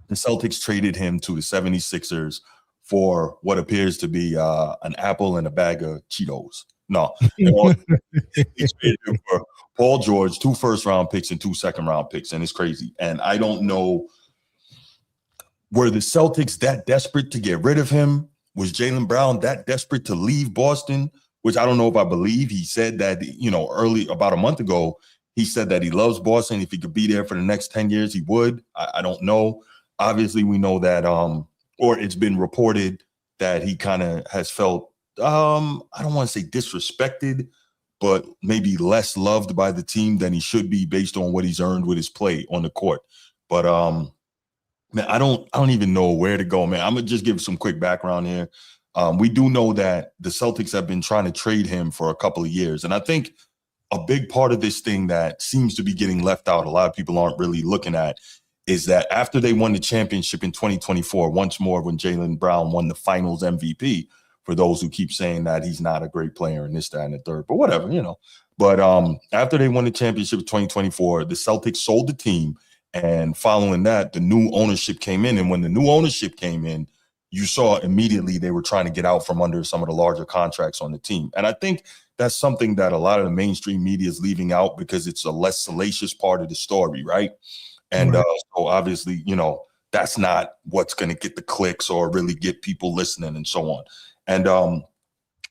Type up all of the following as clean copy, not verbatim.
the Celtics traded him to the 76ers for what appears to be an apple and a bag of Cheetos. No, they traded him for Paul George, 2 first-round picks and 2 second-round picks, and it's crazy. And I don't know, were the Celtics that desperate to get rid of him? Was Jaylen Brown that desperate to leave Boston? Which I don't know if I believe. He said that, early, about a month ago, he said that he loves Boston. If he could be there for the next 10 years, he would. I don't know. Obviously, we know that, or it's been reported that he kind of has felt, I don't want to say disrespected, but maybe less loved by the team than he should be based on what he's earned with his play on the court. But man, I don't even know where to go, man. I'm gonna just give some quick background here. We do know that the Celtics have been trying to trade him for a couple of years, and I think a big part of this thing that seems to be getting left out, a lot of people aren't really looking at, is that after they won the championship in 2024, once more when Jaylen Brown won the Finals MVP. For those who keep saying that he's not a great player and this, that, and the third, but whatever, But after they won the championship in 2024, the Celtics sold the team. And following that, the new ownership came in. And when the new ownership came in, you saw immediately they were trying to get out from under some of the larger contracts on the team. And I think that's something that a lot of the mainstream media is leaving out because it's a less salacious part of the story, right? And so obviously, that's not what's going to get the clicks or really get people listening and so on. And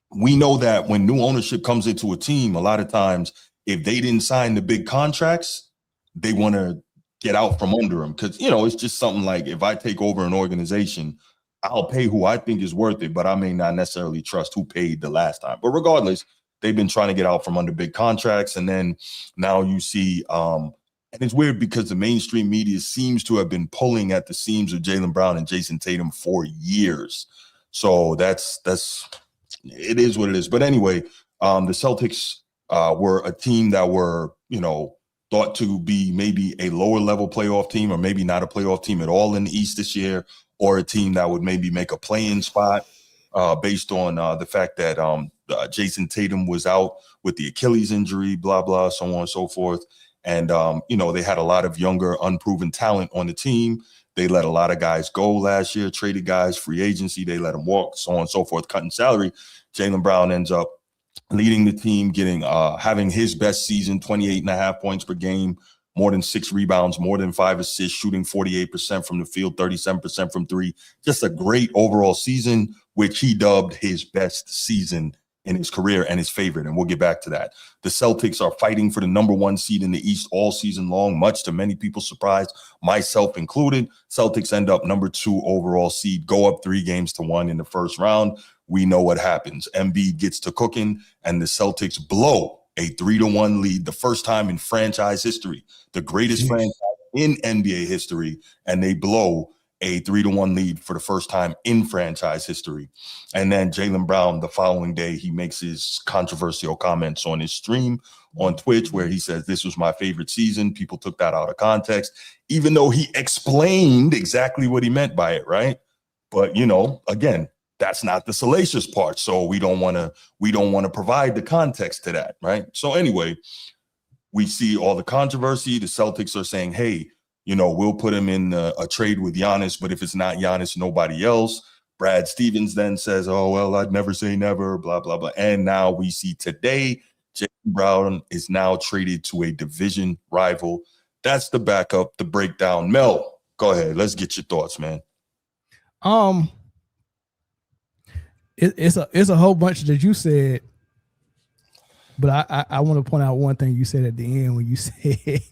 we know that when new ownership comes into a team, a lot of times, if they didn't sign the big contracts, they want to get out from under them. Because, it's just something like, if I take over an organization, I'll pay who I think is worth it, but I may not necessarily trust who paid the last time. But regardless, they've been trying to get out from under big contracts. And then now you see, and it's weird because the mainstream media seems to have been pulling at the seams of Jaylen Brown and Jason Tatum for years. So it is what it is. But anyway, the Celtics were a team that were, thought to be maybe a lower level playoff team, or maybe not a playoff team at all in the East this year, or a team that would maybe make a play-in spot based on the fact that Jason Tatum was out with the Achilles injury, blah, blah, so on and so forth. And, they had a lot of younger, unproven talent on the team. They let a lot of guys go last year, traded guys, free agency. They let them walk, so on and so forth, cutting salary. Jaylen Brown ends up leading the team, having his best season, 28.5 points per game, more than 6 rebounds, more than 5 assists, shooting 48% from the field, 37% from 3. Just a great overall season, which he dubbed his best season in his career and his favorite. And we'll get back to that. The Celtics are fighting for the number 1 seed in the East all season long, much to many people's surprise, myself included. Celtics end up number 2 overall seed, go up 3-1 in the first round. We know what happens. Embiid gets to cooking, and the Celtics blow a 3-1 lead, the first time in franchise history, the greatest franchise in NBA history, and they blow a 3-1 lead for the first time in franchise history. And then Jaylen Brown, the following day, he makes his controversial comments on his stream on Twitch where he says, "This was my favorite season." People took that out of context, even though he explained exactly what he meant by it, right? But, again, that's not the salacious part. So we don't want to provide the context to that, right? So anyway, we see all the controversy. The Celtics are saying, hey, we'll put him in a trade with Giannis, but if it's not Giannis, nobody else. Brad Stevens then says, oh, well, I'd never say never, blah, blah, blah. And now we see today, Jaylen Brown is now traded to a division rival. That's the backup, the breakdown. Mel, go ahead. Let's get your thoughts, man. It's a whole bunch that you said, but I want to point out one thing you said at the end when you said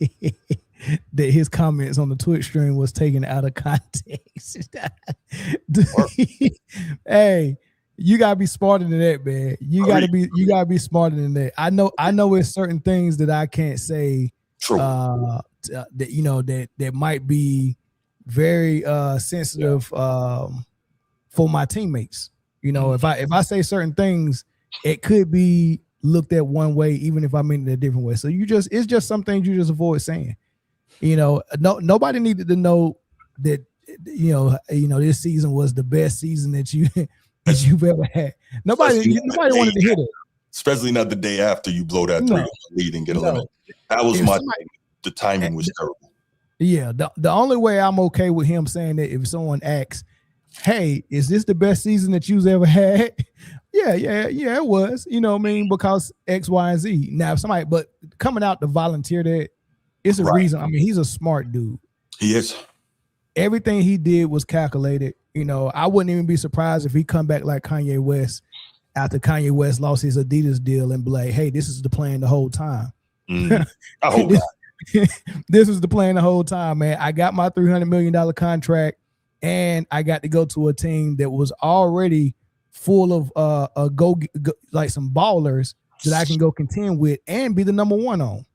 that his comments on the Twitch stream was taken out of context. Hey, you gotta be smarter than that, man. You gotta be smarter than that. I know it's certain things that I can't say. True. That might be very sensitive for my teammates. If I say certain things, it could be looked at one way, even if I mean it a different way. So it's just some things you just avoid saying. Nobody needed to know that this season was the best season that you've ever had. Nobody wanted to hear that. Especially not the day after you blow that 3 lead and get eliminated. That was the timing was terrible. Yeah, the only way I'm okay with him saying that if someone asks, "Hey, is this the best season that you've ever had?" Yeah, it was. You know what I mean? Because X, Y, and Z. Now, if somebody, but coming out to volunteer that, it's a Right. reason. I mean, he's a smart dude. He is. Everything he did was calculated. You know, I wouldn't even be surprised if he come back like Kanye West after Kanye West lost his Adidas deal and be like, "Hey, this is the plan the whole time." I hope this, not. this was the plan the whole time, man. I got my $300 million contract, and I got to go to a team that was already full of go like some ballers that I can go contend with and be the number one on.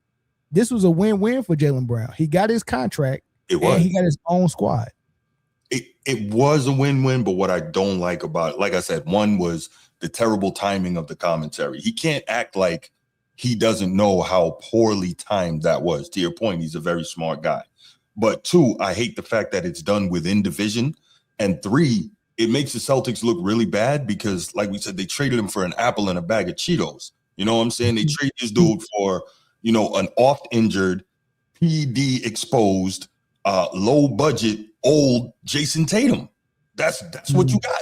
This was a win-win for Jaylen Brown. He got his contract, and he got his own squad. It was a win-win, but what I don't like about it, like I said, one was the terrible timing of the commentary. He can't act like he doesn't know how poorly timed that was. To your point, he's a very smart guy. But two, I hate the fact that it's done within division. And three, it makes the Celtics look really bad because, like we said, they traded him for an apple and a bag of Cheetos. You know what I'm saying? They trade this dude for, you know, an oft-injured, PD exposed, low budget, old Jason Tatum. That's what you got.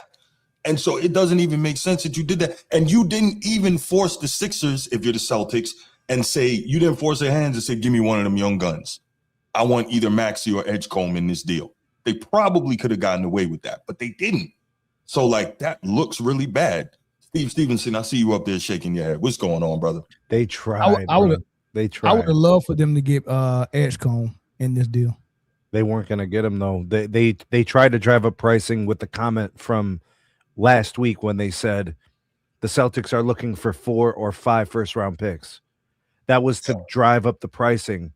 And so it doesn't even make sense that you did that. And you didn't even force the Sixers, if you're the Celtics, and say, you didn't force their hands and say, give me one of them young guns. I want either Maxey or Edgecombe in this deal. They probably could have gotten away with that, but they didn't. So, like, that looks really bad. Steve Stevenson, I see you up there shaking your head. What's going on, brother? They tried. I would have loved for them to get Edgecombe in this deal. They weren't going to get him, though. They tried to drive up pricing with the comment from last week when they said the Celtics are looking for 4 or 5 first-round picks. That was to drive up the pricing,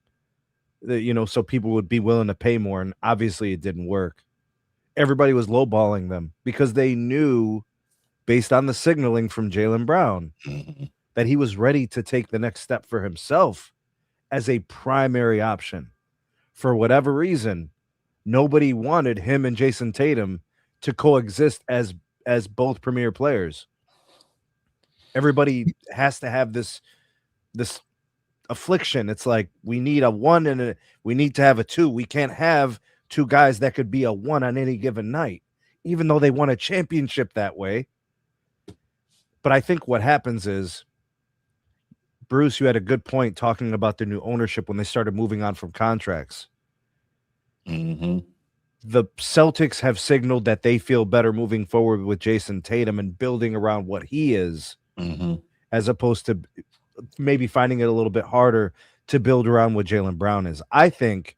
you know, so people would be willing to pay more, and obviously it didn't work. Everybody was lowballing them because they knew, based on the signaling from Jaylen Brown, that he was ready to take the next step for himself as a primary option. For whatever reason, nobody wanted him and Jason Tatum to coexist as both premier players. Everybody has to have this affliction. It's like we need a 1 and we need to have a 2. We can't have 2 guys that could be a 1 on any given night, even though they won a championship that way. But I think what happens is, Bruce, you had a good point talking about the new ownership when they started moving on from contracts. The Celtics have signaled that they feel better moving forward with Jason Tatum and building around what he is, as opposed to maybe finding it a little bit harder to build around what Jaylen Brown is. I think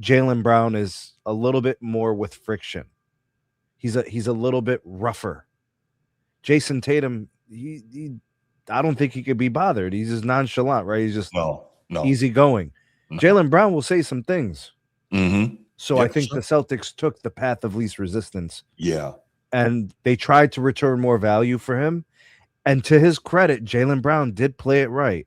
Jaylen Brown is a little bit more with friction. He's a little bit rougher. Jason Tatum, I don't think he could be bothered. He's just nonchalant, right? He's just easygoing. Jaylen Brown will say some things. So I think the Celtics took the path of least resistance. Yeah. And they tried to return more value for him. And to his credit, Jaylen Brown did play it right.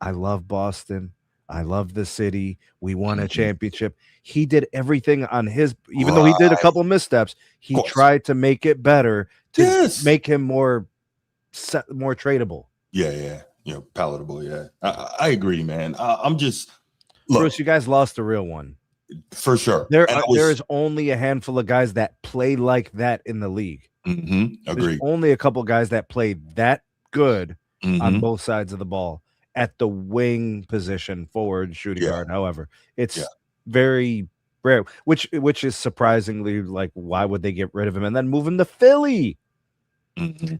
I love Boston. I love the city. We won a championship. He did everything on his, even though he did a couple of missteps, he tried to make it better to make him more tradable. Yeah, palatable. Yeah, I agree, man. I'm just look, Bruce, you guys lost the real one for sure. There is only a handful of guys that play like that in the league. Agreed. There's only a couple guys that play that good on both sides of the ball at the wing position, forward, shooting guard. However, it's very rare, which is surprisingly, like, why would they get rid of him and then move him to Philly?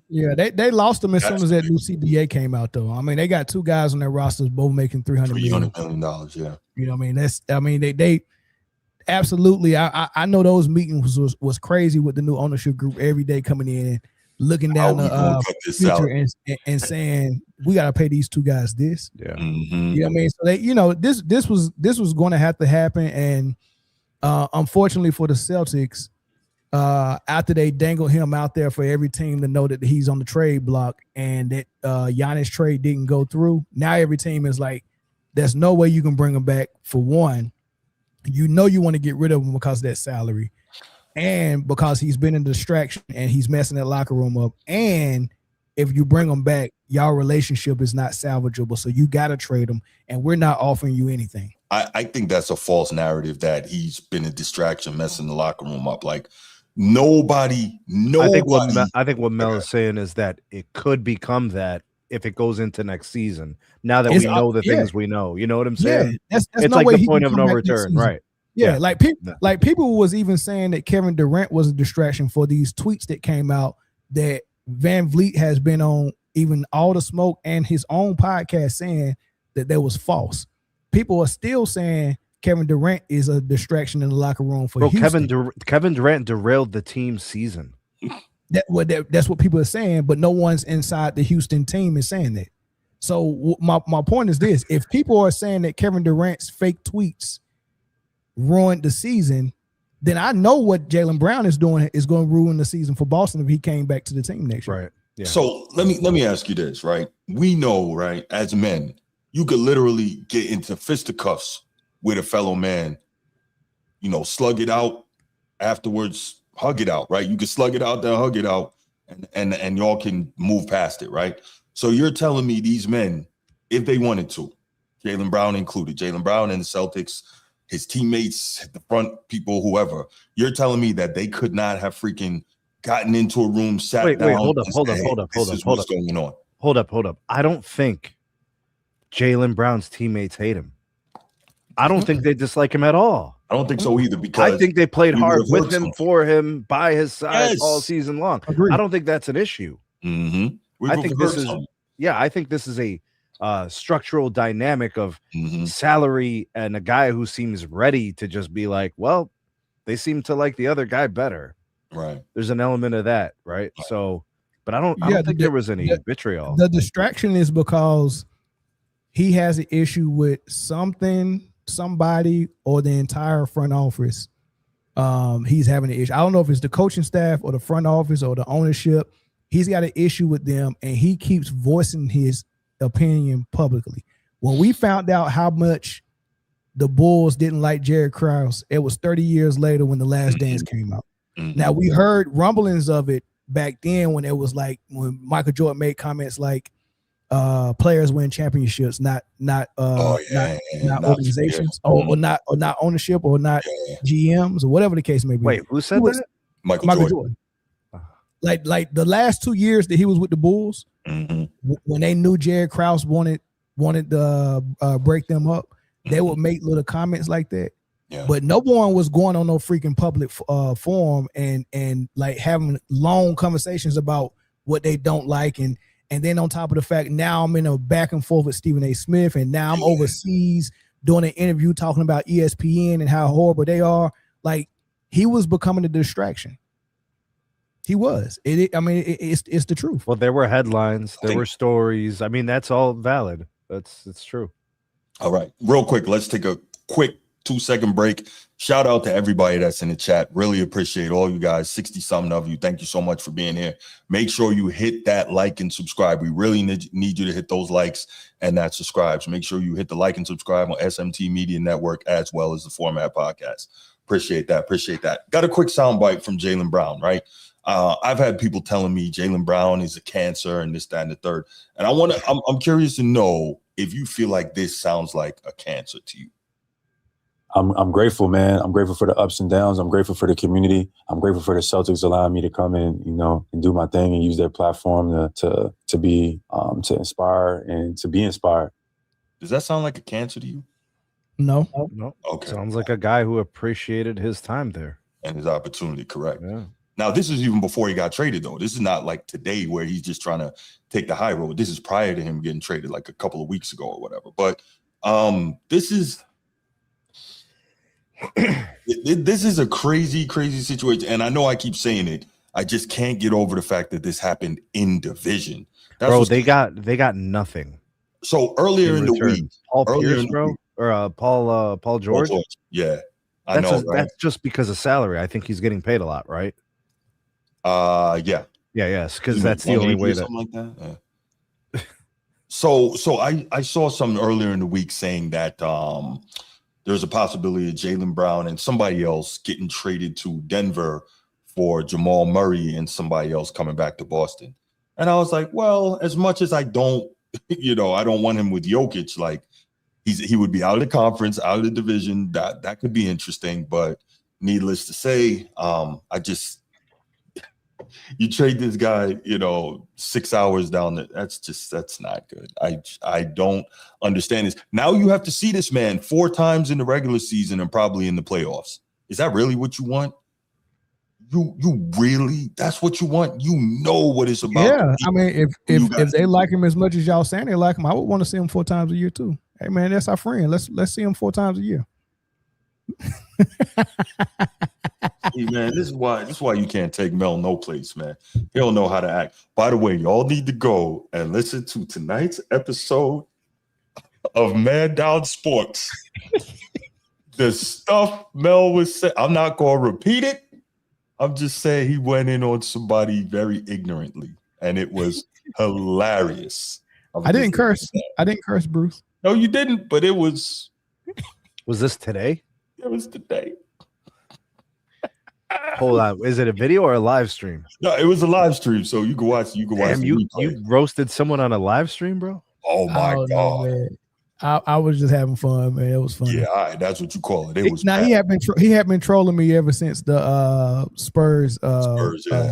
Yeah, they lost him as soon as that new CBA came out, though. I mean, they got 2 guys on their rosters both making $300 million. Yeah. You know what I mean? They absolutely. I know those meetings was crazy with the new ownership group every day coming in, looking down the future and saying, we got to pay these 2 guys this. Yeah. You know what I mean? So this was going to have to happen. And unfortunately for the Celtics, after they dangled him out there for every team to know that he's on the trade block and that Giannis trade didn't go through, now every team is like, there's no way you can bring him back. For one, you know you want to get rid of him because of that salary and because he's been a distraction and he's messing that locker room up. And if you bring him back, y'all relationship is not salvageable. So you got to trade him, and we're not offering you anything. I think that's a false narrative that he's been a distraction, messing the locker room up. Like nobody. I think what Mel is saying is that it could become that if it goes into next season. Now that we know the things we know, you know what I'm saying? Yeah, that's it's no like way the point of no return, right? Yeah, like people was even saying that Kevin Durant was a distraction for these tweets that came out that Van Vliet has been on even All the Smoke and his own podcast saying that was false. People are still saying Kevin Durant is a distraction in the locker room for Houston. Kevin Durant derailed the team's season. That's what people are saying, but no one's inside the Houston team is saying that. So my point is this: if people are saying that Kevin Durant's fake tweets ruined the season, then I know what Jaylen Brown is doing is going to ruin the season for Boston if he came back to the team next year. Right. Yeah. So let me ask you this, right? We know, right, as men, you could literally get into fisticuffs with a fellow man, you know, slug it out, afterwards hug it out, right? You can slug it out, then hug it out, and y'all can move past it, right? So you're telling me these men, if they wanted to, Jaylen Brown included, Jaylen Brown and the Celtics, his teammates, the front people, whoever, you're telling me that they could not have freaking gotten into a room, sat down. Hold up. I don't think Jaylen Brown's teammates hate him. I don't think they dislike him at all. I don't think so either, because I think they played hard with him, for him, by his side all season long. Agreed. I don't think that's an issue. Mm-hmm. I think this is a structural dynamic of salary and a guy who seems ready to just be like, well, they seem to like the other guy better. Right. There's an element of that, right? So, but I don't think there was any vitriol. The distraction is because he has an issue with somebody, or the entire front office. He's having an issue. I don't know if it's the coaching staff or the front office or the ownership. He's got an issue with them, and he keeps voicing his opinion publicly. When we found out how much the Bulls didn't like Jerry Krause, it was 30 years later when The Last Dance came out. Now, we heard rumblings of it back then when it was like when Michael Jordan made comments like players win championships, not organizations, or not ownership, or not GMs, or whatever the case may be. Wait, who said that? Michael Jordan. Like the last 2 years that he was with the Bulls, when they knew Jerry Krause wanted to break them up, they would make little comments like that. Yeah. But no one was going on no freaking public forum and like having long conversations about what they don't like, and then on top of the fact, now I'm in a back and forth with Stephen A. Smith, and now I'm overseas doing an interview talking about ESPN and how horrible they are. Like, he was becoming a distraction. He was. It's the truth. Well, there were headlines, there were stories. I mean, that's all valid. It's true. All right, real quick, let's take a quick 2-second break. Shout out to everybody that's in the chat. Really appreciate all you guys, 60-something of you. Thank you so much for being here. Make sure you hit that like and subscribe. We really need you to hit those likes and that subscribes. Make sure you hit the like and subscribe on SMT Media Network as well as the Format Podcast. Appreciate that. Got a quick soundbite from Jaylen Brown, right? I've had people telling me Jaylen Brown is a cancer and this, that, and the third. And I'm curious to know if you feel like this sounds like a cancer to you. I'm grateful, man. I'm grateful for the ups and downs. I'm grateful for the community. I'm grateful for the Celtics allowing me to come in, and do my thing and use their platform to be to inspire and to be inspired. Does that sound like a cancer to you? No. Okay. Sounds like a guy who appreciated his time there and his opportunity. Correct. Yeah. Now, this is even before he got traded, though. This is not like today where he's just trying to take the high road. This is prior to him getting traded like a couple of weeks ago or whatever. But this is a crazy situation. And I know I keep saying it. I just can't get over the fact that this happened in division. Bro, they got nothing. So earlier in the week, Paul Pierce, bro, or Paul George. Yeah, I know. That's just because of salary. I think he's getting paid a lot, right? Yes, because that's the only way something like that. Yeah. So I saw something earlier in the week saying that there's a possibility of Jaylen Brown and somebody else getting traded to Denver for Jamal Murray and somebody else coming back to Boston. And I was like, well, as much as I don't, I don't want him with Jokic, like, he would be out of the conference, out of the division. That could be interesting, but needless to say, you trade this guy, 6 hours down there. That's not good. I don't understand this. Now you have to see this man 4 times in the regular season and probably in the playoffs. Is that really what you want? You really, that's what you want? You know what it's about. Yeah, I mean, if they like him as much as y'all saying they like him, I would want to see him 4 times a year too. Hey man, that's our friend. Let's see him 4 times a year. Hey man, this is why you can't take Mel no place, man. He don't know how to act. By the way, y'all need to go and listen to tonight's episode of Man Down Sports. The stuff Mel was saying, I'm not gonna repeat it. I'm just saying he went in on somebody very ignorantly, and it was hilarious. I didn't curse. I didn't curse, Bruce. No, you didn't, but it was. Was this today? It was today. Hold on. Is it a video or a live stream? No, it was a live stream, so you can watch. You can watch. Damn, you roasted someone on a live stream, bro? Oh my god! Man. I was just having fun, man. It was fun. Yeah, all right, that's what you call it. It was. Now he had been trolling me ever since the Spurs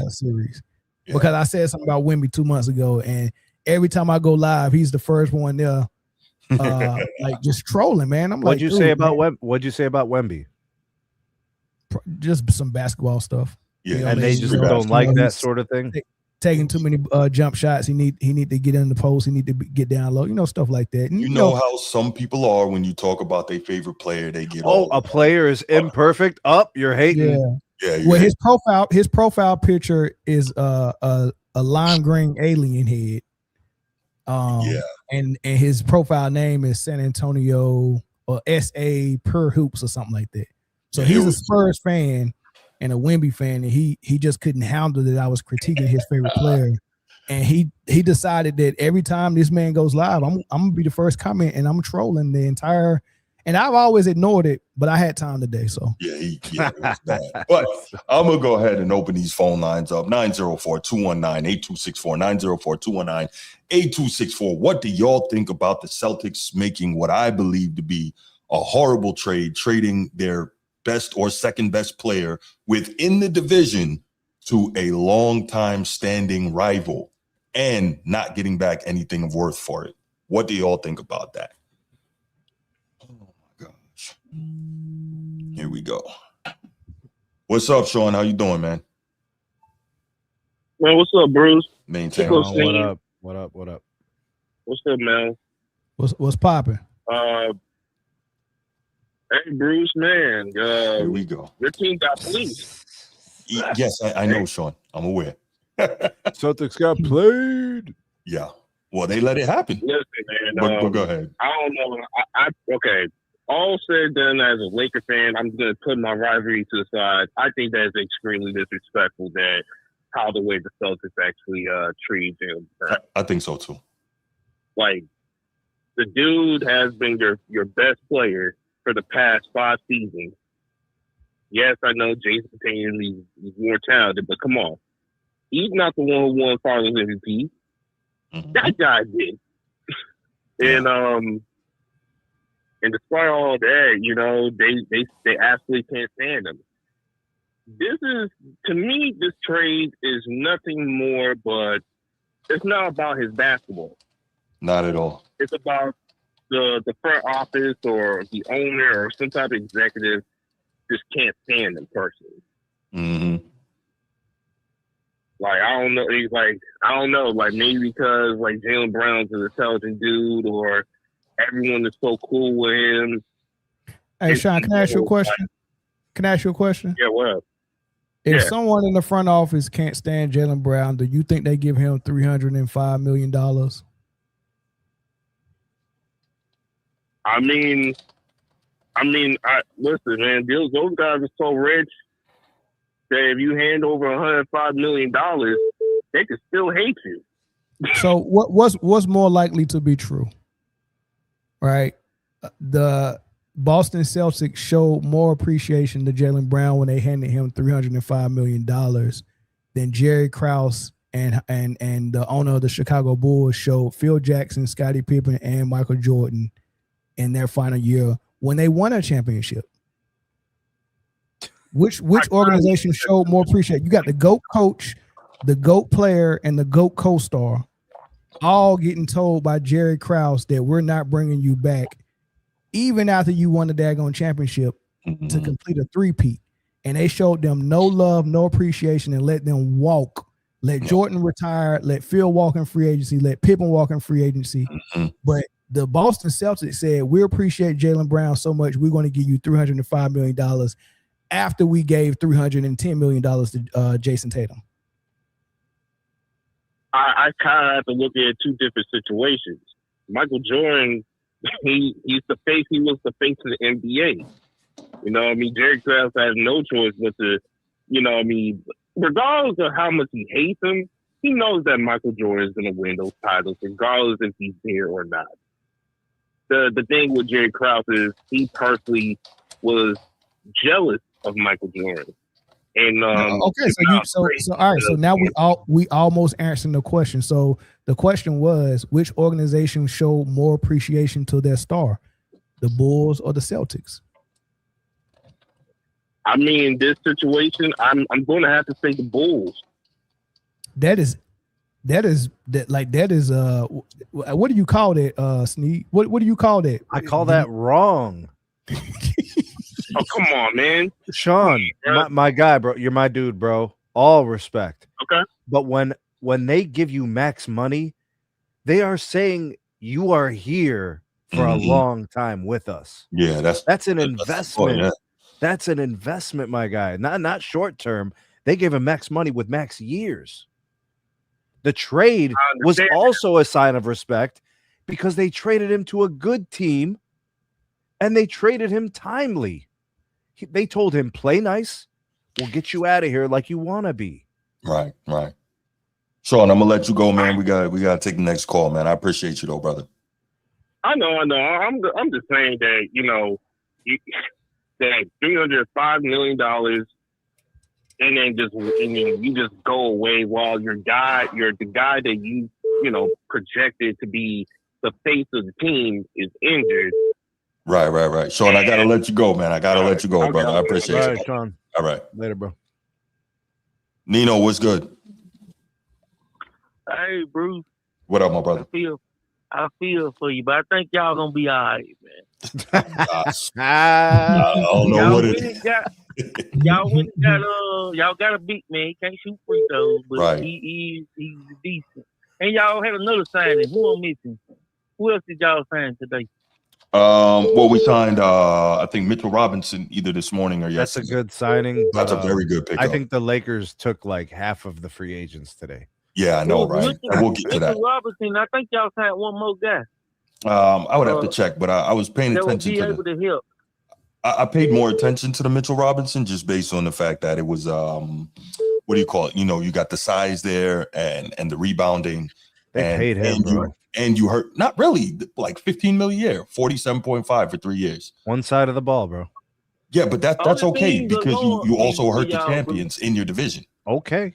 series, because I said something about Wemby 2 months ago, and every time I go live, he's the first one there, like just trolling, man. What'd you say about Wemby? Just some basketball stuff. Yeah, and they just don't like that sort of thing. Taking too many jump shots. He need to get in the post. He need to get down low. Stuff like that. And, you know how some people are when you talk about their favorite player, they get a player is imperfect. You're hating. Yeah. Well, his profile picture is a lime green alien head. And his profile name is San Antonio or SA Per Hoops or something like that. So he's a Spurs fan and a Wemby fan, and he just couldn't handle that I was critiquing his favorite player, and he decided that every time this man goes live, I'm gonna be the first comment, and I'm trolling the entire. And I've always ignored it, but I had time today, so it was bad. But I'm gonna go ahead and open these phone lines up: 904-219-8264, 904-219-8264. What do y'all think about the Celtics making what I believe to be a horrible trade, trading their best or second best player within the division to a long-time standing rival and not getting back anything of worth for it? What do y'all think about that? Oh my gosh. Here we go. What's up, Sean? How you doing, man? Man, what's up, Bruce? Maintain. What up? What's up, man? What's popping? Hey, Bruce, man. Here we go. Your team got fleeced. Yes, I know, Sean. I'm aware. Celtics got played. Yeah. Well, they let it happen. Listen, man. But go ahead. I don't know. Okay. All said done, as a Laker fan, I'm going to put my rivalry to the side. I think that is extremely disrespectful that how the way the Celtics actually treat him. I think so, too. Like, the dude has been your best player for the past 5 seasons. Yes, I know Jason Tatum is more talented, but come on. He's not the one who won Finals MVP. Mm-hmm. That guy did. And despite all that, they absolutely can't stand him. This is, to me, this trade is nothing more but it's not about his basketball. Not at all. It's about the front office or the owner or some type of executive just can't stand him personally. Mm-hmm. Like, I don't know. Like, maybe because, like, Jaylen Brown's an intelligent dude or everyone is so cool with him. Hey, Sean, can I ask you a question? Yeah, what? If someone in the front office can't stand Jaylen Brown, do you think they give him $305 million? I mean, listen, man. Those guys are so rich that if you hand over $105 million, they could still hate you. So, what's more likely to be true? Right, the Boston Celtics showed more appreciation to Jaylen Brown when they handed him $305 million than Jerry Krause and the owner of the Chicago Bulls showed Phil Jackson, Scottie Pippen, and Michael Jordan in their final year when they won a championship? Which organization showed more appreciation? You got the GOAT coach, the GOAT player, and the GOAT co-star all getting told by Jerry Krause that we're not bringing you back even after you won the daggone championship to complete a three-peat. And they showed them no love, no appreciation, and let them walk. Let Jordan retire, let Phil walk in free agency, let Pippen walk in free agency. But the Boston Celtics said, we appreciate Jaylen Brown so much, we're going to give you $305 million after we gave $310 million to Jason Tatum. I kind of have to look at two different situations. Michael Jordan, he's the face. He was the face of the NBA. You know what I mean? Jerry Krause has no choice but to, you know what I mean, regardless of how much he hates him, he knows that Michael Jordan is going to win those titles, regardless if he's there or not. The thing with Jerry Krause is he personally was jealous of Michael Jordan. And okay, so all right, so now we almost answered the question. So the question was, which organization showed more appreciation to their star, the Bulls or the Celtics? I mean, this situation, I'm going to have to say the Bulls. That is what do you call that, Snead? What do you call that? I call that wrong. Oh, come on, man. Sean, my guy, bro. You're my dude, bro. All respect. Okay. But when they give you max money, they are saying you are here for a long time with us. Yeah, that's an investment. That's an investment, my guy. Not short term. They gave him max money with max years. The trade was also a sign of respect because they traded him to a good team and they traded him timely. They told him, play nice. We'll get you out of here like you want to be. Right. Sean, I'm gonna let you go, man. We gotta take the next call, man. I appreciate you though, brother. I know. I'm just saying that, you know, that $305 million, and then you just go away while you're the guy that you projected to be the face of the team is injured. Right. Sean, I gotta let you go, man. I gotta let you go, brother. I appreciate it. All right, Sean. All right. Later, bro. Nino, what's good? Hey, Bruce. What up, my brother? I feel for you, but I think y'all gonna be all right, man. I don't know what it is. Y'all got a big man. He can't shoot free throws, but right. he's decent. And y'all had another signing. Who I'm missing? Who else did y'all sign today? Well, we signed I think Mitchell Robinson either this morning or yesterday. That's a good signing. That's a very good pickup. I think the Lakers took like half of the free agents today. Yeah, I know, right? And we'll get to that. Robinson, I think y'all signed one more guy. I would have to check, but I was paying attention to help. I paid more attention to the Mitchell Robinson just based on the fact that it was what do you call it? You know, you got the size there and the rebounding. They paid him, bro. And you hurt not really like 15 million a year, 47.5 for 3 years. One side of the ball, bro. Yeah, but that's okay because you also hurt the champions in your division. Okay.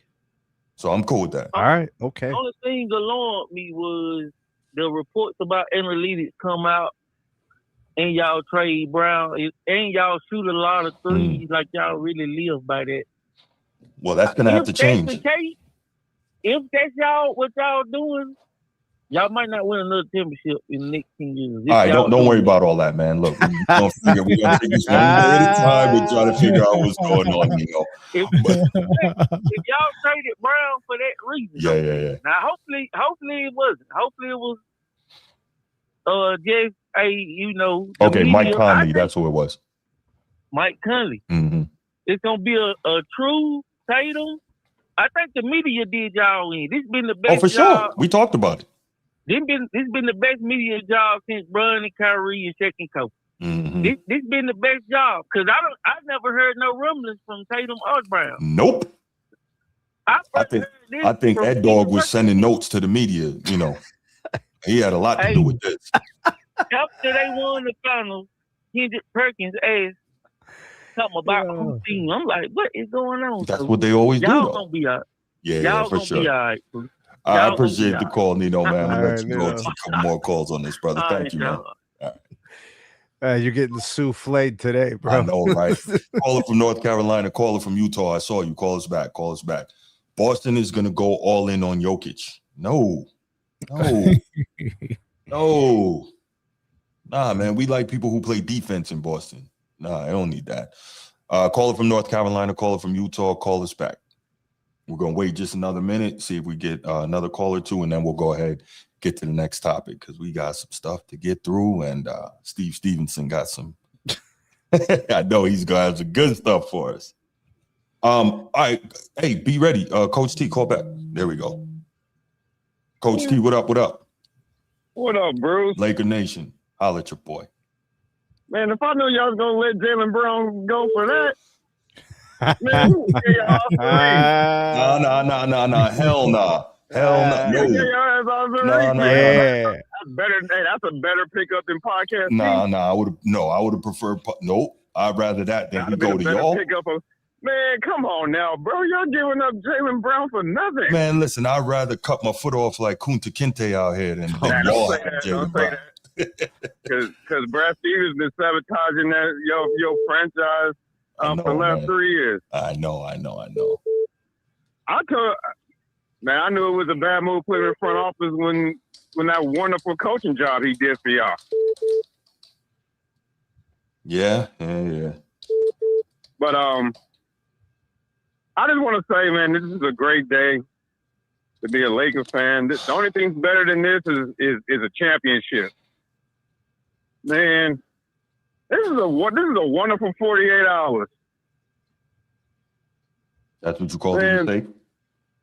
So I'm cool with that. All right. Okay. Only thing alarmed me was the reports about analytics come out and y'all trade Brown and y'all shoot a lot of threes like y'all really live by that. Well, that's gonna have to change. If that's what y'all doing, y'all might not win another championship in the next 10 years. All right, don't worry about all that, man. Look, we're gonna take this one day at a time and try to figure out what's going on, you know. If y'all traded Brown for that reason, yeah. Now, hopefully it wasn't. Hopefully it was just okay, Mike Conley, that's who it was. Mike Conley. Mm-hmm. It's gonna be a true Tatum. I think the media did y'all in. This been the best. Oh, for job. sure. We talked about it. This been the best media job since Bron and Kyrie and Shaq and Kobe. Mm-hmm. This been the best job because I've never heard no rumblings from Tatum or Brown. Nope. I think Ed Dog was sending notes to the media. You know, he had a lot to do with this. After they won the finals, Kendrick Perkins asked something about who team. I'm like, what is going on? That's what they always do. Y'all gonna be all right. Yeah, for sure. Be all right. I appreciate the call, Nino, man. We'll let you go. Nino. A couple more calls on this, brother. Thank you, man. All right. You're getting souffled today, bro. I know, right? Caller from North Carolina, caller from Utah. I saw you. Call us back. Call us back. Boston is going to go all in on Jokic. No. Nah, man. We like people who play defense in Boston. Nah, I don't need that. Caller from North Carolina, caller from Utah, call us back. We're going to wait just another minute, see if we get another call or two, and then we'll go ahead, get to the next topic because we got some stuff to get through, and Steve Stevenson got some. I know he's going to have some good stuff for us. All right. Hey, be ready. Coach T, call back. There we go. Coach T, what up? What up? What up, Bruce? Laker Nation, holla at your boy. Man, if I knew y'all was going to let Jaylen Brown go for that, man, who would get y'all three? Nah. Hell nah. No. Get your ass off the Nah. That's better. Hey, that's a better pickup than podcast. Nah. I would have preferred. Nope. I'd rather that than he go to y'all. Man, come on now, bro. Y'all giving up Jaylen Brown for nothing. Man, listen, I'd rather cut my foot off like Kunta Kinte out here than y'all have Jaylen Brown. Because Brad Stevens been sabotaging that your franchise for the last 3 years. I know. I knew it was a bad move putting in front office when that wonderful coaching job he did for y'all. Yeah. But I just want to say, man, this is a great day to be a Lakers fan. The only thing better than this is a championship. Man, this is a wonderful 48 hours. That's what you call the mistake?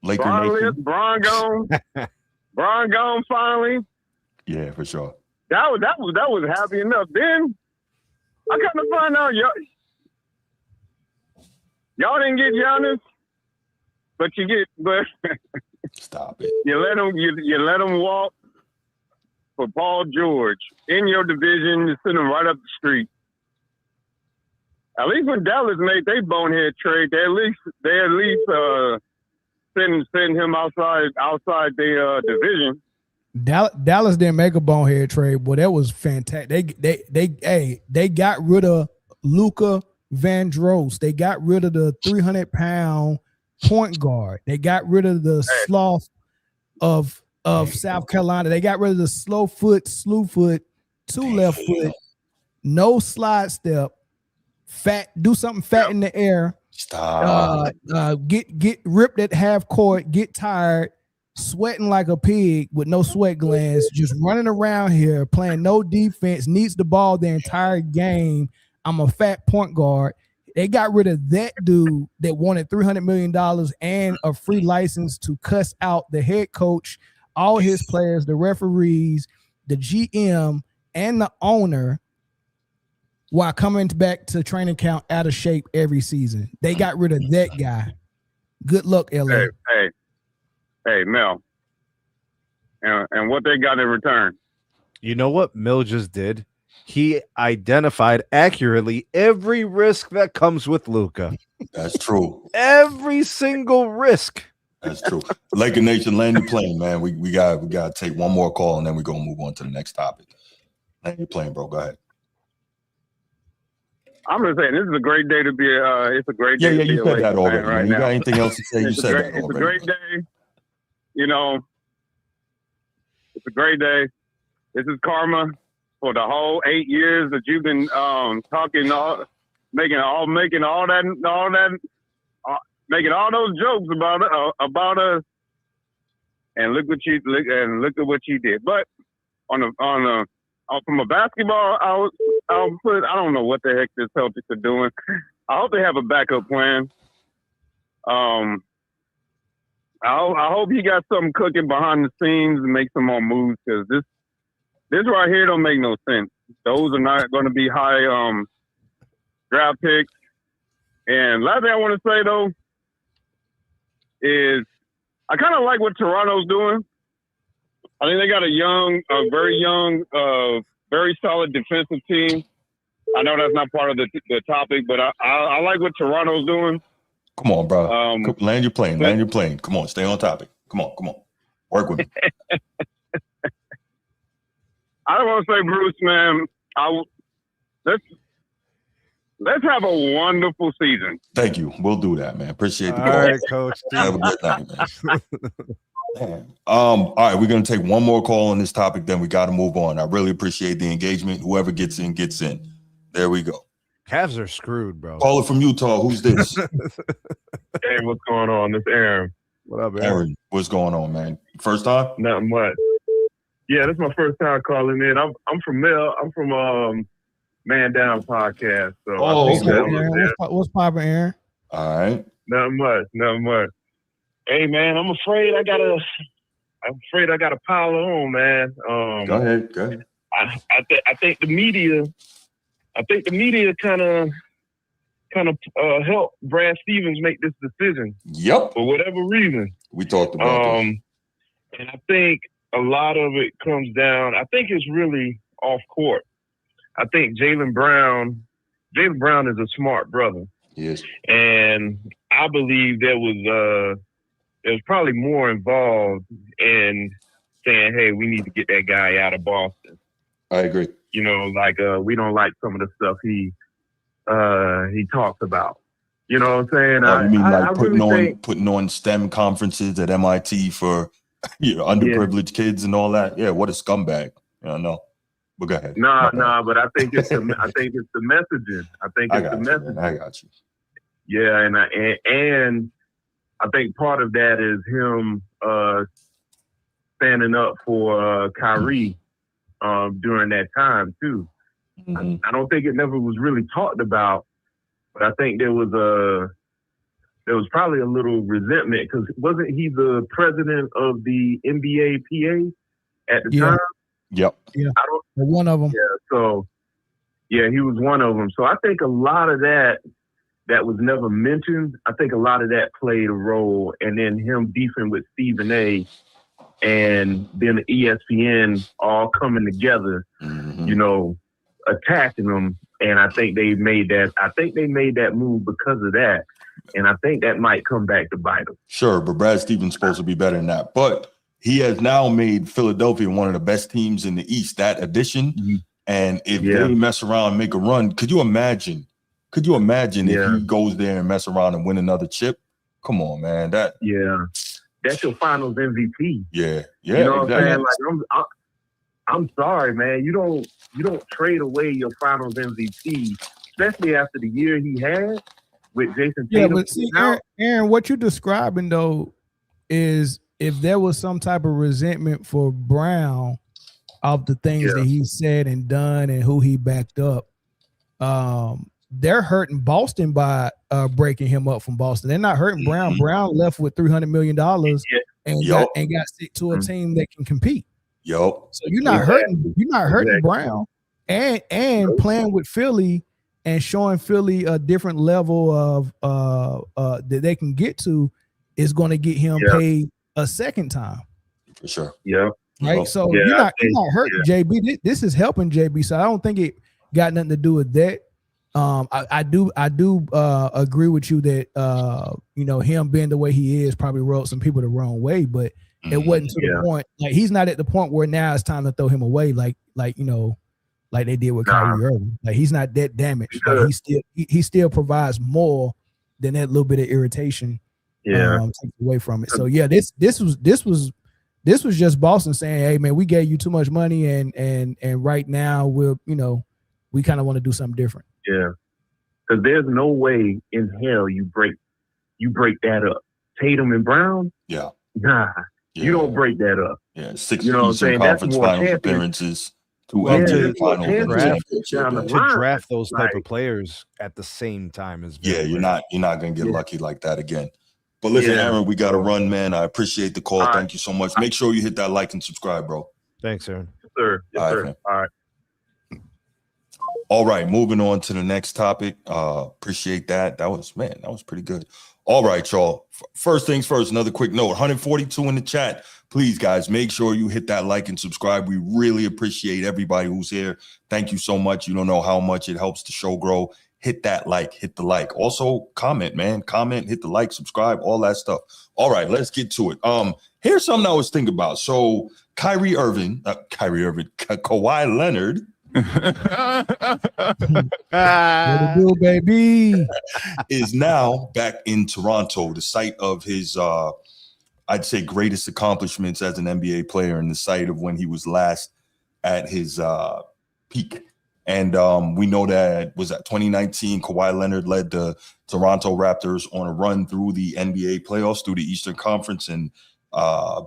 Laker Nation? Bron gone finally. Yeah, for sure. That was happy enough. Then I come to find out y'all didn't get Giannis, but Stop it. You let him walk for Paul George in your division. You send him right up the street. At least when Dallas made their bonehead trade, they at least send him outside the division. Dallas didn't make a bonehead trade, but that was fantastic. They got rid of Luka Vandross. They got rid of the 300-pound point guard. They got rid of the sloth of South Carolina. They got rid of the slew foot, 2 left foot, no slide step, fat, do something fat in the air. Stop. Get ripped at half court, get tired, sweating like a pig with no sweat glands, just running around here, playing no defense, needs the ball the entire game. I'm a fat point guard. They got rid of that dude that wanted $300 million and a free license to cuss out the head coach, all his players, the referees, the GM, and the owner while coming back to training camp out of shape every season. They got rid of that guy. Good luck, LA. Hey, Mel. And what they got in return? You know what Mill just did? He identified accurately every risk that comes with Luka. That's true. Every single risk. That's true. Laker Nation, land your plane, man. We gotta take one more call and then we're gonna move on to the next topic. Land your plane, bro. Go ahead. I'm just saying, this is a great day to be. It's a great day. Yeah, you said that already. Right you now. Got anything else to say? You said that already. It's a great day. You know, it's a great day. This is karma for the whole 8 years that you've been making all those jokes about us. And look at what you did. But from a basketball output, I don't know what the heck the Celtics are doing. I hope they have a backup plan. I hope he got something cooking behind the scenes and make some more moves, because this right here don't make no sense. Those are not going to be high draft picks. And last thing I want to say though is I kind of like what Toronto's doing. I think they got a very young, very solid defensive team. I know that's not part of the topic, but I like what Toronto's doing. Come on, bro. Land your plane. Land your plane. Come on, stay on topic. Come on. Work with me. I don't want to say, Bruce, man, let's have a wonderful season. Thank you. We'll do that, man. Appreciate the All call. right, Coach. Have a good night, man. Man. All right, we're gonna take one more call on this topic, then we got to move on. I really appreciate the engagement. Whoever gets in, gets in. There we go. Cavs are screwed, bro. Caller from Utah. Who's this? Hey, what's going on? This Aaron. What up, Aaron, what's going on, man? First time? Nothing much. Yeah, this is my first time calling in. I'm from Mel. I'm from Man Down podcast. So Oh, I think okay. that was Aaron, there. what's poppin', Aaron? All right. Nothing much. Hey man, I'm afraid I gotta pile on, man. Go ahead. I think the media kind of helped Brad Stevens make this decision Yep. for whatever reason. We talked about this. And I think a lot of it comes down. I think it's really off court. I think Jaylen Brown is a smart brother, Yes. and I believe there was probably more involved in saying, "Hey, we need to get that guy out of Boston." I agree. You know, like we don't like some of the stuff he talks about. You know what I'm saying? You mean like I really think, putting on STEM conferences at MIT for underprivileged kids and all that? Yeah, what a scumbag. I know. But go ahead. Nah, but I think it's the messaging. I think it's the messaging. I got you. Yeah, and I think part of that is him standing up for Kyrie during that time too. Mhm. I don't think it never was really talked about, but I think there was probably a little resentment because wasn't he the president of the NBA PA at the time? Yep. Yeah, one of them. Yeah, so yeah, he was one of them. So I think a lot of that was never mentioned. I think a lot of that played a role, and then him beefing with Stephen A. and then ESPN all coming together, Mhm. Attacking them. And I think they made that move because of that. And I think that might come back to bite them. Sure, but Brad Stevens supposed to be better than that. But he has now made Philadelphia one of the best teams in the East. That addition, and if they mess around and make a run, could you imagine if he goes there and mess around and win another chip? Come on, man. That's your Finals MVP. Yeah. You know what I'm saying? Like I'm sorry, man. You don't trade away your Finals MVP, especially after the year he had with Jason Tatum. Yeah, but see, Aaron, what you're describing though is if there was some type of resentment for Brown of the things that he said and done and who he backed up, they're hurting Boston by breaking him up from Boston. They're not hurting Brown. Brown left with $300 million and got sent to a team that can compete. Yup. So you're not hurting Brown and playing with Philly and showing Philly a different level of that they can get to is going to get him paid a second time. For sure. Yeah. Right. So you're not hurting JB. This is helping JB. So I don't think it got nothing to do with that. I do agree with you that him being the way he is probably rubbed some people the wrong way, but it wasn't to the point. Like he's not at the point where now it's time to throw him away, like they did with Kyrie Irving. Like he's not that damaged. Like he still provides more than that little bit of irritation. Takes away from it. So yeah, this was just Boston saying, hey man, we gave you too much money and right now we kind of want to do something different. Yeah, because there's no way in hell you break that up. Tatum and Brown. Yeah. Nah. You don't break that up. Yeah, 6 Eastern Conference Finals appearances, 2 NBA Finals. To draft those type of players at the same time is you're not gonna get lucky like that again. But listen, Aaron, we got to run, man. I appreciate the call. Thank you so much. Make sure you hit that like and subscribe, bro. Thanks, Aaron. Yes, sir. Yes, sir. All right. All right, moving on to the next topic. Appreciate that. That was pretty good. All right, y'all. First things first, another quick note. 142 in the chat. Please, guys, make sure you hit that like and subscribe. We really appreciate everybody who's here. Thank you so much. You don't know how much it helps the show grow. Hit that like, hit the like. Also, comment, man. Comment, hit the like, subscribe, all that stuff. All right, let's get to it. Here's something I was thinking about. So Kawhi Leonard What to do, baby? is now back in Toronto, the site of his, I'd say, greatest accomplishments as an NBA player, and the site of when he was last at his peak. And we know that was at 2019, Kawhi Leonard led the Toronto Raptors on a run through the NBA playoffs, through the Eastern Conference, and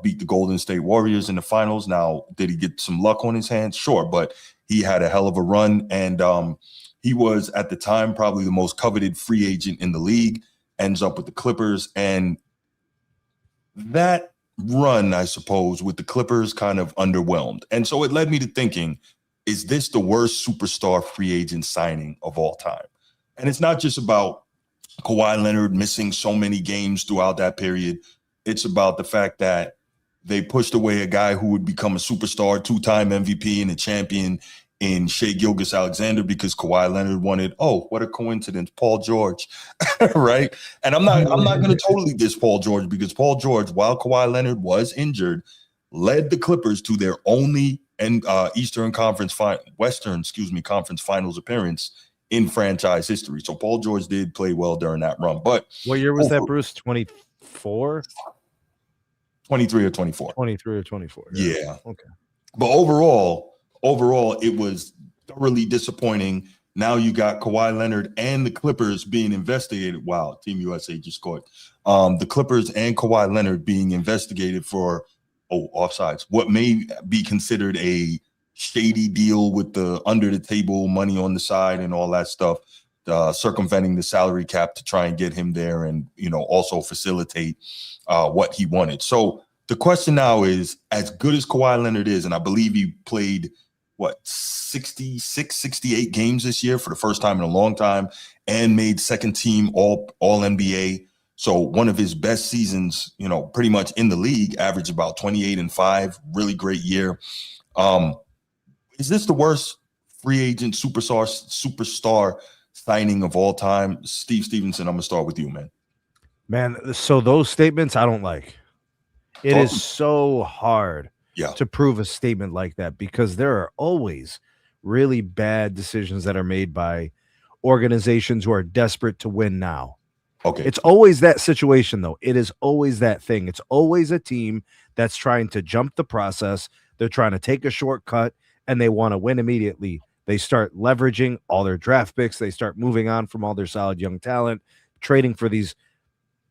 beat the Golden State Warriors in the finals. Now, did he get some luck on his hands? Sure, but he had a hell of a run, and he was, at the time, probably the most coveted free agent in the league, ends up with the Clippers, and that run, I suppose, with the Clippers kind of underwhelmed. And so it led me to thinking, is this the worst superstar free agent signing of all time? And it's not just about Kawhi Leonard missing so many games throughout that period. It's about the fact that they pushed away a guy who would become a superstar, two-time MVP and a champion in Shai Gilgeous-Alexander because Kawhi Leonard wanted, oh, what a coincidence, Paul George, right? And I'm not going to totally diss Paul George, because Paul George, while Kawhi Leonard was injured, led the Clippers to their only Western Conference Finals appearance in franchise history. So Paul George did play well during that run. But what year was that, Bruce? 24? 23 or 24. 23 or 24. Yeah. Okay. But overall, it was thoroughly disappointing. Now you got Kawhi Leonard and the Clippers being investigated. Wow, Team USA just scored. The Clippers and Kawhi Leonard being investigated for offsides, what may be considered a shady deal with the under the table money on the side and all that stuff, circumventing the salary cap to try and get him there, and also facilitate what he wanted. So the question now is, as good as Kawhi Leonard is, and I believe he played 66, 68 games this year for the first time in a long time, and made second team all NBA. So one of his best seasons, pretty much in the league, averaged about 28-5, really great year. Is this the worst free agent superstar signing of all time? Steve Stevenson, I'm gonna start with you, man. Man, so those statements I don't like. It is so hard to prove a statement like that, because there are always really bad decisions that are made by organizations who are desperate to win now. Okay. It's always that situation, though. It is always that thing. It's always a team that's trying to jump the process. They're trying to take a shortcut, and they want to win immediately. They start leveraging all their draft picks. They start moving on from all their solid young talent, trading for these,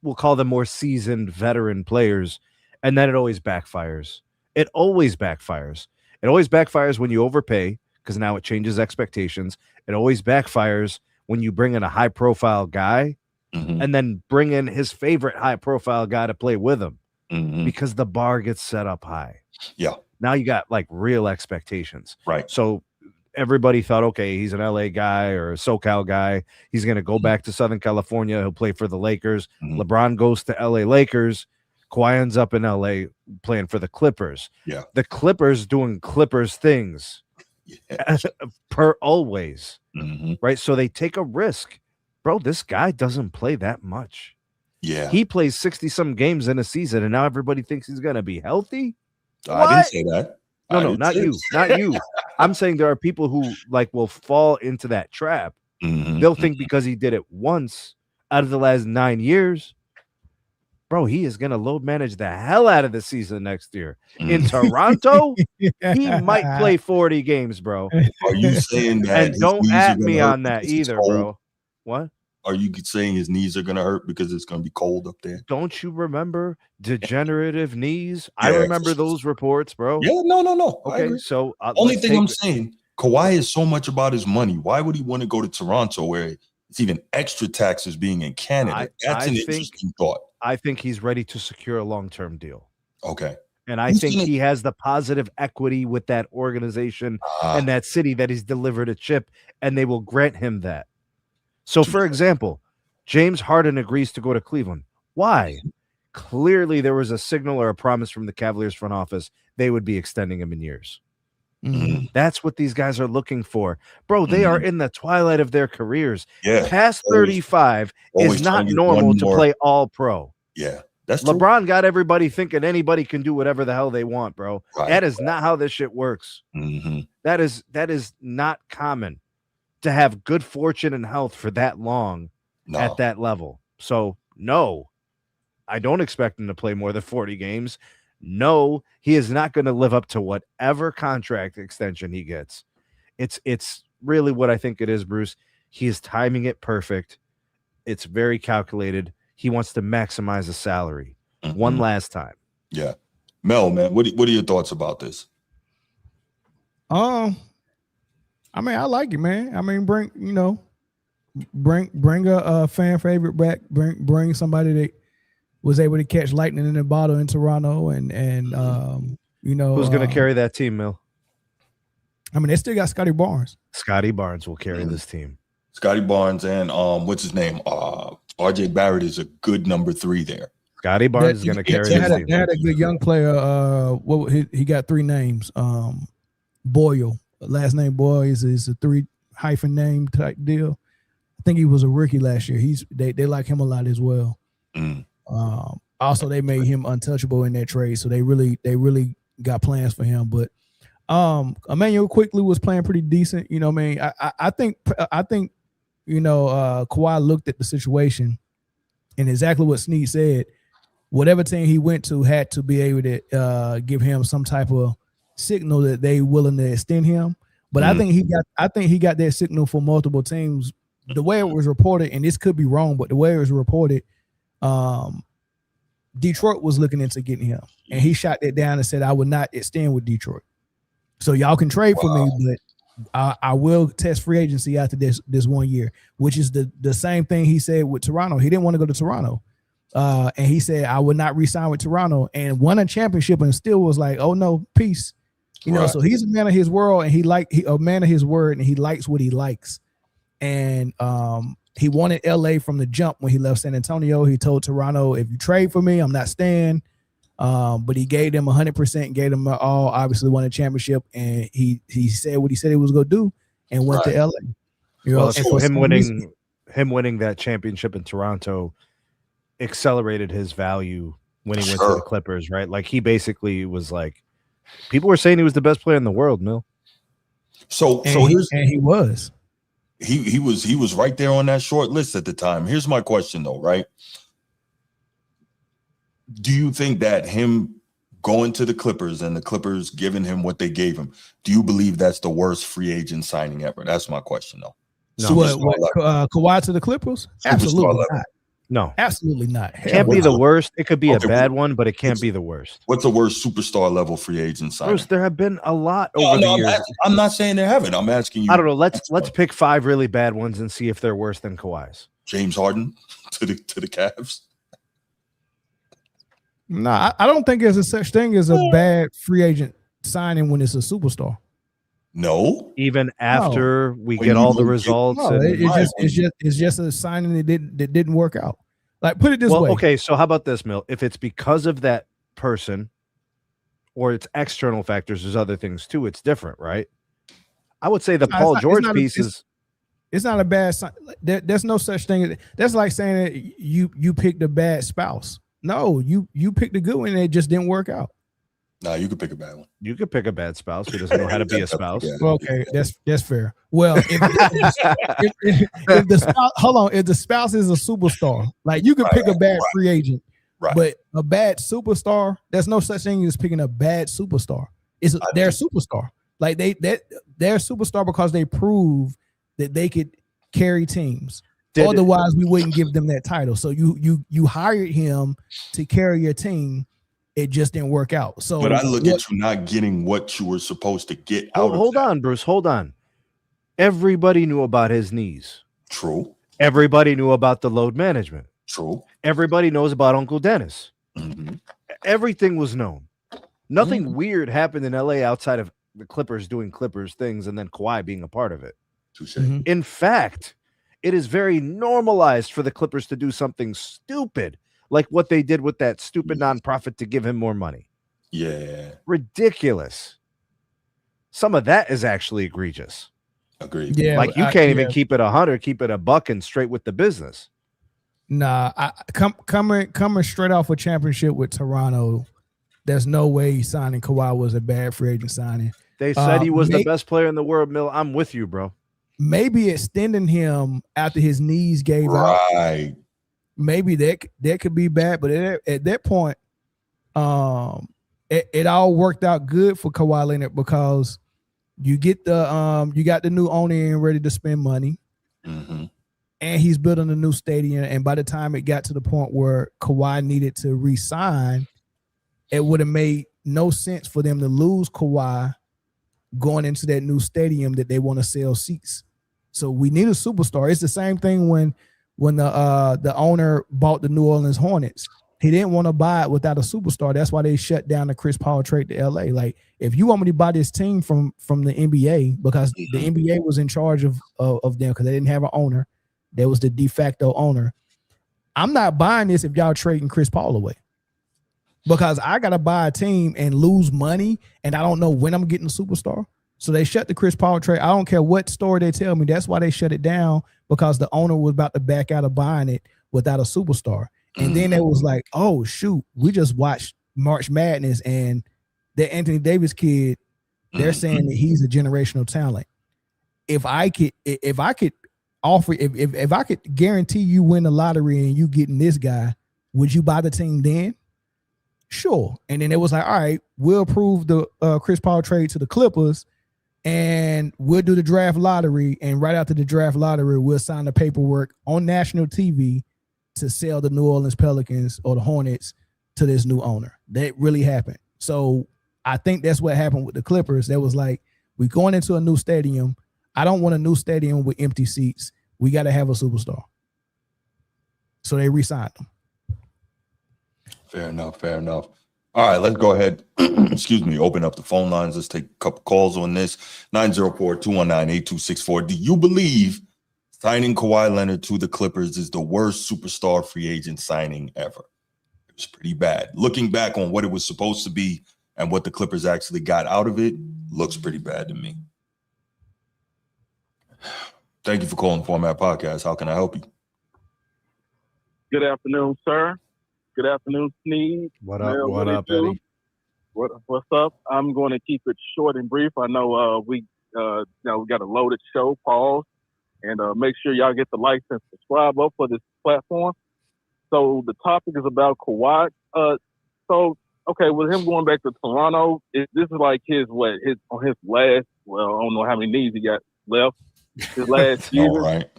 we'll call them more seasoned veteran players, and then it always backfires. It always backfires. It always backfires when you overpay, because now it changes expectations. It always backfires when you bring in a high-profile guy, and then bring in his favorite high-profile guy to play with him, because the bar gets set up high. Yeah. Now you got like real expectations. Right. So everybody thought, okay, he's an LA guy or a SoCal guy. He's going to go back to Southern California. He'll play for the Lakers. LeBron goes to LA Lakers. Kawhi ends up in LA playing for the Clippers. Yeah. The Clippers doing Clippers things per always. Right. So they take a risk. Bro, this guy doesn't play that much. Yeah. He plays 60-some games in a season, and now everybody thinks he's going to be healthy. I didn't say that. No, not you. Not you. I'm saying there are people who will fall into that trap. They'll think because he did it once out of the last 9 years, bro, he is going to load manage the hell out of the season next year. In Toronto, he might play 40 games, bro. Are you saying that? And don't at me on that either, bro. What? Are you saying his knees are going to hurt because it's going to be cold up there? Don't you remember degenerative knees? I remember those reports, bro. Yeah, no. Okay, so only thing I'm saying, Kawhi is so much about his money. Why would he want to go to Toronto, where it's even extra taxes being in Canada? That's an interesting thought. I think he's ready to secure a long-term deal. Okay. And I think he has the positive equity with that organization and that city that he's delivered a chip, and they will grant him that. So, for example, James Harden agrees to go to Cleveland. Why? Clearly, there was a signal or a promise from the Cavaliers front office they would be extending him in years. That's what these guys are looking for. Bro, they are in the twilight of their careers. Yeah. Past 35 is not normal to play all pro. Yeah. That's true. LeBron got everybody thinking anybody can do whatever the hell they want, bro. Right. That is not how this shit works. Mm-hmm. That is not common to have good fortune and health for that long at that level. So no, I don't expect him to play more than 40 games. No, he is not going to live up to whatever contract extension he gets. It's really what I think it is, Bruce. He is timing it perfect. It's very calculated. He wants to maximize the salary one last time. Yeah. Mel, man, what are your thoughts about this? I mean, I like it, man. I mean, bring a fan favorite back. Bring somebody that was able to catch lightning in a bottle in Toronto, and who's going to carry that team, Mil? I mean, they still got Scotty Barnes. Scotty Barnes will carry this team. Scotty Barnes and what's his name? RJ Barrett is a good number 3 there. Scotty Barnes is going to carry this team. They had a good young player. He got 3 names. Boyle, last name Boyle is a 3- name type deal. I think he was a rookie last year. They like him a lot as well. Also, they made him untouchable in that trade, so they really got plans for him. But Emmanuel quickly was playing pretty decent. You know what I mean? I think Kawhi looked at the situation, and exactly what Snead said. Whatever team he went to had to be able to give him some type of signal that they willing to extend him. But I think he got that signal for multiple teams. The way it was reported, and this could be wrong, but the way it was reported, Detroit was looking into getting him, and he shot that down and said, "I would not extend with Detroit. So y'all can trade for me, but I will test free agency after this 1 year," which is the same thing he said with Toronto. He didn't want to go to Toronto, and he said, "I would not re-sign with Toronto," and won a championship, and still was like, "Oh no, peace." So he's a man of his world, and he a man of his word, and he likes what he likes. And he wanted LA from the jump when he left San Antonio. He told Toronto, "If you trade for me, I'm not staying." But he gave them 100%, gave them all. Obviously, won a championship, and he said what he said he was going to do, and went to LA. So him winning that championship in Toronto accelerated his value when he went to the Clippers, right? Like he basically was like, people were saying he was the best player in the world, Mil. He was. He was right there on that short list at the time. Here's my question though, right? Do you think that him going to the Clippers and the Clippers giving him what they gave him, do you believe that's the worst free agent signing ever? That's my question though. No. Kawhi to the Clippers? Absolutely not. No, absolutely not. Can't be the worst. It could be a bad one, but it can't be the worst. What's the worst superstar level free agent signing? Bruce, there have been a lot over the years. I'm not saying there haven't. I'm asking you. I don't know. Let's pick 5 really bad ones and see if they're worse than Kawhi's. James Harden to the Cavs. Nah, I don't think there's a such thing as a bad free agent signing when it's a superstar. No, even after we get all the results, it's just a signing that didn't work out. Like, put it this way. Okay, so how about this, Mil? If it's because of that person or it's external factors, there's other things too. It's different, right? I would say the Paul George piece is. It's not a bad sign. There's no such thing. That's like saying that you picked a bad spouse. No, you picked a good one and it just didn't work out. No, you could pick a bad one. You could pick a bad spouse who doesn't know how to be a spouse. Okay, that's fair. Well, if the spouse, hold on, if the spouse is a superstar, like you could pick a bad free agent, but a bad superstar, there's no such thing as picking a bad superstar. They're a superstar. Like they're a superstar because they prove that they could carry teams. Otherwise, we wouldn't give them that title. So you hired him to carry your team. It just didn't work out. So, but I look at you not getting what you were supposed to get out. Hold on, Bruce. Hold on. Everybody knew about his knees. True. Everybody knew about the load management. True. Everybody knows about Uncle Dennis. Mm-hmm. Everything was known. Nothing weird happened in LA outside of the Clippers doing Clippers things and then Kawhi being a part of it. Mm-hmm. In fact, it is very normalized for the Clippers to do something stupid like what they did with that stupid nonprofit to give him more money. Yeah. Ridiculous. Some of that is actually egregious. Agreed. Yeah, like you can't even keep it 100, keep it $100 and straight with the business. Nah, coming straight off a championship with Toronto, there's no way signing Kawhi was a bad free agent signing. They said he was the best player in the world, Mill. I'm with you, bro. Maybe extending him after his knees gave out. Right. Maybe that could be bad, but at that point, it all worked out good for Kawhi Leonard because you got the new owner in ready to spend money, and he's building a new stadium. And by the time it got to the point where Kawhi needed to re-sign, it would have made no sense for them to lose Kawhi going into that new stadium that they want to sell seats. So we need a superstar. It's the same thing when the owner bought the New Orleans Hornets. He didn't want to buy it without a superstar. That's why they shut down the Chris Paul trade to LA. Like, if you want me to buy this team from the NBA, because the NBA was in charge of them because they didn't have an owner. There was the de facto owner. I'm not buying this if y'all trading Chris Paul away. Because I got to buy a team and lose money, and I don't know when I'm getting a superstar. So they shut the Chris Paul trade. I don't care what story they tell me. That's why they shut it down, because the owner was about to back out of buying it without a superstar. And then it was like, oh, shoot, we just watched March Madness, and the Anthony Davis kid, they're saying that he's a generational talent. If I could guarantee you win the lottery and you getting this guy, would you buy the team then? Sure. And then it was like, all right, we'll approve the Chris Paul trade to the Clippers, and we'll do the draft lottery. And right after the draft lottery, we'll sign the paperwork on national TV to sell the New Orleans Pelicans or the Hornets to this new owner. That really happened. So I think that's what happened with the Clippers. That was like, we're going into a new stadium. I don't want a new stadium with empty seats. We got to have a superstar. So they re-signed them. Fair enough. All right, let's go ahead. Excuse me. Open up the phone lines. Let's take a couple calls on this. 904-219-8264. Do you believe signing Kawhi Leonard to the Clippers is the worst superstar free agent signing ever? It was pretty bad. Looking back on what it was supposed to be and what the Clippers actually got out of it, looks pretty bad to me. Thank you for calling Format Podcast. How can I help you? Good afternoon, sir. Good afternoon, Sneed. What up, Eddie? What's up? I'm going to keep it short and brief. I know we got a loaded show. Pause. And make sure y'all get the like and subscribe up for this platform. So the topic is about Kawhi. With him going back to Toronto, this is like his last. Well, I don't know how many knees he got left. His last season. All right.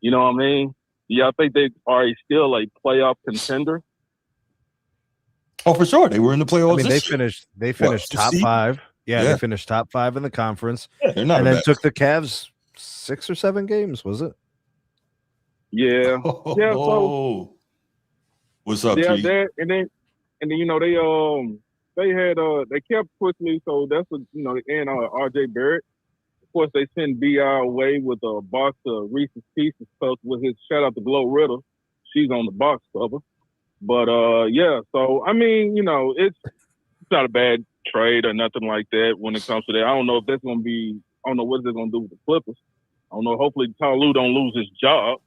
You know what I mean? Yeah, I think they are still a playoff contender. Oh, for sure. They were in the playoffs. I mean, they finished top five. Yeah, they finished top five in the conference. Yeah, they're not and then took the Cavs 6 or 7 games, was it? Yeah. Yeah. So what's up, yeah, G? and then they kept quickly, so that's and RJ Barrett. Of course, they sent BI away with a box of Reese's Pieces with his shout out to Glow Ritter. She's on the box cover. But so I mean, it's not a bad trade or nothing like that when it comes to that. I don't know if that's gonna be. I don't know what they're gonna do with the Clippers. I don't know. Hopefully, Tyloo don't lose his job.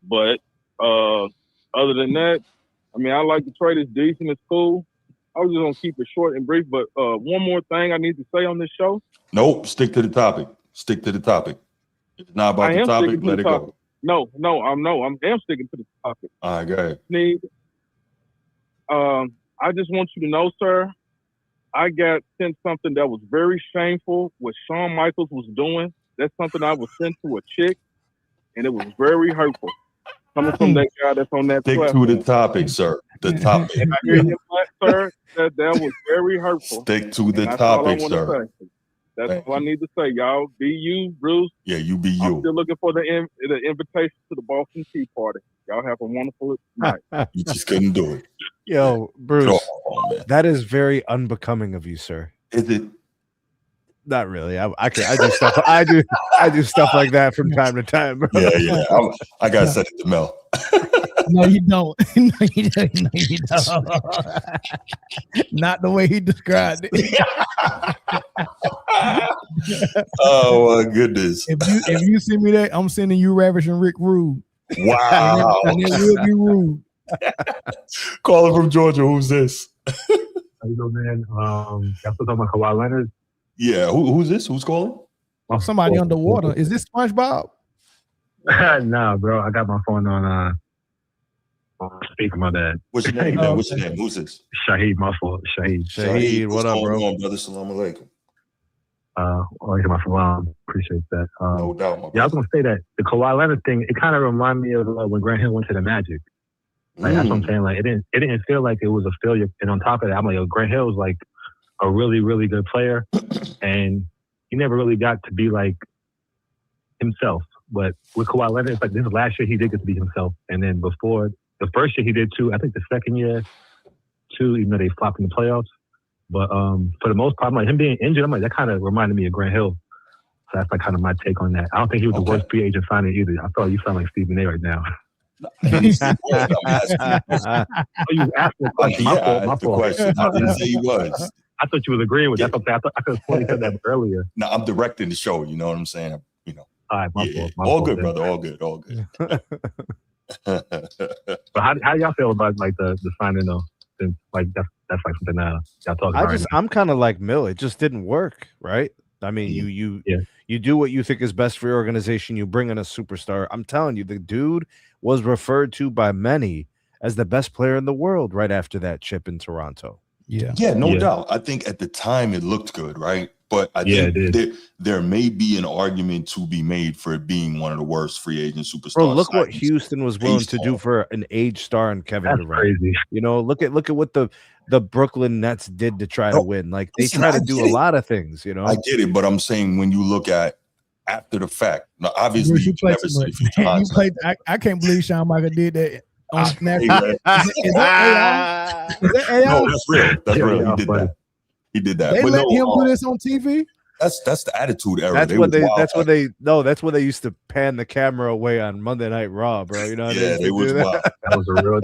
But other than that, I mean, I like the trade. It's decent. It's cool. I was just gonna keep it short and brief. But one more thing I need to say on this show. Nope. Stick to the topic. If it's not about the topic, let it go. No, I'm sticking to the topic. All right, go ahead. Sneed, I just want you to know, sir, I got sent something that was very shameful. What Shawn Michaels was doing, that's something I was sent to a chick, and it was very hurtful. Coming from that guy that's on that Stick platform. to the topic, sir. The topic. And I hear you, sir, that was very hurtful. Stick to the topic, sir. That's all I need to say, y'all. Be you, Bruce. Yeah, you be you. I'm still looking for the invitation to the Boston Tea Party. Y'all have a wonderful night. You just couldn't do it. Yo, Bruce, that is very unbecoming of you, sir. Is it? Not really. I do stuff. I do stuff like that from time to time. Bro. Yeah. I gotta send it to Mel. No, you don't. No, you don't. Not the way he described it. Oh my goodness! If you send me that, I'm sending you Ravish and Rick Rude. Wow. And it will be rude. Calling from Georgia. Who's this? How you doing, man? Y'all still talking about Kawhi Leonard? Yeah. Who's this? Who's calling? Somebody underwater. Is this SpongeBob? Nah, bro. I got my phone on speaker, my bad. What's your name, man? What's your name? Who's this? Shahid, my fault. Shahid, what up, bro? Brother? Salam alaikum. I hear my phone. Appreciate that. No doubt, my yeah, I was gonna say that the Kawhi Leonard thing. It kind of reminded me of when Grant Hill went to the Magic. Like that's what I'm saying. Like it didn't feel like it was a failure. And on top of that, I'm like, yo, Grant Hill was like a really, really good player, and he never really got to be like himself. But with Kawhi Leonard, it's like this last year he did get to be himself, and then before the first year he did too. I think the second year too, even though they flopped in the playoffs. But for the most part, I'm like him being injured. I'm like that kind of reminded me of Grant Hill. So that's like kind of my take on that. I don't think he was the worst free agent signing either. I thought you sound like Stephen A. right now. Oh, you asked the question. My fault. I didn't say he was. I thought you was agreeing with that. I could have sworn you said that earlier. No, I'm directing the show. You know what I'm saying? You know. All right, my fault. All good, brother. All good. All good. But how y'all feel about like the signing though? Since like that's like something y'all talking about. I'm kind of like Mill. It just didn't work, right? I mean, you do what you think is best for your organization. You bring in a superstar. I'm telling you, the dude was referred to by many as the best player in the world right after that chip in Toronto. Yeah, no doubt. I think at the time it looked good, right? But I think there may be an argument to be made for it being one of the worst free agent superstars. Bro, look what Houston was willing to do for an age star and Kevin Durant. Crazy. You know, look at what the Brooklyn Nets did to try to win. Like they try to do a lot of things. You know, I get it, but I'm saying when you look at after the fact, now obviously you never see I can't believe Shawn Michael did that on Snap. Is that AI? No, that's real. That's real. He did that. They let him do this on TV. That's the Attitude Era. That's when they used to pan the camera away on Monday Night Raw, bro. You know, they was wild. That was a real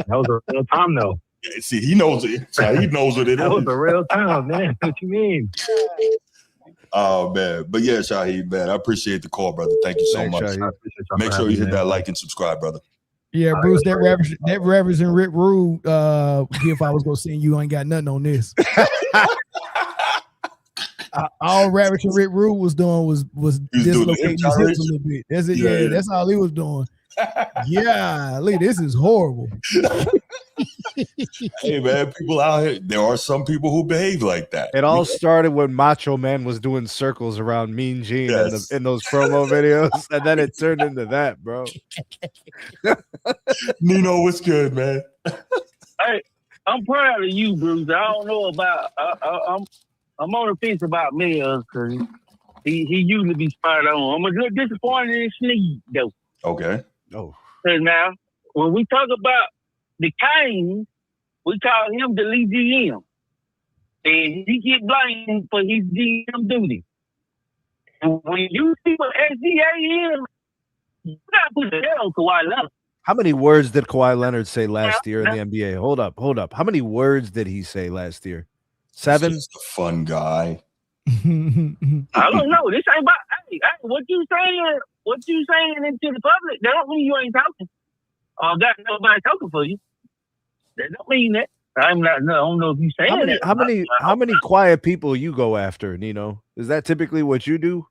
time though. Yeah, see, he knows it. He knows what it is. That was a real time, man. What you mean? Oh man, but yeah, Shahid, man, I appreciate the call, brother. Thank you so much. Make sure you hit that like and subscribe, brother. Yeah, Bruce, that Ravage and Rick Rude if I was gonna send you, ain't got nothing on this. All Ravage and Rick Rude was doing was dislocating his hips a little bit. That's it. Yeah, that's all he was doing. Yeah, Lee, this is horrible. Hey man, people out here, there are some people who behave like that. It all started when Macho Man was doing circles around Mean Gene in those promo videos, and then it turned into that, bro. Nino, what's good, man? Hey, I'm proud of you, Bruce. I don't know about I'm on the fence about Mills because he usually be spot on. I'm a little disappointed in Sneed though. Okay. Oh. Because now, when we talk about the Kane, we call him the lead GM. And he get blamed for his GM duty. And when you see what SDA is, you got to put the hell on Kawhi Leonard. How many words did Kawhi Leonard say last year in the NBA? Hold up. How many words did he say last year? 7? He's a fun guy. I don't know. This ain't about hey, what you saying into the public, that don't mean you ain't talking. Or got nobody talking for you. That don't mean that. I don't know if you saying that. How many quiet people you go after, Nino? Is that typically what you do?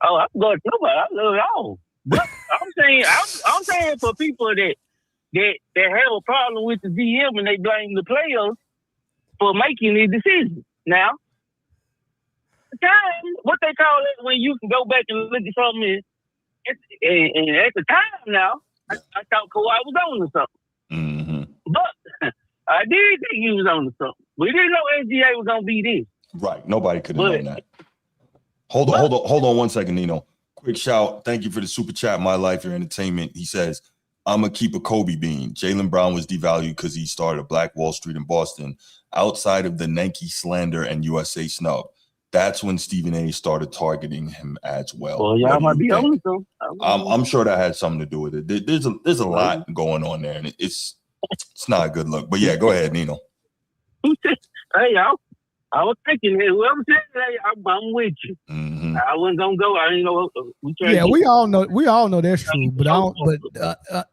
Oh, I'm going to nobody. I love it all. But I'm saying for people that have a problem with the GM and they blame the players for making the decision. Now, what they call it when you can go back and look at something and at the time now, I thought Kawhi was on to something. Mm-hmm. But I did think he was on to something. We didn't know SGA was going to be this. Right. Nobody could have known that. Hold on 1 second, Nino. Quick shout. Thank you for the super chat. My life, your entertainment. He says, I'm going to keep a Kobe bean. Jaylen Brown was devalued because he started a Black Wall Street in Boston outside of the Nike slander and USA snub. That's when Stephen A. started targeting him as well. Well, y'all might be on to. I'm sure that had something to do with it. There's a lot going on there, and it's not a good look. But yeah, go ahead, Nino. Hey, y'all. I was thinking, hey, whoever said that, I'm with you. Mm-hmm. I wasn't gonna go. I didn't know. We all know that's true, but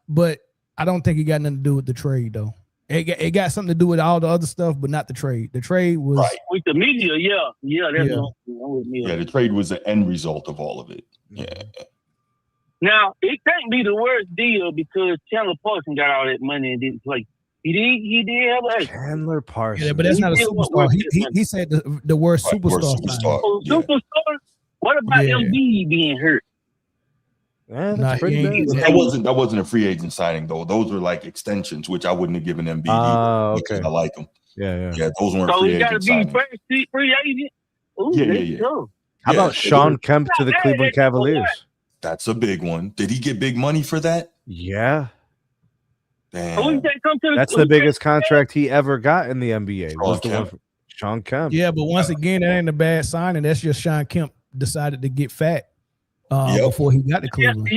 but I don't think it got nothing to do with the trade though. It got something to do with all the other stuff, but not the trade. The trade was right with the media. That's with me. Yeah, the trade was the end result of all of it. Yeah. Now it can't be the worst deal because Chandler Parsons got all that money and didn't play. He did have a Chandler Parsons. Yeah, but that's not a superstar. He said the word superstar. Superstar. What about Embiid being hurt? Yeah, that's pretty bad. That wasn't a free agent signing though. Those were like extensions, which I wouldn't have given Embiid. Okay. I like them. Yeah. Those weren't so free he got to agent be signings. free agent. Ooh, Yeah. How about Sean Kemp to the Cleveland Cavaliers? That's a big one. Did he get big money for that? Yeah. Damn. That's the biggest contract he ever got in the NBA. Was the one from Sean Kemp. Yeah, but once again, that ain't a bad signing. That's just Sean Kemp decided to get fat before he got to Cleveland.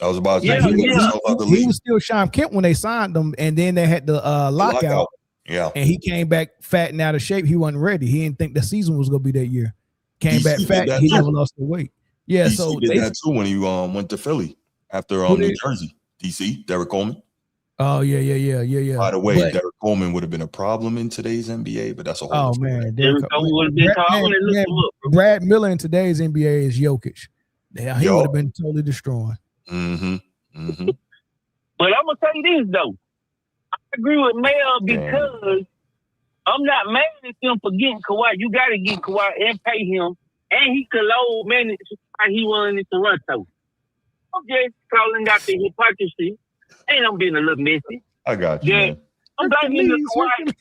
I was about to say he was still Sean Kemp when they signed him, and then they had the lockout. Yeah, and he came back fat and out of shape. He wasn't ready. He didn't think the season was gonna be that year. Came back fat. He never lost the weight. Yeah, DC so did that too when he went to Philly after New Jersey. DC, Derek Coleman. Oh yeah. By the way, Derek Coleman would have been a problem in today's NBA, but that's a whole. Oh man, Brad Miller in today's NBA is Jokic. Yeah, he would have been totally destroyed. Mm-hmm. But I'm gonna say this though, I agree with Mel because I'm not mad at him for getting Kawhi. You got to get Kawhi and pay him, and he could load manage like he won in Toronto. I'm just calling out the hypocrisy. And I'm being a little messy. I got you. Yeah, man. I'm blaming the Kawhi.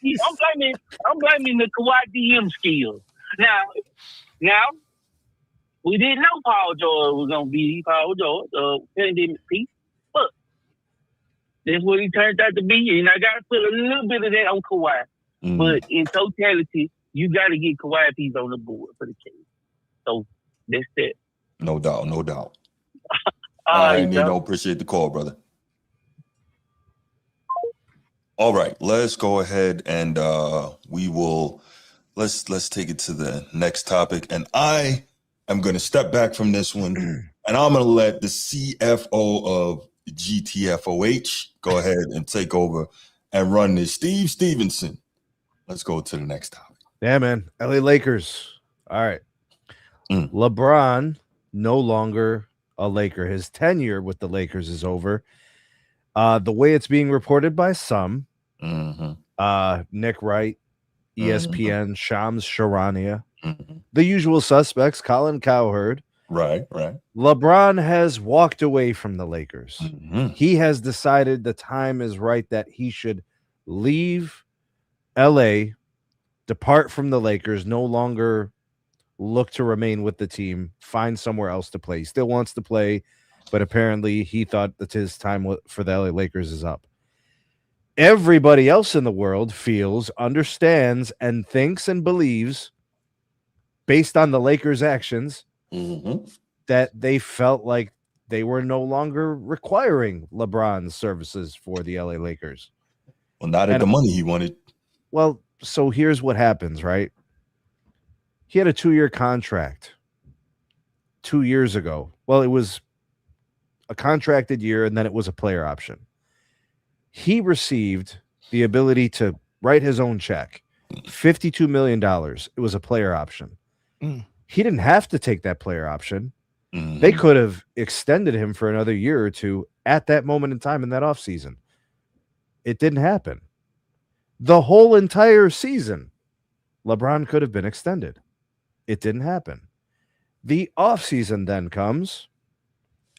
I'm blaming the Kawhi DM skills. Now, we didn't know Paul George was gonna be Paul George, pandemic piece, but that's what he turned out to be. And I gotta put a little bit of that on Kawhi. But in totality, you gotta get Kawhi if he's on the board for the case. So that's that. No doubt. All right, Nino, appreciate the call, brother. All right, let's go ahead and let's take it to the next topic. And I am going to step back from this one, and I'm going to let the CFO of GTFOH go ahead and take over and run this. Steve Stevenson. Let's go to the next topic. Yeah, man. LA Lakers. All right. LeBron no longer a Laker. His tenure with the Lakers is over. The way it's being reported by some, Nick Wright, ESPN, Shams Charania, the usual suspects, Colin Cowherd. Right. LeBron has walked away from the Lakers. He has decided the time is right that he should leave LA, depart from the Lakers, no longer look to remain with the team, find somewhere else to play. He still wants to play, but apparently he thought that his time for the LA Lakers is up. Everybody else in the world feels, understands, and thinks and believes, based on the Lakers' actions, that they felt like they were no longer requiring LeBron's services for the LA Lakers. Well, not at the money he wanted. Well, so here's what happens, right? He had a 2-year contract 2 years ago. Well, it was a contracted year, and then it was a player option. He received the ability to write his own check, $52 million. It was a player option. He didn't have to take that player option. They could have extended him for another year or two at that moment in time in that offseason. It didn't happen. The whole entire season, LeBron could have been extended. It didn't happen. The offseason then comes,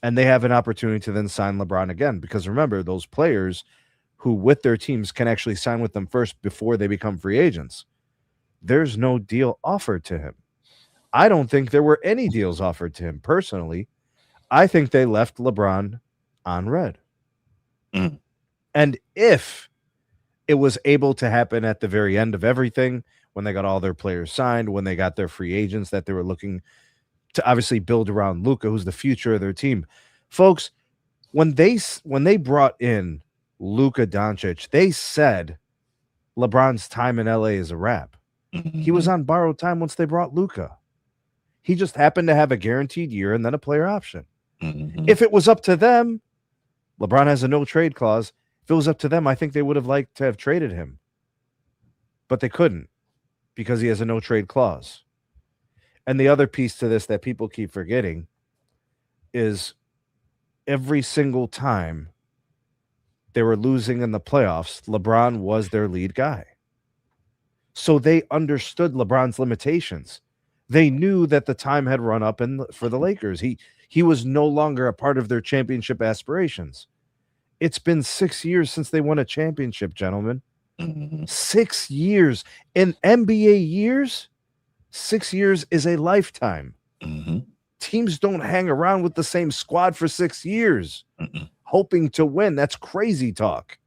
and they have an opportunity to then sign LeBron again. Because remember, those players who with their teams can actually sign with them first before they become free agents. There's no deal offered to him. I don't think there were any deals offered to him personally. I think they left LeBron on red. And if it was able to happen at the very end of everything, when they got all their players signed, when they got their free agents that they were looking to obviously build around Luka, who's the future of their team. Folks, when they brought in Luka Doncic, they said LeBron's time in LA is a wrap. He was on borrowed time once they brought Luka. He just happened to have a guaranteed year and then a player option. If it was up to them, LeBron has a no trade clause. If it was up to them, I think they would have liked to have traded him. But they couldn't because he has a no trade clause. And the other piece to this that people keep forgetting is every single time they were losing in the playoffs, LeBron was their lead guy. So they understood LeBron's limitations. They knew that the time had run up for the Lakers. He was no longer a part of their championship aspirations. It's been 6 years since they won a championship, gentlemen. 6 years. In NBA years, 6 years is a lifetime. Teams don't hang around with the same squad for 6 years hoping to win. That's crazy talk.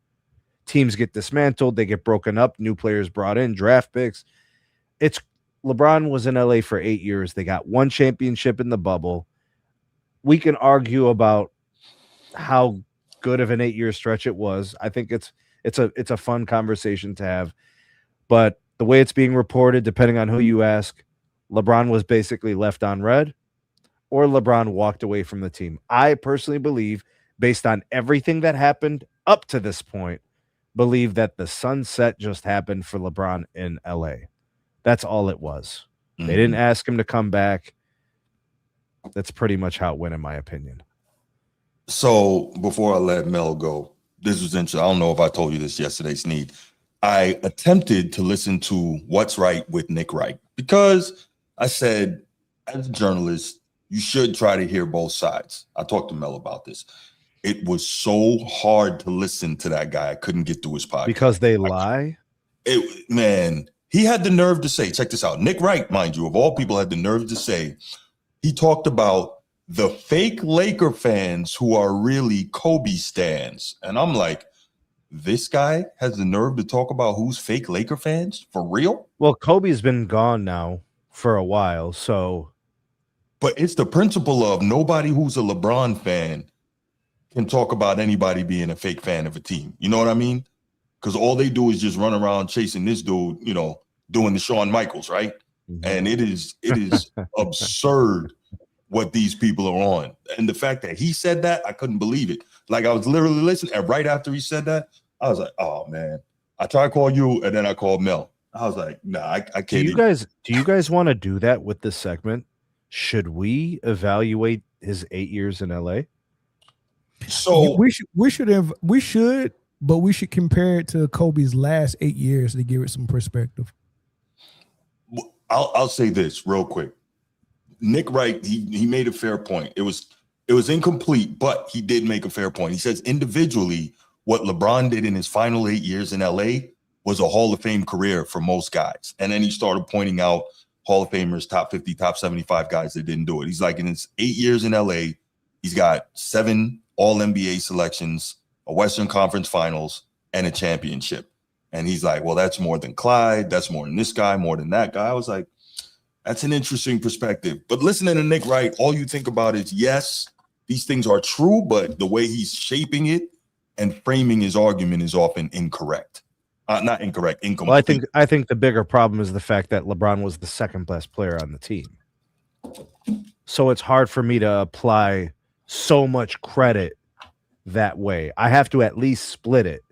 Teams get dismantled. They get broken up. New players brought in, draft picks. LeBron was in LA for 8 years. They got one championship in the bubble. We can argue about how good of an 8-year stretch it was. I think it's a fun conversation to have. But the way it's being reported, depending on who you ask, LeBron was basically left on red or LeBron walked away from the team. I personally believe, based on everything that happened up to this point, believe that the sunset just happened for LeBron in LA. That's all it was. They didn't ask him to come back. That's pretty much how it went, in my opinion. So before I let Mel go, this was interesting. I don't know if I told you this yesterday, Sneed. I attempted to listen to What's Right with Nick Wright because I said, as a journalist, you should try to hear both sides. I talked to Mel about this. It was so hard to listen to that guy. I couldn't get through his podcast. Because they lie? Man, he had the nerve to say, check this out. Nick Wright, mind you, of all people, had the nerve to say, he talked about the fake Laker fans who are really Kobe stans. And I'm like, this guy has the nerve to talk about who's fake Laker fans? For real? Well, Kobe's been gone now for a while, so. But it's the principle of nobody who's a LeBron fan can talk about anybody being a fake fan of a team. You know what I mean? Because all they do is just run around chasing this dude, you know, doing the Shawn Michaels, right? And it is absurd what these people are on. And the fact that he said that, I couldn't believe it. Like, I was literally listening, and right after he said that, I was like, oh, man. I tried to call you, and then I called Mel. I was like, nah, I can't. Do you guys want to do that with this segment? Should we evaluate his 8 years in LA? So we should, but we should compare it to Kobe's last 8 years to give it some perspective. I'll say this real quick. Nick Wright, he made a fair point. It was incomplete, but he did make a fair point. He says individually, what LeBron did in his final 8 years in LA was a Hall of Fame career for most guys. And then he started pointing out Hall of Famers, top 50, top 75 guys that didn't do it. He's like, in his 8 years in LA, he's got 7 All-NBA selections, a Western Conference Finals, and a championship. And he's like, well, that's more than Clyde. That's more than this guy, more than that guy. I was like, that's an interesting perspective. But listening to Nick Wright, all you think about is, yes, these things are true, but the way he's shaping it and framing his argument is often incorrect. Not incorrect, incomplete. Well, I think the bigger problem is the fact that LeBron was the second best player on the team. So it's hard for me to apply so much credit that way. I have to at least split it,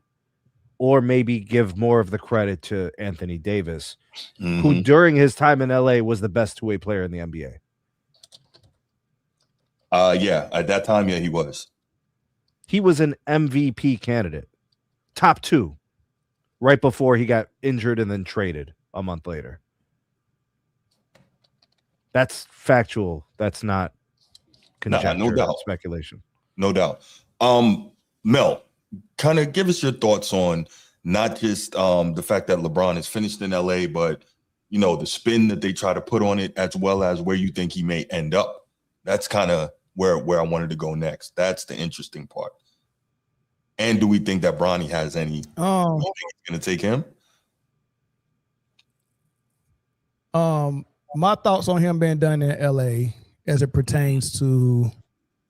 or maybe give more of the credit to Anthony Davis, who during his time in LA was the best two-way player in the NBA. Yeah, at that time, yeah, he was. He was an MVP candidate, top 2, right before he got injured and then traded a month later. That's factual. That's not conjecture, no doubt. Speculation. No doubt. Mel, kind of give us your thoughts on not just the fact that LeBron is finished in LA, but, you know, the spin that they try to put on it, as well as where you think he may end up. That's kind of where I wanted to go next. That's the interesting part. And do we think that Bronny has any? Oh, going to take him? My thoughts on him being done in LA as it pertains to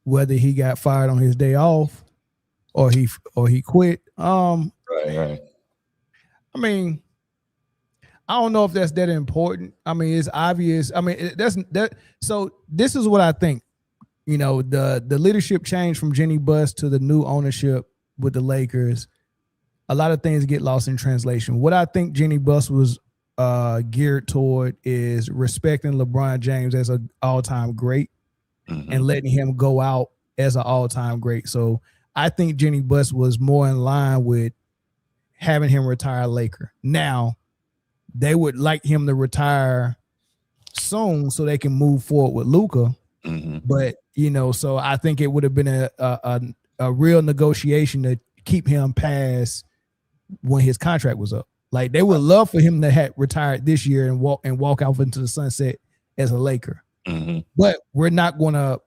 whether he got fired on his day off or he quit. Right. I mean, I don't know if that's that important. I mean, it's obvious. I mean, that's that. So this is what I think. You know, the leadership change from Jenny Buss to the new ownership with the Lakers. A lot of things get lost in translation. What I think Jenny Buss was geared toward is respecting LeBron James as an all-time great and letting him go out as an all-time great. So I think Jenny Buss was more in line with having him retire Laker. Now, they would like him to retire soon so they can move forward with Luka. But, you know, so I think it would have been a real negotiation to keep him past when his contract was up. Like, they would love for him to have retired this year and walk out into the sunset as a Laker. But we're not going to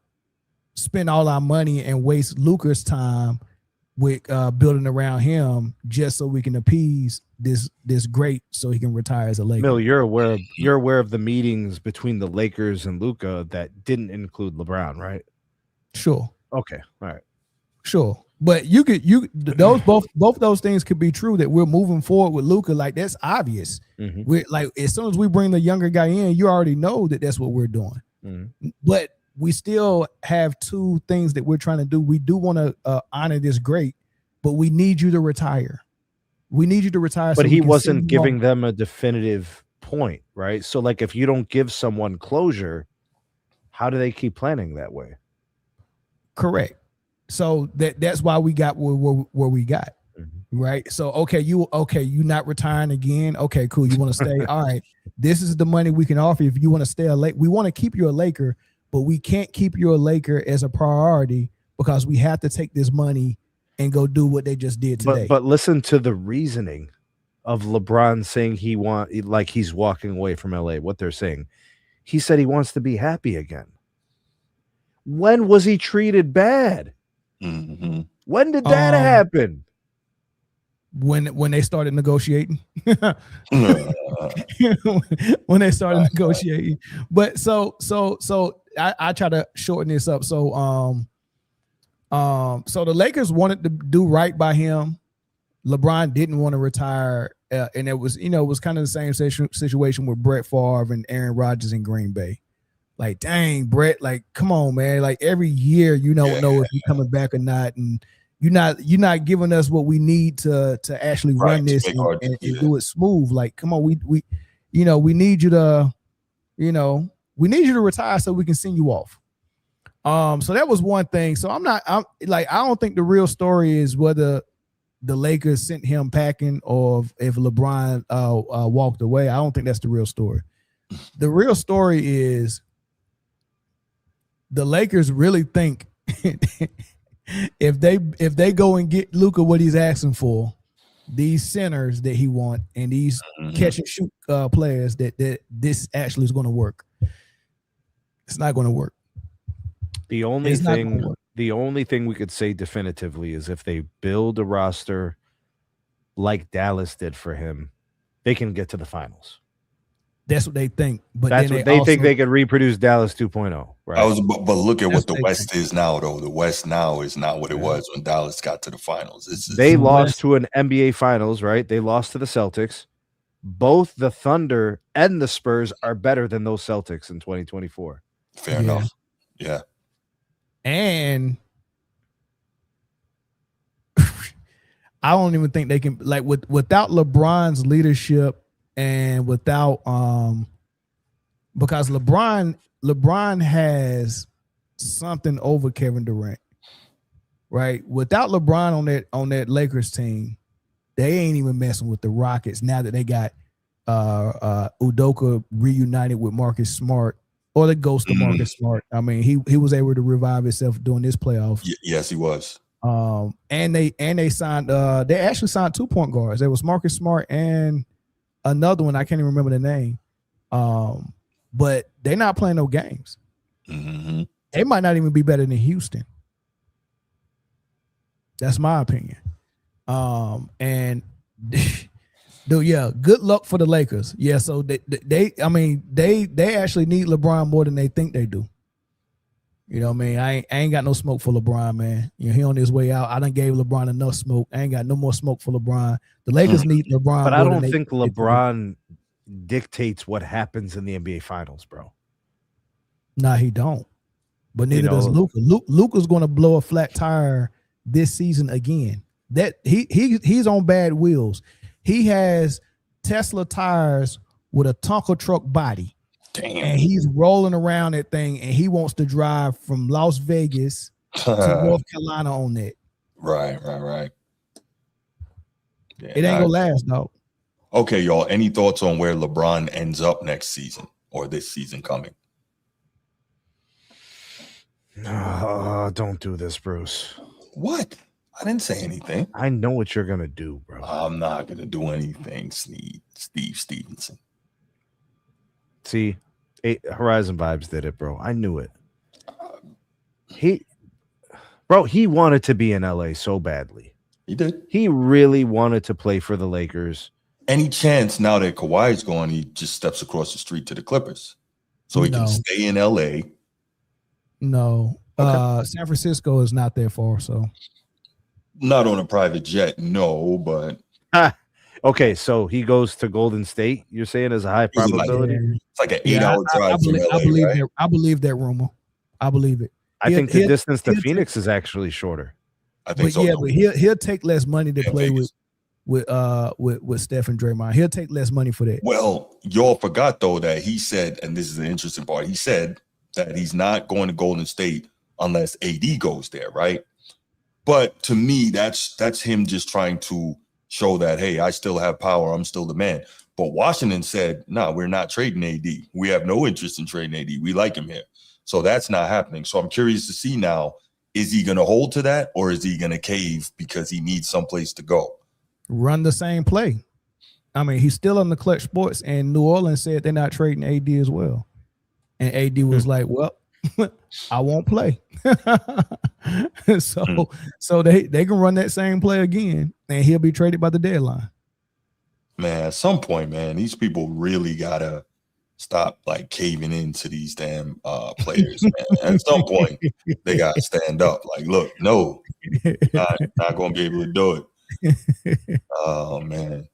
spend all our money and waste Luka's time with building around him just so we can appease this great so he can retire as a Laker. Mill, you're aware of the meetings between the Lakers and Luka that didn't include LeBron, right? Sure. Okay. All right. Sure. But those both those things could be true, that we're moving forward with Luka. Like, that's obvious. We're like, as soon as we bring the younger guy in, you already know that that's what we're doing. But we still have two things that we're trying to do. We do want to honor this great, but we need you to retire. We need you to retire. But he wasn't giving them a definitive point, right? So, like, if you don't give someone closure, how do they keep planning that way? Correct. So that's why we got where we got, right? So you not retiring again? Okay, cool. You want to stay? All right. This is the money we can offer if you want to stay a Laker. We want to keep you a Laker, but we can't keep you a Laker as a priority because we have to take this money and go do what they just did today. But listen to the reasoning of LeBron saying he's walking away from LA. What they're saying, he said he wants to be happy again. When was he treated bad? When did that happen? When they started negotiating. When they started negotiating. But so I try to shorten this up. So the Lakers wanted to do right by him. LeBron didn't want to retire, and it was kind of the same situation with Brett Favre and Aaron Rodgers in Green Bay. Like, dang, Brett, like, come on, man. Like, every year you don't know if you're coming back or not, and you're not giving us what we need to actually run this and do it smooth. Like, come on, we need you to, we need you to retire so we can send you off. So that was one thing. So I don't think the real story is whether the Lakers sent him packing or if LeBron walked away. I don't think that's the real story. The real story is the Lakers really think if they go and get Luka what he's asking for, these centers that he want and these catch and shoot players, that this actually is going to work. It's not going to work. The only thing we could say definitively is if they build a roster like Dallas did for him, they can get to the finals. That's what they think. But that's what they think they could reproduce Dallas 2.0. Right. But look at what the West is now, though. The West now is not what it was when Dallas got to the finals. They lost to an NBA Finals, right? They lost to the Celtics. Both the Thunder and the Spurs are better than those Celtics in 2024. Fair enough. Yeah. And I don't even think they can, like, without LeBron's leadership and without because LeBron has something over Kevin Durant, right? Without LeBron on that Lakers team, they ain't even messing with the Rockets now that they got Udoka reunited with Marcus Smart, or the ghost of Marcus Smart. I mean, he was able to revive himself during this playoff. Yes, he was. And they signed they actually signed 2 point guards. There was Marcus Smart and another one, I can't even remember the name. But they're not playing no games. They might not even be better than Houston. That's my opinion. And dude, yeah, good luck for the Lakers. Yeah, so they actually need LeBron more than they think they do. You know what I mean? I ain't got no smoke for LeBron, man. You know, he on his way out. I done gave LeBron enough smoke. I ain't got no more smoke for LeBron. The Lakers need LeBron. But I don't think LeBron dictates what happens in the NBA Finals, bro. Nah, he don't. But neither does Luka. Luka's going to blow a flat tire this season again. That he's on bad wheels. He has Tesla tires with a Tonka truck body. Damn. And he's rolling around that thing, and he wants to drive from Las Vegas to North Carolina on that. Right. Yeah, it ain't gonna last, though. Okay, y'all. Any thoughts on where LeBron ends up next season or this season coming? Don't do this, Bruce. What? I didn't say anything. I know what you're gonna do, bro. I'm not gonna do anything, Steve Stevenson. See, Horizon Vibes did it, bro. I knew it. He wanted to be in LA so badly. He did. He really wanted to play for the Lakers. Any chance now that Kawhi's gone, he just steps across the street to the Clippers, so he can stay in LA. No, Okay. San Francisco is not that far, so not on a private jet. No, but okay. So he goes to Golden State. You're saying there's a high probability. It's like an 8-hour drive from LA, right? I believe that rumor. I believe it. I think the distance to Phoenix is actually shorter. I think so. Yeah, but he'll take less money to play with Steph and Draymond. He'll take less money for that. Well, y'all forgot though that he said, and this is the interesting part. He said that he's not going to Golden State unless AD goes there, right? But to me, that's him just trying to show that, hey, I still have power. I'm still the man. But Washington said, no, we're not trading AD. We have no interest in trading AD. We like him here. So that's not happening. So I'm curious to see now, is he going to hold to that or is he going to cave because he needs someplace to go? Run the same play. I mean, he's still on the Clutch Sports, and New Orleans said they're not trading AD as well. And AD was like, well, I won't play. So they can run that same play again, and he'll be traded by the deadline. Man, at some point, man, these people really gotta stop like caving into these damn players, man. At some point, they gotta stand up. Like, look, no, not gonna be able to do it. Oh man.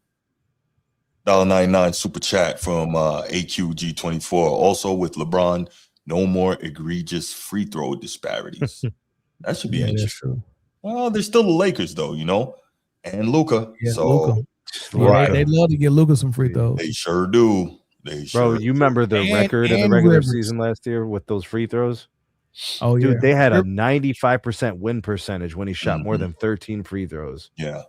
$1.99 super chat from AQG24. Also with LeBron, no more egregious free throw disparities. That should be interesting. Well, there's still the Lakers though, and Luka. Yeah, so Luka. They love to get Luka some free throws. They sure do. Bro, you remember the record in the regular season last year with those free throws? Oh, yeah. Dude, they had a 95% win percentage when he shot more than 13 free throws. Yeah.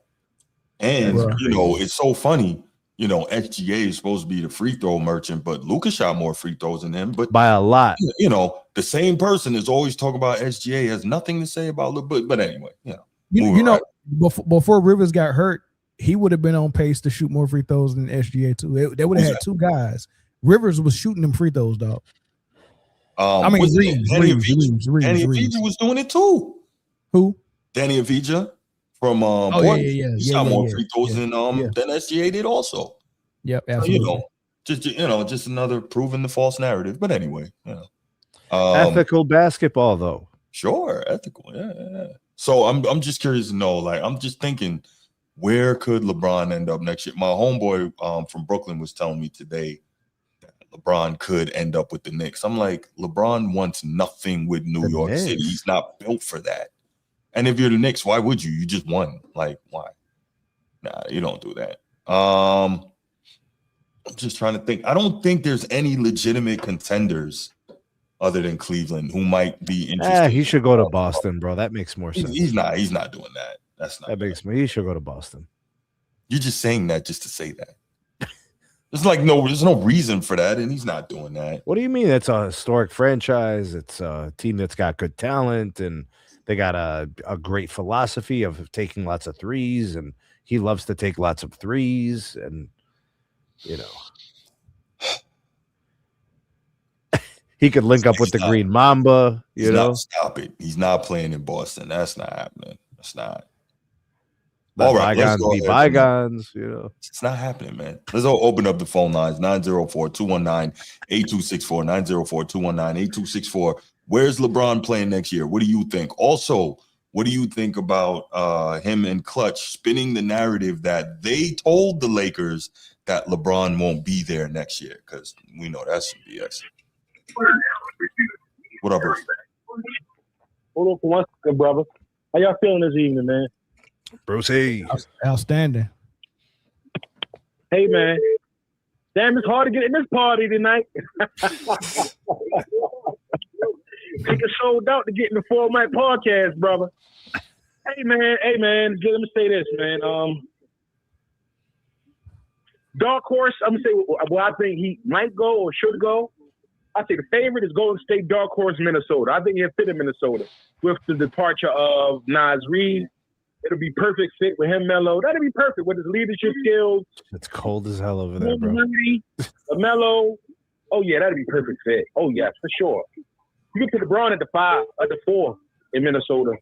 And, it's so funny. SGA is supposed to be the free throw merchant, but Luka shot more free throws than him. But by a lot. The same person is always talking about SGA, has nothing to say about Luka. But anyway, before Rivers got hurt, he would have been on pace to shoot more free throws than SGA too. They would have had two guys. Rivers was shooting them free throws, dog. Danny Avdija was doing it too. Who? Danny Avdija from Portland. He shot more free throws than SGA did also. Yep, absolutely. Just another proving the false narrative. But anyway, ethical basketball though. Sure, ethical. Yeah. So I'm just curious to know. Like, I'm just thinking, where could LeBron end up next year? My homeboy from Brooklyn was telling me today that LeBron could end up with the Knicks. I'm like, LeBron wants nothing with New York City. He's not built for that. And if you're the Knicks, why would you? You just won. Like, why? Nah, you don't do that. I'm just trying to think. I don't think there's any legitimate contenders other than Cleveland who might be interested. He should go to Boston, bro. That makes more sense. He's not doing that. He should go to Boston. You're just saying that just to say that. There's no reason for that, and he's not doing that. What do you mean? It's a historic franchise. It's a team that's got good talent, and they got a great philosophy of taking lots of threes, and he loves to take lots of threes, and he could link up with the Green Mamba. Stop it. He's not playing in Boston. That's not happening. That's not. All right, bygones be bygones. It's not happening, man. Let's all open up the phone lines. 904-219-8264. 904-219-8264. Where's LeBron playing next year? What do you think? Also, What do you think about him and Clutch spinning the narrative that they told the Lakers that LeBron won't be there next year? Because we know that's some BS. What up, Bruce? Hold on for 1 second, brother. How y'all feeling this evening, man? Brucey. Outstanding. Hey, man. Damn, it's hard to get in this party tonight. Tickets sold out to get in the format podcast, brother. Hey, man. Let me say this, man. Dark horse, I'm going to say well, I think he might go or should go. I say the favorite is Golden State, dark horse, Minnesota. I think he'll fit in Minnesota with the departure of Nas Reed. It'll be perfect fit with him, Melo. That'll be perfect with his leadership skills. It's cold as hell over there, bro. Melo. Oh yeah, that'll be perfect fit. Oh yeah, for sure. You get to LeBron at the 4 in Minnesota.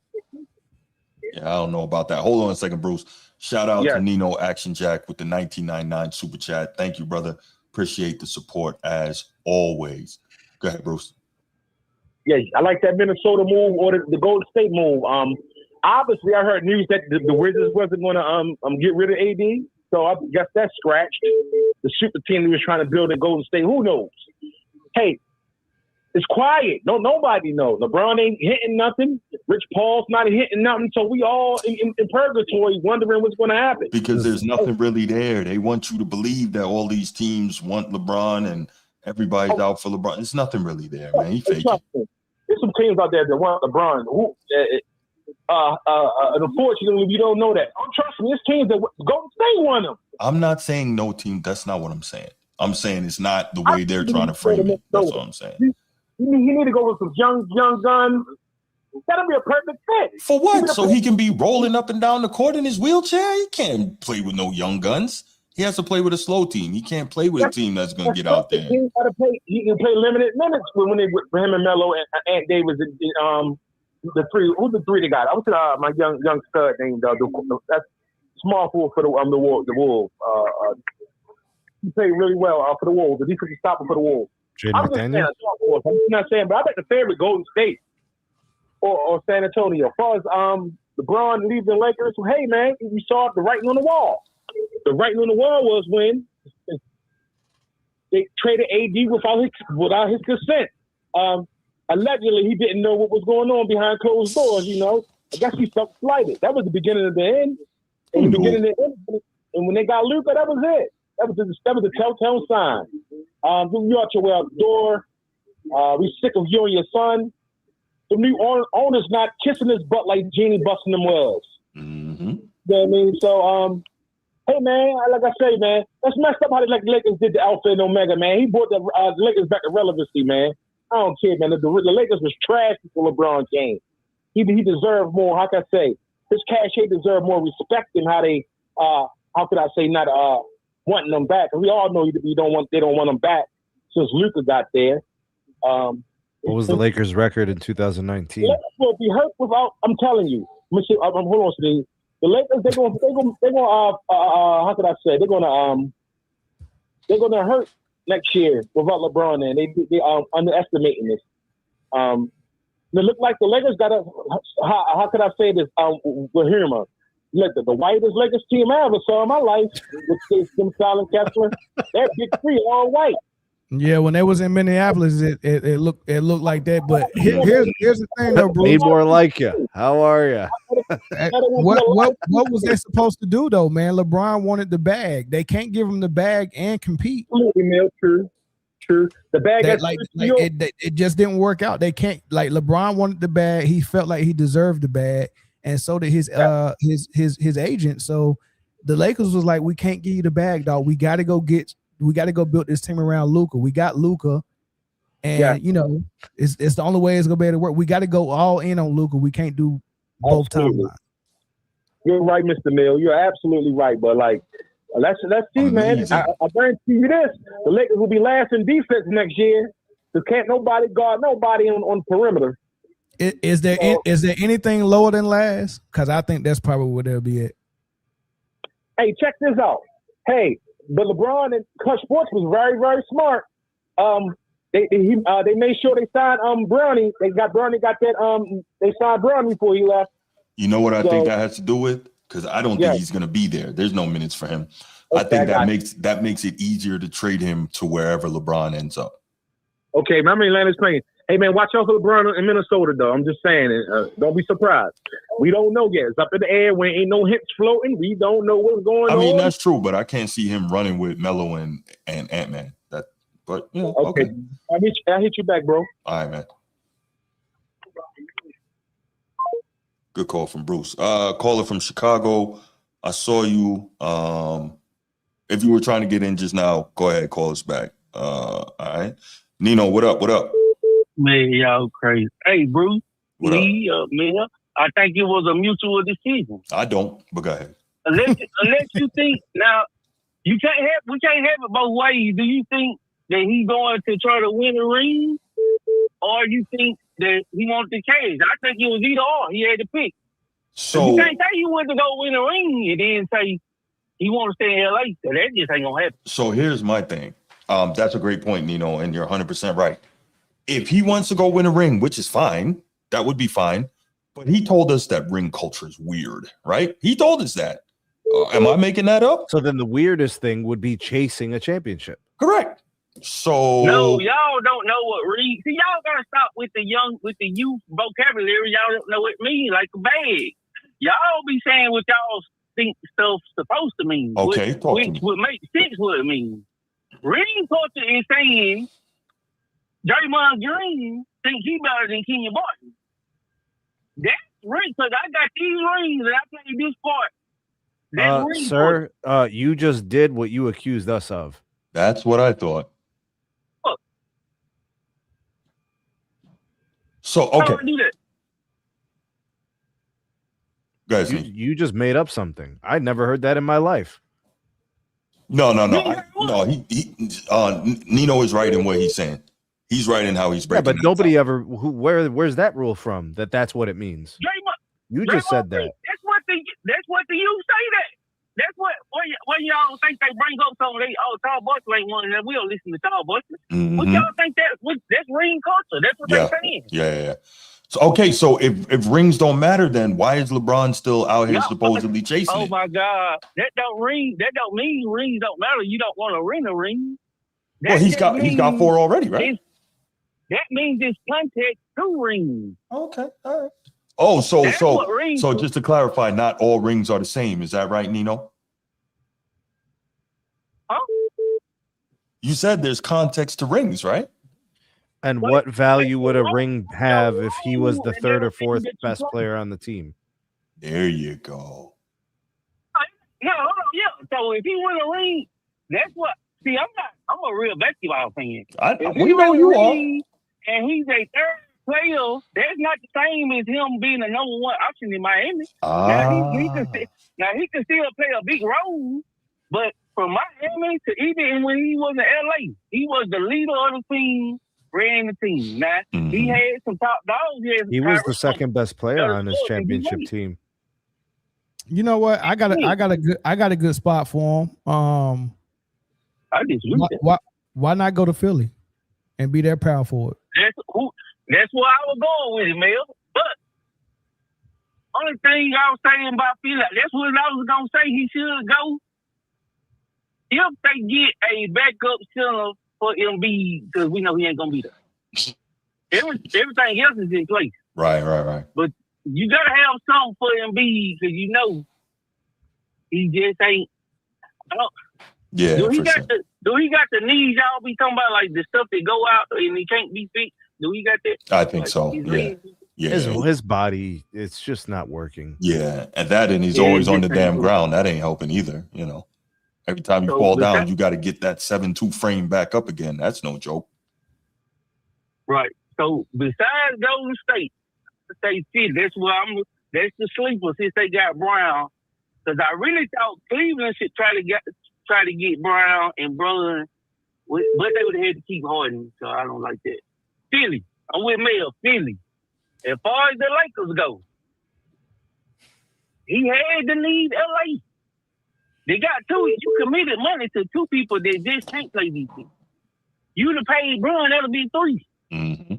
Yeah, I don't know about that. Hold on a second, Bruce. Shout out to Nino Action Jack with the 1999 super chat. Thank you, brother. Appreciate the support as always. Go ahead, Bruce. Yeah, I like that Minnesota move or the Golden State move. Obviously, I heard news that the Wizards wasn't going to get rid of AD, so I guess that's scratched. The super team he was trying to build in Golden State, who knows? Hey, it's quiet. Nobody knows. LeBron ain't hitting nothing. Rich Paul's not hitting nothing. So we all in purgatory wondering what's going to happen. Because there's nothing really there. They want you to believe that all these teams want LeBron and everybody's out for LeBron. There's nothing really there, man. He fake it. There's some teams out there that want LeBron. Unfortunately, we don't know that. Trust me, there's teams that Golden State want him. I'm not saying no team. That's not what I'm saying. I'm saying it's not the way they're trying to frame it. That's what I'm saying. You need to go with some young guns. That'll be a perfect fit. For what? So he can be rolling up and down the court in his wheelchair? He can't play with no young guns. He has to play with a slow team. He can't play with a team that's going to get out there. He can play limited minutes when they with him and Melo and Ant Davis and the three. Who's the three they got? I was my young stud named that's small forward for the Wolves. He played really well for the Wolves. The defensive stopper for the Wolves. I'm not saying, but I bet the favorite Golden State or San Antonio. As far as LeBron leaving the Lakers, hey man, we saw the writing on the wall. The writing on the wall was when they traded AD without his consent. Allegedly, he didn't know what was going on behind closed doors. You know, I guess he felt slighted. That was the beginning of the end. And the beginning of the end. And when they got Luka, that was it. That was a telltale sign. You out your way out the door. We sick of you and your son. The new owner's not kissing his butt like Jeannie busting them wells. Mm-hmm. You know what I mean? So, hey, man, like I say, man, that's messed up how the Lakers did the Alpha and Omega, man. He brought the Lakers back to relevancy, man. I don't care, man. The Lakers was trash for LeBron James. He deserved more. How can I say? His cachet deserved more respect than how they, how could I say, not wanting them back. Because we all know they don't want them back since Luka got there. What was the Lakers' record in 2019? The Lakers will be hurt without. I'm telling you. Hold on, Steve. The Lakers, they're going. How could I say? They're gonna hurt next year without LeBron. And they underestimating this. It looked like the Lakers got a. How could I say this? With humor. Look, the whitest Lakers team I ever saw in my life with Tim Silent Kessler. They're big three, all white. Yeah, when they was in Minneapolis, it looked like that. But here's the thing, though, Bruce. Need more like you. How are you? What was they supposed to do, though, man? LeBron wanted the bag. They can't give him the bag and compete. True. The bag it just didn't work out. They can't. Like, LeBron wanted the bag. He felt like he deserved the bag, and so did his agent. So the Lakers was like, we can't give you the bag, dog. We got to go build this team around Luka. We got Luka, and you know, it's the only way it's gonna be able to work. We got to go all in on Luka. We can't do both timelines. You're right, Mr. Mill. You're absolutely right. But like, let's see, man. I guarantee you this: the Lakers will be last in defense next year. Because can't nobody guard nobody on perimeter. Is there anything lower than last? Because I think that's probably where they'll be at. Hey, check this out. Hey. But LeBron and Clutch Sports was very, very smart. They made sure they signed Brownie. They signed Brownie before he left. You know what I think So- that has to do with? Because I don't Yeah. think he's going to be there. There's no minutes for him. I Okay, think got that makes it easier to trade him to wherever LeBron ends up. Okay, remember Atlanta's playing. Hey, man, watch out for LeBron in Minnesota, though. I'm just saying, don't be surprised. We don't know yet. It's up in the air. When ain't no hits floating. We don't know what's going on. I mean, that's true, but I can't see him running with Melo and Ant-Man. But you know, okay. I'll hit you back, bro. All right, man. Good call from Bruce. Caller from Chicago. I saw you. If you were trying to get in just now, go ahead, call us back. All right. Nino, what up? What up? Man, y'all crazy. Hey, Bruce, What up? man, I think it was a mutual decision. I don't, but go ahead. Unless you think now, we can't have it both ways. Do you think that he's going to try to win a ring, or you think that he wants the cash? I think it was either or. He had to pick. So you can't say he went to go win a ring and then say he want to stay in LA. So that just ain't gonna happen. So here's my thing. That's a great point, Nino, and you're 100% right. If he wants to go win a ring, which is fine, that would be fine. But he told us that ring culture is weird, right? He told us that. Am I making that up? So then the weirdest thing would be chasing a championship. Correct. So No, y'all don't know what ring. See, y'all gotta stop with the youth vocabulary. Y'all don't know what it means, like a bag. Y'all be saying what y'all think stuff's supposed to mean. Okay, talk to which me. would make sense what it means. Ring culture is saying Draymond Green think he better than Kenya Barton. That's ring, because I got these rings and I played this part. That's ring Sir, culture. you just did what you accused us of. That's what I thought. Look. So How okay, do I do that? guys. You just made up something. I never heard that in my life. No. Nino is right in what he's saying. He's right in how he's Yeah, breaking. but it nobody down. ever. Where's that rule from? That's what it means. You just said that. That's what the youth say that. That's what y'all think they bring up something. Tall Buster ain't one, and we don't listen to Tall Buster. What y'all think that's ring culture? That's what Yeah. they saying. Yeah. So okay, so if rings don't matter, then why is LeBron still out here supposedly chasing Oh it? my God, that don't mean rings don't matter. You don't want to win a ring. Well, he's got 4 already, right? That means it's context to rings. Okay, all right. Oh, That's what rings so do. just to clarify, not all rings are the same. Is that right, Nino? Huh? You said there's context to rings, right? And what value would a ring have if he was the third or fourth best player on the team? There you go. Yeah, hold on, yeah. So if he win a ring, that's what. See, I'm a real basketball fan. If We he know win a you are. ring and he's a third player, that's not the same as him being a number one option in Miami. Now he can still play a big role, but from Miami to even when he was in LA, he was the leader of the team, ran the team. Now he had some top dogs. He was the second best player on his championship team. You know what? I got a good spot for him. Why not go to Philly and be their power forward? That's where I was going with it, Mel. But only thing I was saying about Philly, that's what I was gonna say. He should go if they get a backup center for Embiid, because we know he ain't gonna be there. Everything else is in place. Right. But you gotta have something for Embiid, because you know he just ain't. Yeah, do he got the knees y'all be talking about, like the stuff that go out and he can't be fixed? Do he got that? I think so. Yeah. His body, it's just not working. Yeah, and he's always on the damn ground. That ain't helping either. You know, every time you fall down, you got to get that 7'2" frame back up again. That's no joke. Right. So besides Golden State, City, that's the sleeper since they got Brown. Because I really thought Cleveland should try to get Brown and Brun, but they would have had to keep Harden. So I don't like that. Philly, I'm with Mel. Philly. As far as the Lakers go, he had to leave LA. They got you committed money to two people that just can't play defense. You'd have paid Brun, that'll be 3. Mm-hmm.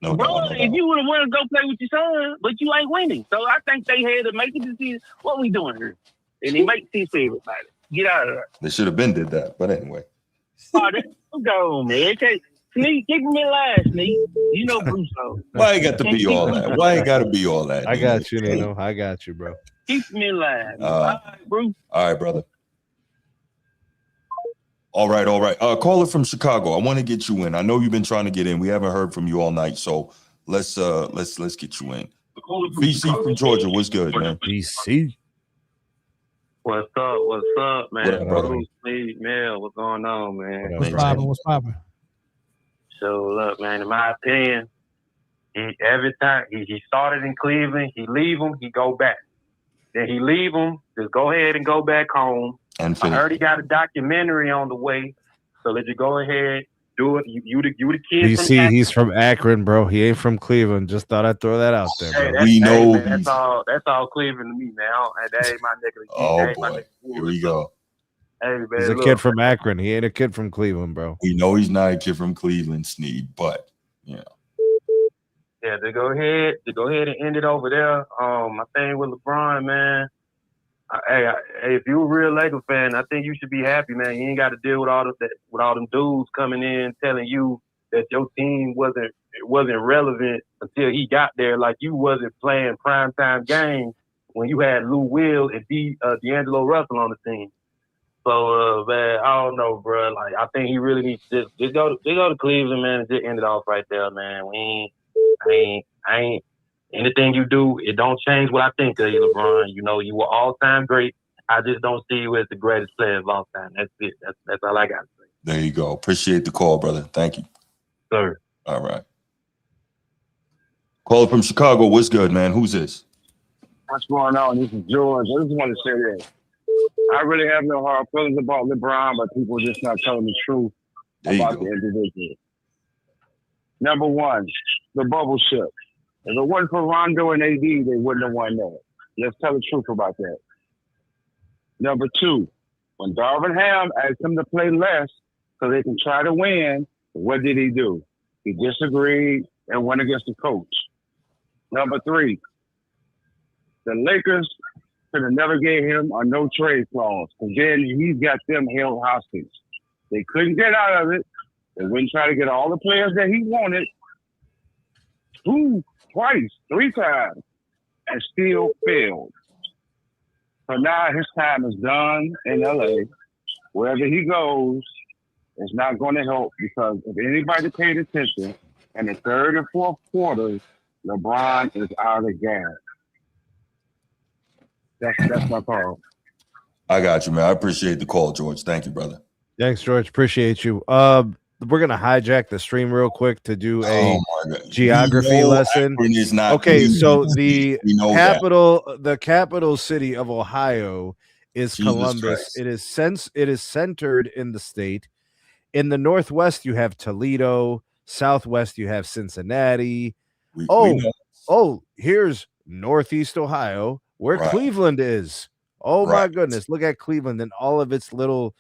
No Bro, doubt, no if doubt. you would have wanted to go play with your son, but you ain't winning. So I think they had to make a decision. What we doing here? And they make sense for everybody. Get out of there. They should have been did that, but anyway. Oh, go on, man. Okay. Sneak, keep him in line, Sneak. You know Bruce. Why it got to be all that? Why it got to be all that? I got you, Nino. I got you, bro. Keep him in line. All right, Bruce. All right, brother. All right. Caller from Chicago. I want to get you in. I know you've been trying to get in. We haven't heard from you all night, so let's get you in. BC from Georgia. What's good, man? BC. What's up, man? What up, brother? Bruce, Lee, Mel, what's going on, man? What's poppin'? So, look, man, in my opinion, every time he started in Cleveland, he leave him, he go back. Then he leave him, just go ahead and go back home. And I heard he got a documentary on the way, so let's just go ahead, do it. You the kid BC, from Akron. he's from Akron, bro. He ain't from Cleveland. Just thought I'd throw that out there, bro. We know man, that's all Cleveland to me, man. That ain't my nigga. Oh boy, here we go. Hey, man, He's a kid from Akron. He ain't a kid from Cleveland, bro. We know he's not a kid from Cleveland, Sneed, but yeah. Yeah, to go ahead and end it over there. My thing with LeBron, man. Hey, if you're a real Lakers fan, I think you should be happy, man. You ain't got to deal with all them dudes coming in telling you that your team wasn't relevant until he got there. Like you wasn't playing primetime games when you had Lou Will and D'Angelo Russell on the team. So, man, I don't know, bro. Like, I think he really needs to just go to Cleveland, man, and just end it off right there, man. I ain't. Anything you do, it don't change what I think of you, LeBron. You know, you were all-time great. I just don't see you as the greatest player of all time. That's it. That's all I got to say. There you go. Appreciate the call, brother. Thank you. Sir. All right. Caller from Chicago. What's good, man? Who's this? What's going on? This is George. I just want to say that I really have no hard feelings about LeBron, but people just not telling the truth about the individual. Number one, the bubble ship. If it wasn't for Rondo and AD, they wouldn't have won that. Let's tell the truth about that. Number two, when Darvin Ham asked him to play less so they can try to win, what did he do? He disagreed and went against the coach. Number three, the Lakers could have never gave him a no-trade clause because then he's got them held hostage. They couldn't get out of it. They wouldn't try to get all the players that he wanted. Twice, 3 times, and still failed. So now his time is done in LA. Wherever he goes, it's not going to help because if anybody paid attention, in the third and fourth quarters, LeBron is out of gas. That's my call. I got you, man. I appreciate the call, George. Thank you, brother. Thanks, George. Appreciate you. We're gonna hijack the stream real quick to do a geography lesson. Okay, so the capital city of Ohio is Columbus. Christ. It is centered in the state. In the northwest, you have Toledo. Southwest, you have Cincinnati. Here's Northeast Ohio, where Cleveland is. Oh my goodness, look at Cleveland and all of its little,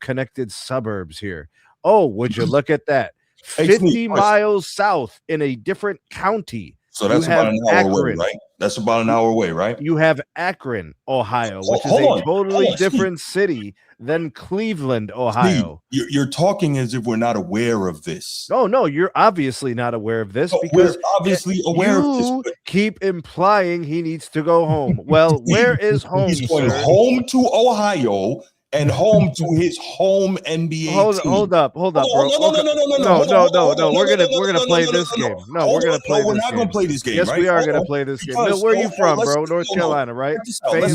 connected suburbs here. Oh, would you look at that? 50 miles south in a different county. So that's about an hour away, right? That's about an hour away, right? You have Akron, Ohio, which is a totally different city than Cleveland, Ohio. Steve, you're talking as if we're not aware of this. No, you're obviously not aware of this because we're obviously aware of this. You keep implying he needs to go home. Well, where is home? He's going home to Ohio and home to his home NBA team. Hold up, bro. No. We're gonna play this game. No, we're gonna play. We're not gonna play this game. Yes, right? we are gonna play this game. Where are you from, bro? North Carolina, right? Where are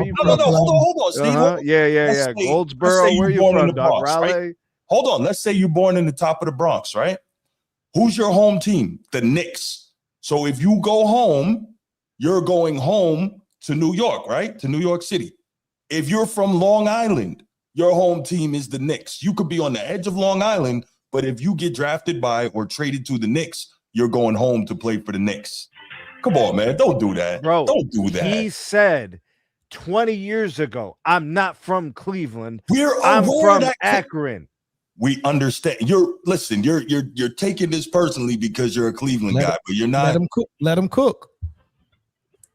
you from? No, hold on, Steve. Yeah. Goldsboro. Where are you from, Doc? Raleigh. Hold on. Let's say you're born in the top of the Bronx, right? Who's your home team? The Knicks. So if you go home, you're going home to New York, right? To New York City. If you're from Long Island, your home team is the Knicks. You could be on the edge of Long Island, but if you get drafted by or traded to the Knicks, you're going home to play for the Knicks. Come on, man. Don't do that. Bro, don't do that. He said 20 years ago, I'm not from Cleveland. I'm from Akron. we understand. You're taking this personally because you're a Cleveland guy, but you're not. Let him cook. Let him cook.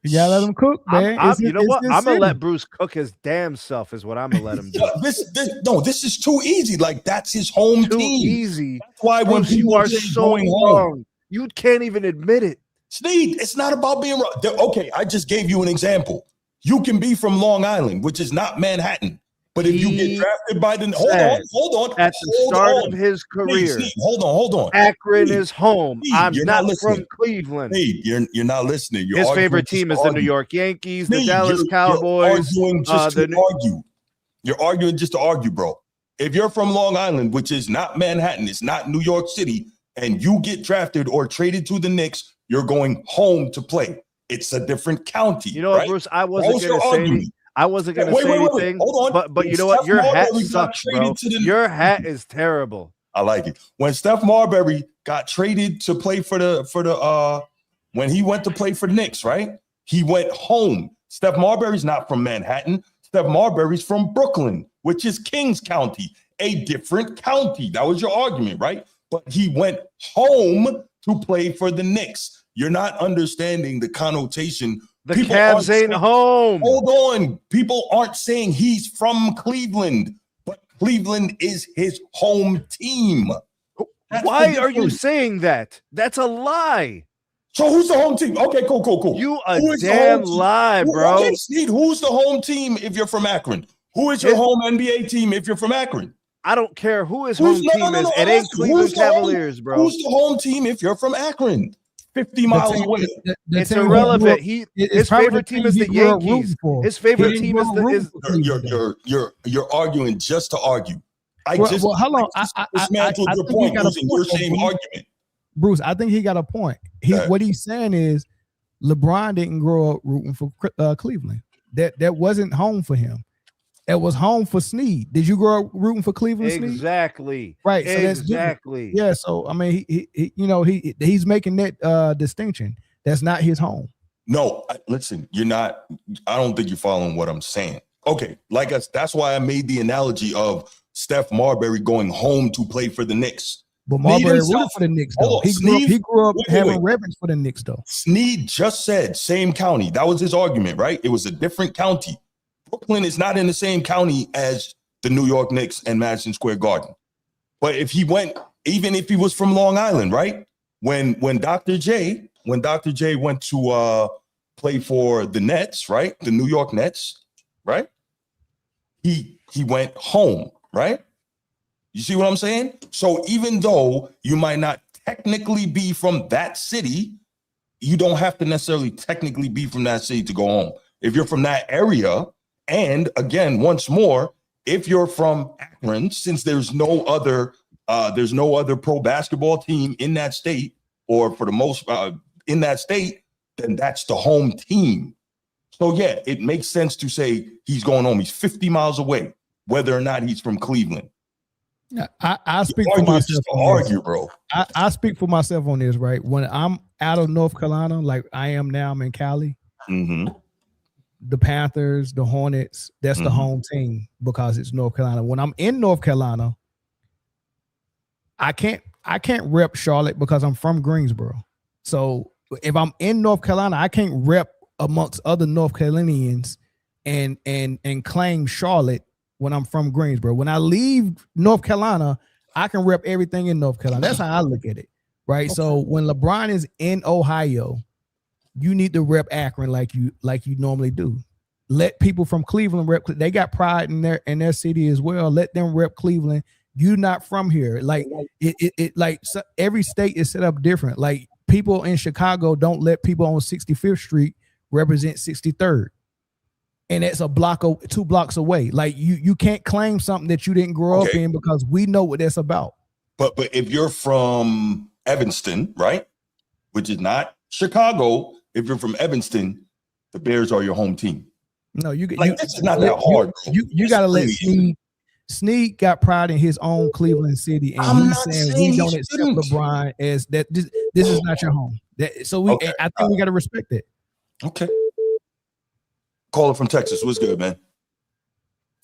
You gotta let him cook, man. You know what? I'm gonna let Bruce cook his damn self. Is what I'm gonna let him do. This is too easy. Like that's his home too team. Easy. That's why when Bruce, you are so wrong. You can't even admit it. Sneed, it's not about being wrong. Okay, I just gave you an example. You can be from Long Island, which is not Manhattan. But if you get drafted by the hold on. At the start of his career. Sneed, hold on. Akron is home. Sneed, I'm not from Cleveland. Sneed, you're not listening. His favorite team is the New York Yankees, the Dallas Cowboys. You're arguing just to argue, bro. If you're from Long Island, which is not Manhattan, it's not New York City, and you get drafted or traded to the Knicks, you're going home to play. It's a different county. You know what, Bruce? I wasn't going to say anything. I wasn't going to say anything. Hold on. But you know what? Your hat sucks, bro. Your hat is terrible. I like it. When Steph Marbury got traded to play when he went to play for the Knicks, right? He went home. Steph Marbury's not from Manhattan. Steph Marbury's from Brooklyn, which is Kings County, a different county. That was your argument, right? But he went home to play for the Knicks. You're not understanding the connotation. The Cavs ain't home. Hold on. People aren't saying he's from Cleveland, but Cleveland is his home team. Why are you saying that? That's a lie. So who's the home team? Okay, cool. You a damn lie, bro. Okay, Steve, who's the home team if you're from Akron? Who is your home NBA team if you're from Akron? I don't care who his home team is. It ain't Cleveland Cavaliers, bro. Who's the home team if you're from Akron? 50 miles away. It's irrelevant. His favorite team is the Yankees. His favorite team is the. You're arguing just to argue. Hold on. I your point using your same argument. Bruce, I think he got a point. What he's saying is LeBron didn't grow up rooting for Cleveland. That wasn't home for him. That was home for Sneed. Did you grow up rooting for Cleveland? Exactly. Sneed? Right. So exactly. Yeah. So I mean, he's making that distinction. That's not his home. No, listen. You're not. I don't think you're following what I'm saying. Okay, that's why I made the analogy of Steph Marbury going home to play for the Knicks. But Marbury rooted for the Knicks, though. He grew up having reverence for the Knicks, though. Sneed just said same county. That was his argument, right? It was a different county. Brooklyn is not in the same county as the New York Knicks and Madison Square Garden. But if he went, even if he was from Long Island, right? When Dr. J went to play for the Nets, right? The New York Nets, right? He went home, right? You see what I'm saying? So even though you might not technically be from that city, you don't have to necessarily technically be from that city to go home. If you're from that area, and again, once more, if you're from Akron, since there's no other pro basketball team in that state, or for the most in that state, then that's the home team. So yeah, it makes sense to say he's going home. He's 50 miles away, whether or not he's from Cleveland. Yeah, I speak for myself. Bro. I speak for myself on this, right? When I'm out of North Carolina, like I am now, I'm in Cali. Mm-hmm. The Panthers, the Hornets, that's the home team because it's North Carolina. When I'm in North Carolina, I can't rep Charlotte because I'm from Greensboro. So if I'm in North Carolina, I can't rep amongst other North Carolinians and claim Charlotte when I'm from Greensboro. When I leave North Carolina, I can rep everything in North Carolina. That's how I look at it, right? Okay. So when LeBron is in Ohio, you need to rep Akron like you normally do. Let people from Cleveland rep. They got pride in their city as well. Let them rep Cleveland. You're not from here. Like it like so every state is set up different. Like people in Chicago don't let people on 65th Street represent 63rd. And it's 2 blocks away. Like you can't claim something that you didn't grow up in because we know what that's about. But if you're from Evanston, right, which is not Chicago, if you're from Evanston, the Bears are your home team. No, this is not that hard. You got to let Sneed got pride in his own Cleveland city, and he's saying we don't accept LeBron as that. This is not your home. I think we got to respect it. Okay. Caller from Texas. What's good, man?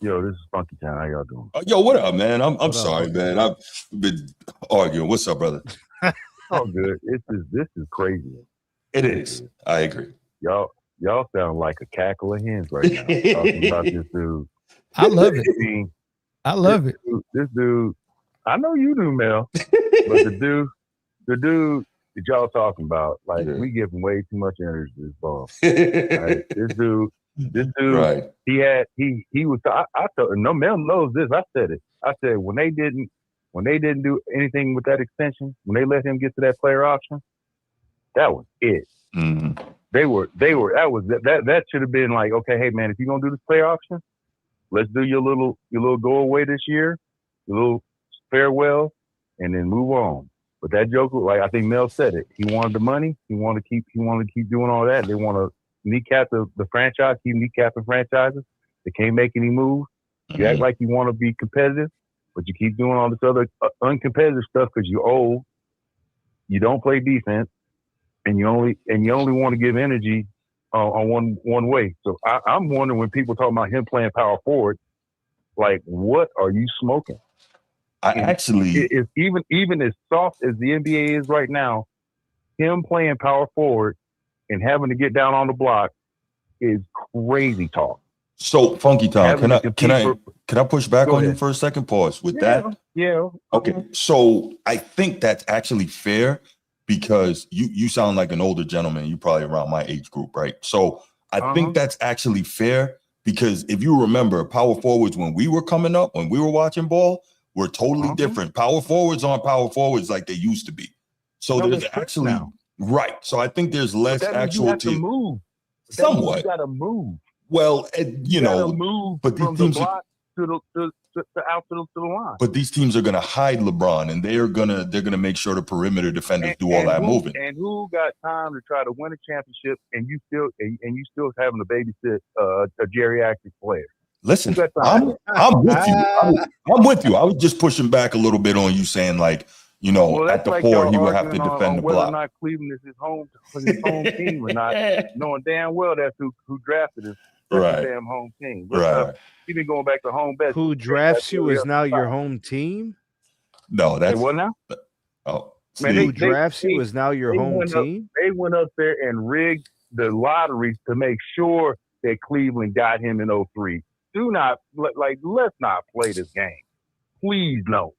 Yo, this is Funky Town. How y'all doing? Yo, what up, man? I'm sorry, man. I've been arguing. What's up, brother? Oh, good. This is crazy. It is. I agree. Y'all sound like a cackle of hens right now talking about this dude. I love it. I love it. This dude, I know you do, Mel, but the dude that y'all talking about, like, we give him way too much energy to this ball. Right? This dude, right. he was. I told no Mel knows this. I said it. I said when they didn't do anything with that extension, when they let him get to that player option, that was it. Mm-hmm. They were. That should have been like, okay, hey man, if you're gonna do this player option, let's do your little go away this year, your little farewell, and then move on. But that joker, like I think Mel said it, he wanted the money. He wanted to keep doing all that. They want to kneecap the franchise, keep kneecapping franchises. They can't make any moves. You act like you want to be competitive, but you keep doing all this other uncompetitive stuff because you're old. You don't play defense, and you only want to give energy on one way. So I'm wondering when people talk about him playing power forward, like what are you smoking? It's even as soft as the NBA is right now, him playing power forward and having to get down on the block is crazy talk. So Funky Town, can I push back on you for a second? Pause with that. Yeah. Okay. So I think that's actually fair because you sound like an older gentleman. You're probably around my age group, right? So I think that's actually fair because if you remember, power forwards when we were coming up, when we were watching ball, were totally different. Power forwards aren't power forwards like they used to be. So there's actually now. Right. So I think there's less actual you have to move. Somewhat. You got to move. Well, you know, move but from these the teams block to out to the line. But these teams are going to hide LeBron, and they're gonna make sure the perimeter defenders do all that moving. And who got time to try to win a championship, and you still having to babysit a geriatric player? Listen, I'm with you. I'm with you. I was just pushing back a little bit on you saying like, you know, at the like 4 he would have to defend the whether block. or not Cleveland is his home team or not, knowing damn well that's who drafted him. That's the damn home team. But, he been going back to home best. Who drafts you is now your home team? No, that's what now? Oh, man, who drafts you is now your home team? They went up there and rigged the lottery to make sure that Cleveland got him in 2003. Let's not play this game. Please no.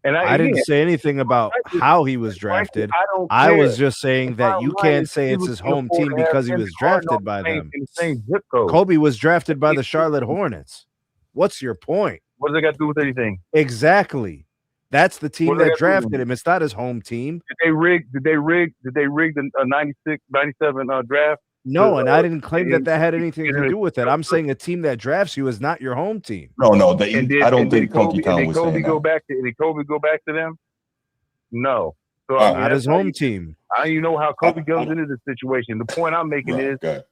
And I didn't say anything about how he was drafted. I was just saying that you can't say it's his home team because he was drafted by them. In the same zip code. Kobe was drafted by the Charlotte Hornets. What's your point? What does that got to do with anything? Exactly. That's the team that drafted him. It's not his home team. Did they rig the 96, 97 draft? No, and I didn't claim that had anything to do with it. I'm saying a team that drafts you is not your home team. No, I don't think Funky Town was saying that. Did Kobe go back to them? No. So not his home team. You know how Kobe comes into this situation. The point I'm making is, as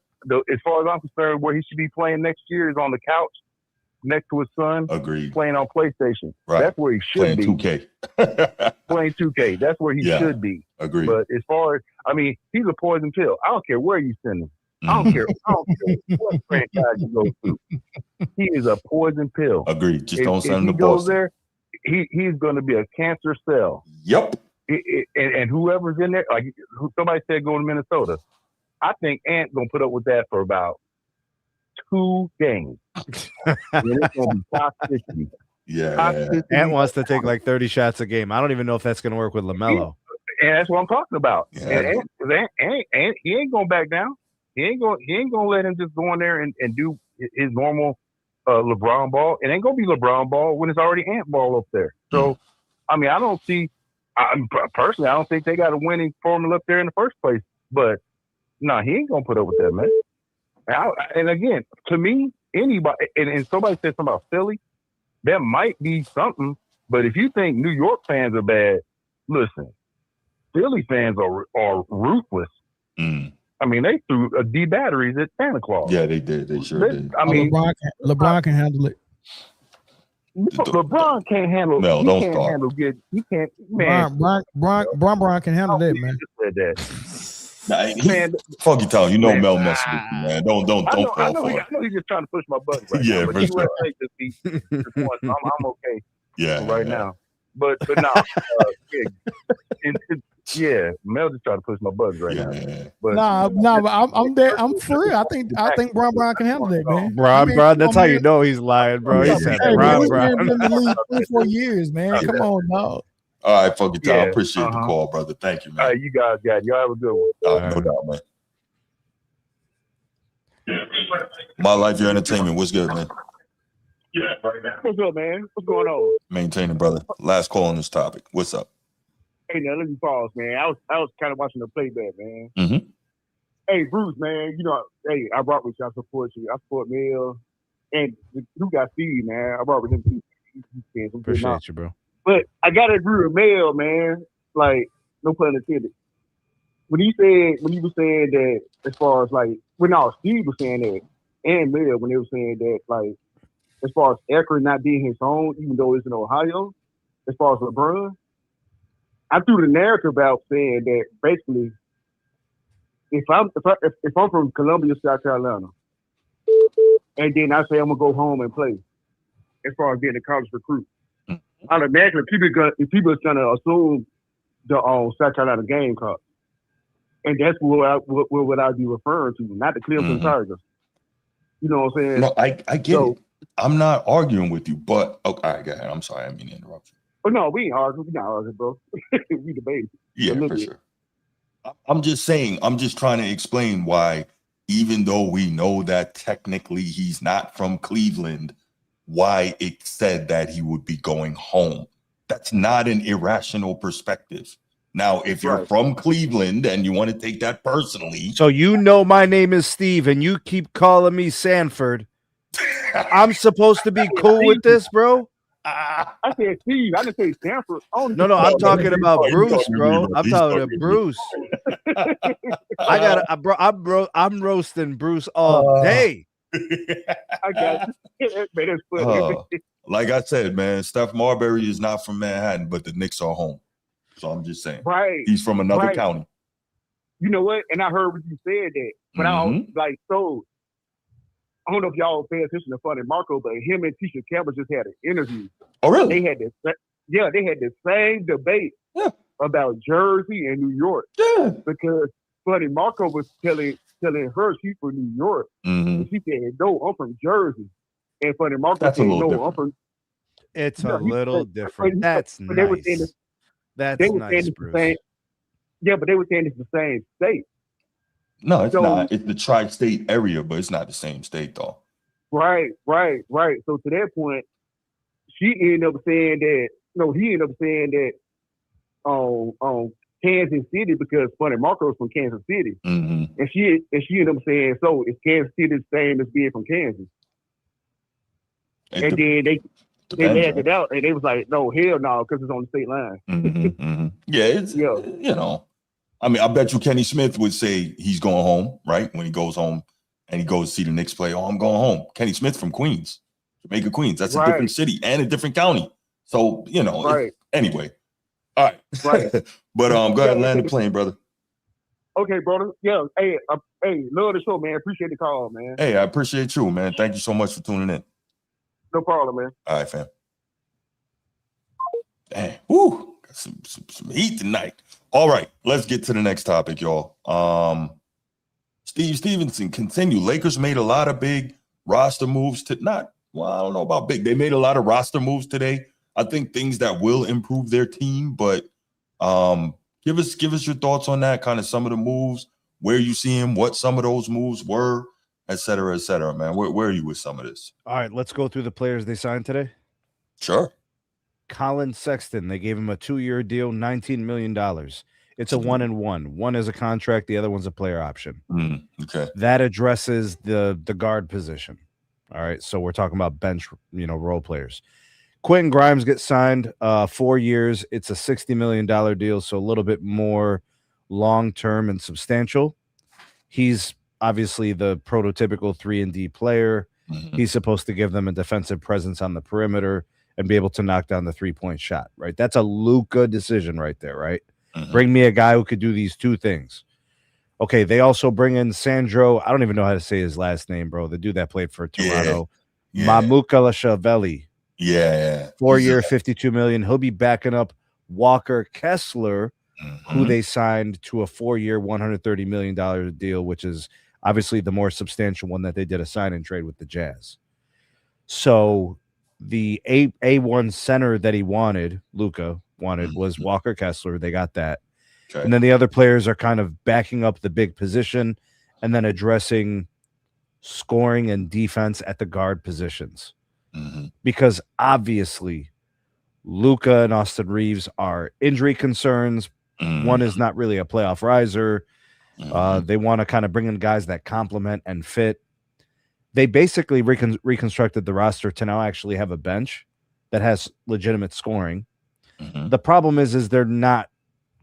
far as I'm concerned, where he should be playing next year is on the couch next to his son. Agreed. Playing on PlayStation. Right. That's where he should be. 2K. Playing 2K. That's where he should be. Agreed. But as far as, he's a poison pill. I don't care where you send him. I don't care what franchise you go to. He is a poison pill. Agreed. Just don't send him to Boston. Goes there, he's going to be a cancer cell. Yep. And whoever's in there, like somebody said, go to Minnesota. I think Ant's going to put up with that for about 2 games. It's going to be toxicity. Yeah. Ant wants to take like 30 shots a game. I don't even know if that's going to work with LaMelo. And that's what I'm talking about. Yeah. And he ain't going back down. He ain't gonna let him just go in there and do his normal LeBron ball. It ain't gonna be LeBron ball when it's already Ant ball up there. So, I don't see. Personally, I don't think they got a winning formula up there in the first place. But no, he ain't gonna put up with that, man. And again, to me, anybody and somebody said something about Philly, there might be something. But if you think New York fans are bad, listen, Philly fans are ruthless. They threw D batteries at Santa Claus. Yeah, they did. They sure did. LeBron can handle it. LeBron can't handle. No, don't can't start. handle good. He can't. Man, Brian can handle that, man. Said that. Nah, Man, Funky Town, you know man, Mel messing with you, man. Don't I fall for it. know he's just trying to push my buttons right Yeah, now. But for anyway, sure. just be I'm okay Yeah, right yeah. now. But no, yeah, Mel just trying to push my buttons right now. But But I'm for real. I think Brian can handle that, man. Bron, that's how you know he's lying, bro. He said Hey, Bron. this man been in the league 3-4 years, man. Come on, dog. All right, Funky Town. Yeah, Appreciate the call, brother. Thank you, man. All right, you guys got it. Y'all have a good one. No doubt, man. My Life, Your Entertainment. What's good, man? What's up, man? What's going on? Maintaining, brother. Last call on this topic. What's up? Hey, now let me pause, man. I was kind of watching the playback, man. Mm-hmm. Hey, Bruce, man. You know, hey, I brought with you. I support you. I support Mel, and you got Steve, man. I brought with him too. Appreciate you, bro. But I gotta agree with Mel, man. Like, no pun intended. When he was saying that, as far as like, Steve was saying that, and Mel when they were saying that, like, as far as Akron not being his own, even though it's in Ohio, as far as LeBron, I threw the narrative out saying that basically, if I'm from Columbia, South Carolina, and then I say I'm gonna go home and play, as far as being a college recruit, automatically people are gonna assume the South Carolina Gamecocks, and that's what I'd be referring to, not the Clemson Tigers. You know what I'm saying? No, I get it. I'm not arguing with you, but all right, go ahead. I'm sorry, I didn't mean to interrupt you. Oh no, we ain't arguing. We not arguing, bro. We debating. Yeah, for sure. I'm just saying. I'm just trying to explain why, even though we know that technically he's not from Cleveland, why it said that he would be going home. That's not an irrational perspective. Now, if you're from Cleveland and you want to take that personally, so you know my name is Steve, and you keep calling me Sanford. I'm supposed to be cool with this, bro? I said Steve. I didn't say Stanford. No, I'm talking about Bruce, bro. I'm talking about Bruce. I'm roasting Bruce all day. I got you. Man, that's funny. like I said, man, Steph Marbury is not from Manhattan, but the Knicks are home. So I'm just saying. Right. He's from another county. You know what? And I heard what you said that. But I don't know if y'all pay attention to Funny Marco, but him and Tisha Campbell just had an interview. Oh, really? They had the same debate about Jersey and New York. Yeah. Because Funny Marco was telling her she's from New York. Mm-hmm. And she said, no, I'm from Jersey. And Funny Marco said, no, I'm from... It's a little different. That's nice. That's nice, Bruce. Yeah, but they were saying it's the same state. No, it's not. It's the tri-state area, but it's not the same state, though. Right. So to that point, he ended up saying that Kansas City, because Funny Marco's from Kansas City. Mm-hmm. And she ended up saying, so is Kansas City the same as being from Kansas? Then they added it out, and they was like, no, hell no, because it's on the state line. Mm-hmm, mm-hmm. Yeah, it's, you know, I mean, I bet you Kenny Smith would say he's going home, right? When he goes home and he goes to see the Knicks play, oh, I'm going home. Kenny Smith from Queens, Jamaica, Queens. That's a different city and a different county. So, you know, anyway. All right. Right. But go ahead and land the plane, brother. Okay, brother. Yeah. Hey, love the show, man. Appreciate the call, man. Hey, I appreciate you, man. Thank you so much for tuning in. No problem, man. All right, fam. Dang. Woo. Got some heat tonight. All right, let's get to the next topic, y'all. Steve Stevenson, continue. Lakers made a lot of big roster moves I don't know about big. They made a lot of roster moves today. I think things that will improve their team, but give us your thoughts on that, kind of some of the moves, where you see him, what some of those moves were, et cetera, man. Where are you with some of this? All right, let's go through the players they signed today. Sure. Colin Sexton, they gave him a 2-year deal, $19 million. It's a 1-and-1. One is a contract, the other one's a player option. Okay. That addresses the guard position. All right, so we're talking about bench, role players. Quentin Grimes gets signed 4 years. It's a $60 million deal, so a little bit more long-term and substantial. He's obviously the prototypical 3-and-D player. Mm-hmm. He's supposed to give them a defensive presence on the perimeter and be able to knock down the 3-point shot, right? That's a Luka decision right there, right? Mm-hmm. Bring me a guy who could do these two things. Okay, they also bring in Sandro. I don't even know how to say his last name, bro. The dude that played for Toronto. Yeah. Mamukelashvili. Yeah. 4-year, $52 million. He'll be backing up Walker Kessler, who they signed to a 4-year, $130 million deal, which is obviously the more substantial one that they did a sign and trade with the Jazz. So the A1 center that Luka wanted, was Walker Kessler. They got that. Okay. And then the other players are kind of backing up the big position and then addressing scoring and defense at the guard positions. Because obviously Luka and Austin Reeves are injury concerns. One is not really a playoff riser. They want to kind of bring in guys that complement and fit. They basically reconstructed the roster to now actually have a bench that has legitimate scoring. The problem is they're not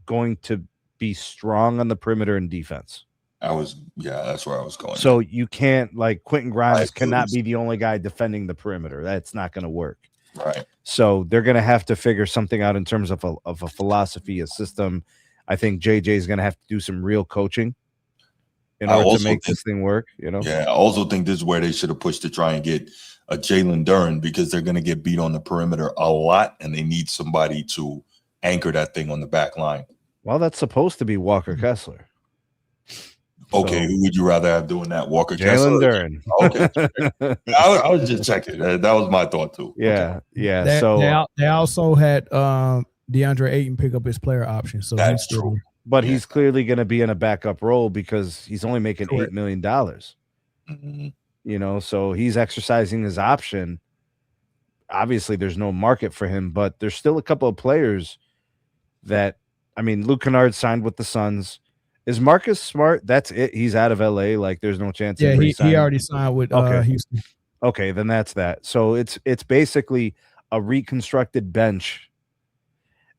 going to be strong on the perimeter and defense. That's where I was going. So you can't, like, Quentin Grimes cannot be the only guy defending the perimeter. That's not going to work. Right. So they're going to have to figure something out in terms of a philosophy, a system. I think JJ is going to have to do some real coaching in order to make this thing work. Yeah, I also think this is where they should have pushed to try and get a Jaylen Duren, because they're going to get beat on the perimeter a lot, and they need somebody to anchor that thing on the back line. Well, that's supposed to be Walker Kessler. Okay, who would you rather have doing that? Walker Jaylen Kessler? Duren. Okay. I was just checking. That was my thought too. Yeah. So they also had DeAndre Ayton pick up his player option. So that's true. But he's clearly going to be in a backup role because he's only making $8 million. So he's exercising his option. Obviously, there's no market for him, but there's still a couple of players that, Luke Kennard signed with the Suns. Is Marcus Smart? That's it. He's out of LA. Like, there's no chance. Yeah, he already signed with Houston. Okay, then that's that. So it's basically a reconstructed bench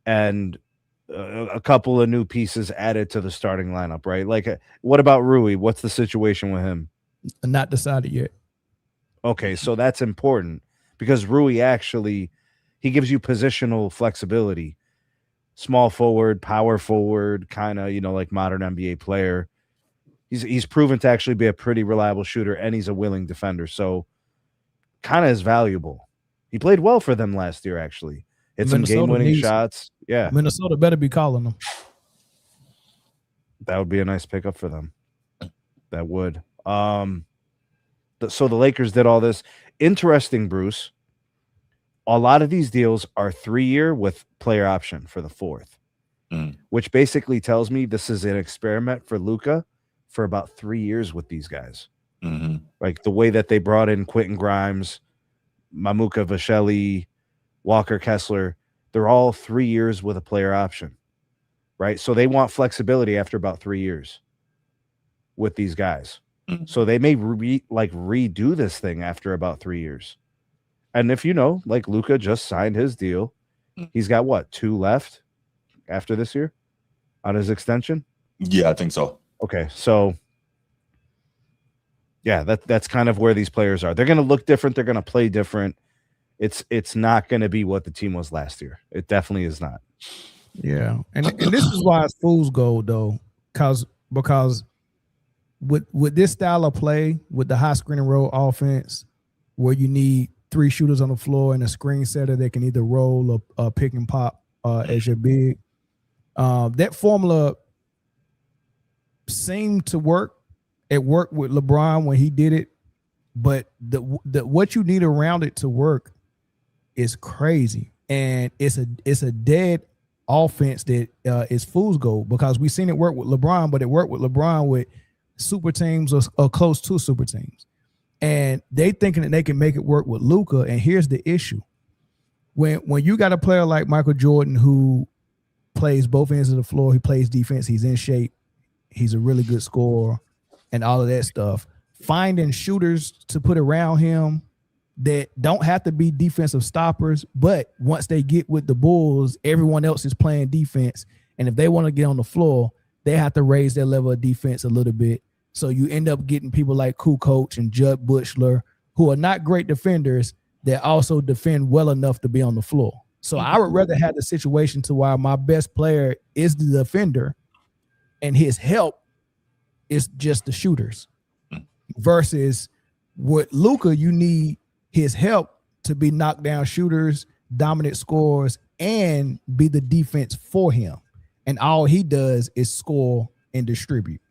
and a couple of new pieces added to the starting lineup, right? Like, what about Rui? What's the situation with him? Not decided yet. Okay, so that's important because Rui actually, he gives you positional flexibility. Small forward, power forward, kind of, like modern NBA player. He's proven to actually be a pretty reliable shooter, and he's a willing defender. So kind of is valuable. He played well for them last year, actually. Hit some game-winning shots. Yeah. Minnesota better be calling them. That would be a nice pickup for them. That would. So the Lakers did all this. Interesting, Bruce. A lot of these deals are 3-year with player option for the 4th, which basically tells me this is an experiment for Luka for about 3 years with these guys. Like the way that they brought in Quentin Grimes, Mamukelashvili, Walker Kessler, they're all 3 years with a player option, right? So they want flexibility after about 3 years with these guys. So they may redo this thing after about 3 years. And if like Luka just signed his deal, he's got what, 2 left after this year on his extension? Yeah, I think so. Okay, so yeah, that's kind of where these players are. They're going to look different. They're going to play different. It's not going to be what the team was last year. It definitely is not. Yeah, and this is why it's fool's gold though, because with this style of play, with the high screen and roll offense, where you need 3 shooters on the floor and a screen setter that can either roll or pick and pop as your big. That formula seemed to work. It worked with LeBron when he did it, but the what you need around it to work is crazy, and it's a dead offense that is fool's gold, because we've seen it work with LeBron, but it worked with LeBron with super teams or close to super teams. And they thinking that they can make it work with Luka. And here's the issue. When you got a player like Michael Jordan who plays both ends of the floor, he plays defense, he's in shape, he's a really good scorer, and all of that stuff, finding shooters to put around him that don't have to be defensive stoppers, but once they get with the Bulls, everyone else is playing defense. And if they want to get on the floor, they have to raise their level of defense a little bit. So you end up getting people like Kukoc and Judd Buechler, who are not great defenders, that also defend well enough to be on the floor. So I would rather have the situation to where my best player is the defender, and his help it's just the shooters. Versus with Luka, you need his help to be knockdown shooters, dominant scorers, and be the defense for him. And all he does is score and distribute.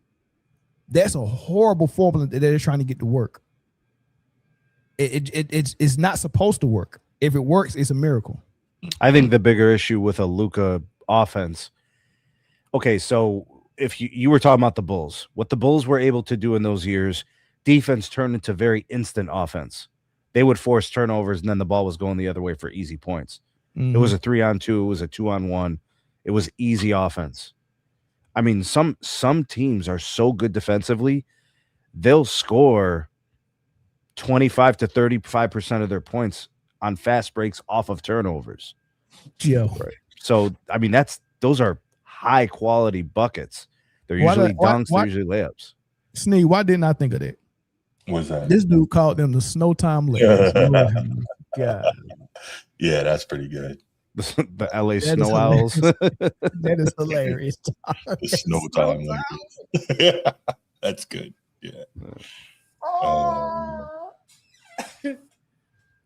That's a horrible formula that they're trying to get to work. It's not supposed to work. If it works, it's a miracle. I think the bigger issue with a Luka offense. Okay, so if you were talking about the Bulls, what the Bulls were able to do in those years, defense turned into very instant offense. They would force turnovers, and then the ball was going the other way for easy points. It was a 3-on-2. It was a 2-on-1. It was easy offense. I mean, some teams are so good defensively, they'll score 25 to 35% of their points on fast breaks off of turnovers. Right. So, I mean, those are high quality buckets. They're usually dunks, they're usually layups. Sneed, why didn't I think of that? What's that? This dude called them the snow time layups. God. Yeah, that's pretty good. The LA Snow Owls. That is hilarious. The snow time. Yeah, that's good. Yeah.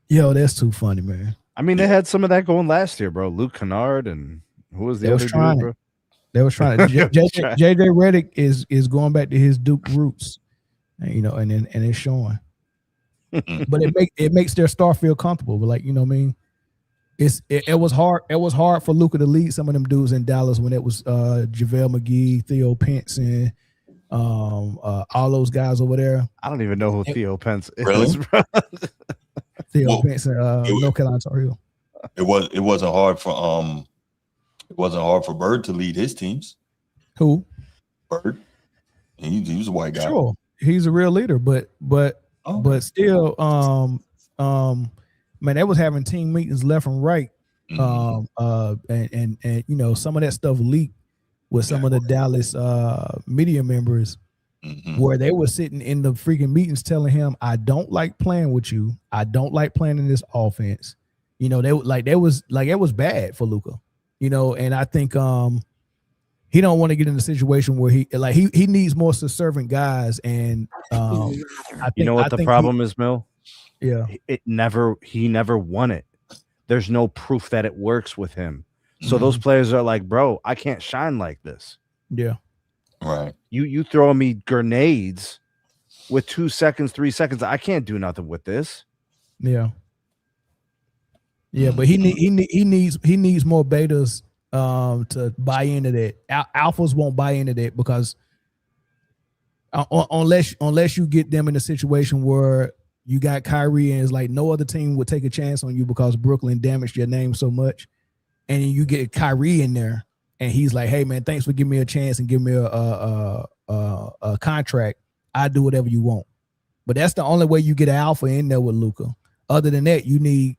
Yo, that's too funny, man. I mean, they had some of that going last year, bro. Luke Kennard and who was the other dude, bro? They was trying to. JJ Redick is going back to his Duke roots, and, and it's showing. But it makes their star feel comfortable. But like, you know what I mean? It was hard. It was hard for Luka to lead some of them dudes in Dallas when it was JaVale McGee, Theo Pence, and all those guys over there. I don't even know who Theo Pence is. Really? Theo Pence and North Carolina Tar Heel. It wasn't hard for Bird to lead his teams. Who? Bird. He was a white guy. Sure, he's a real leader, but still, man, they was having team meetings left and right, and some of that stuff leaked with some of the Dallas media members, where they were sitting in the freaking meetings telling him, "I don't like playing with you. I don't like playing in this offense." It was bad for Luka, and I think he don't want to get in a situation where he needs more subservient guys, and I think, what the problem is, Mill? Yeah, he never won it. There's no proof that it works with him. So those players are like, bro, I can't shine like this. Yeah. Right. You throwing me grenades with 2 seconds, 3 seconds. I can't do nothing with this. Yeah. Yeah, but he needs more betas to buy into that. Alphas won't buy into that because unless you get them in a situation where you got Kyrie and it's like no other team would take a chance on you because Brooklyn damaged your name so much, and you get Kyrie in there and he's like, "Hey man, thanks for giving me a chance and giving me a contract. I do whatever you want." But that's the only way you get an alpha in there with Luka. Other than that, you need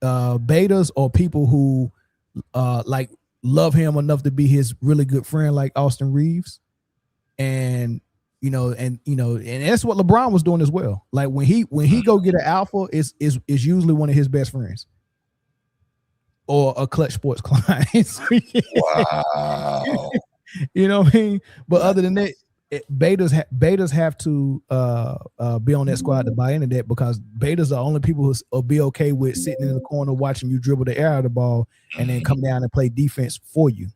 betas or people who like love him enough to be his really good friend, like Austin Reeves, and that's what LeBron was doing as well. Like when he go get an alpha, is usually one of his best friends or a Clutch Sports client. Wow. You know what I mean? But other than that, betas have to be on that squad to buy into that, because betas are only people who will be okay with sitting in the corner watching you dribble the air out of the ball and then come down and play defense for you.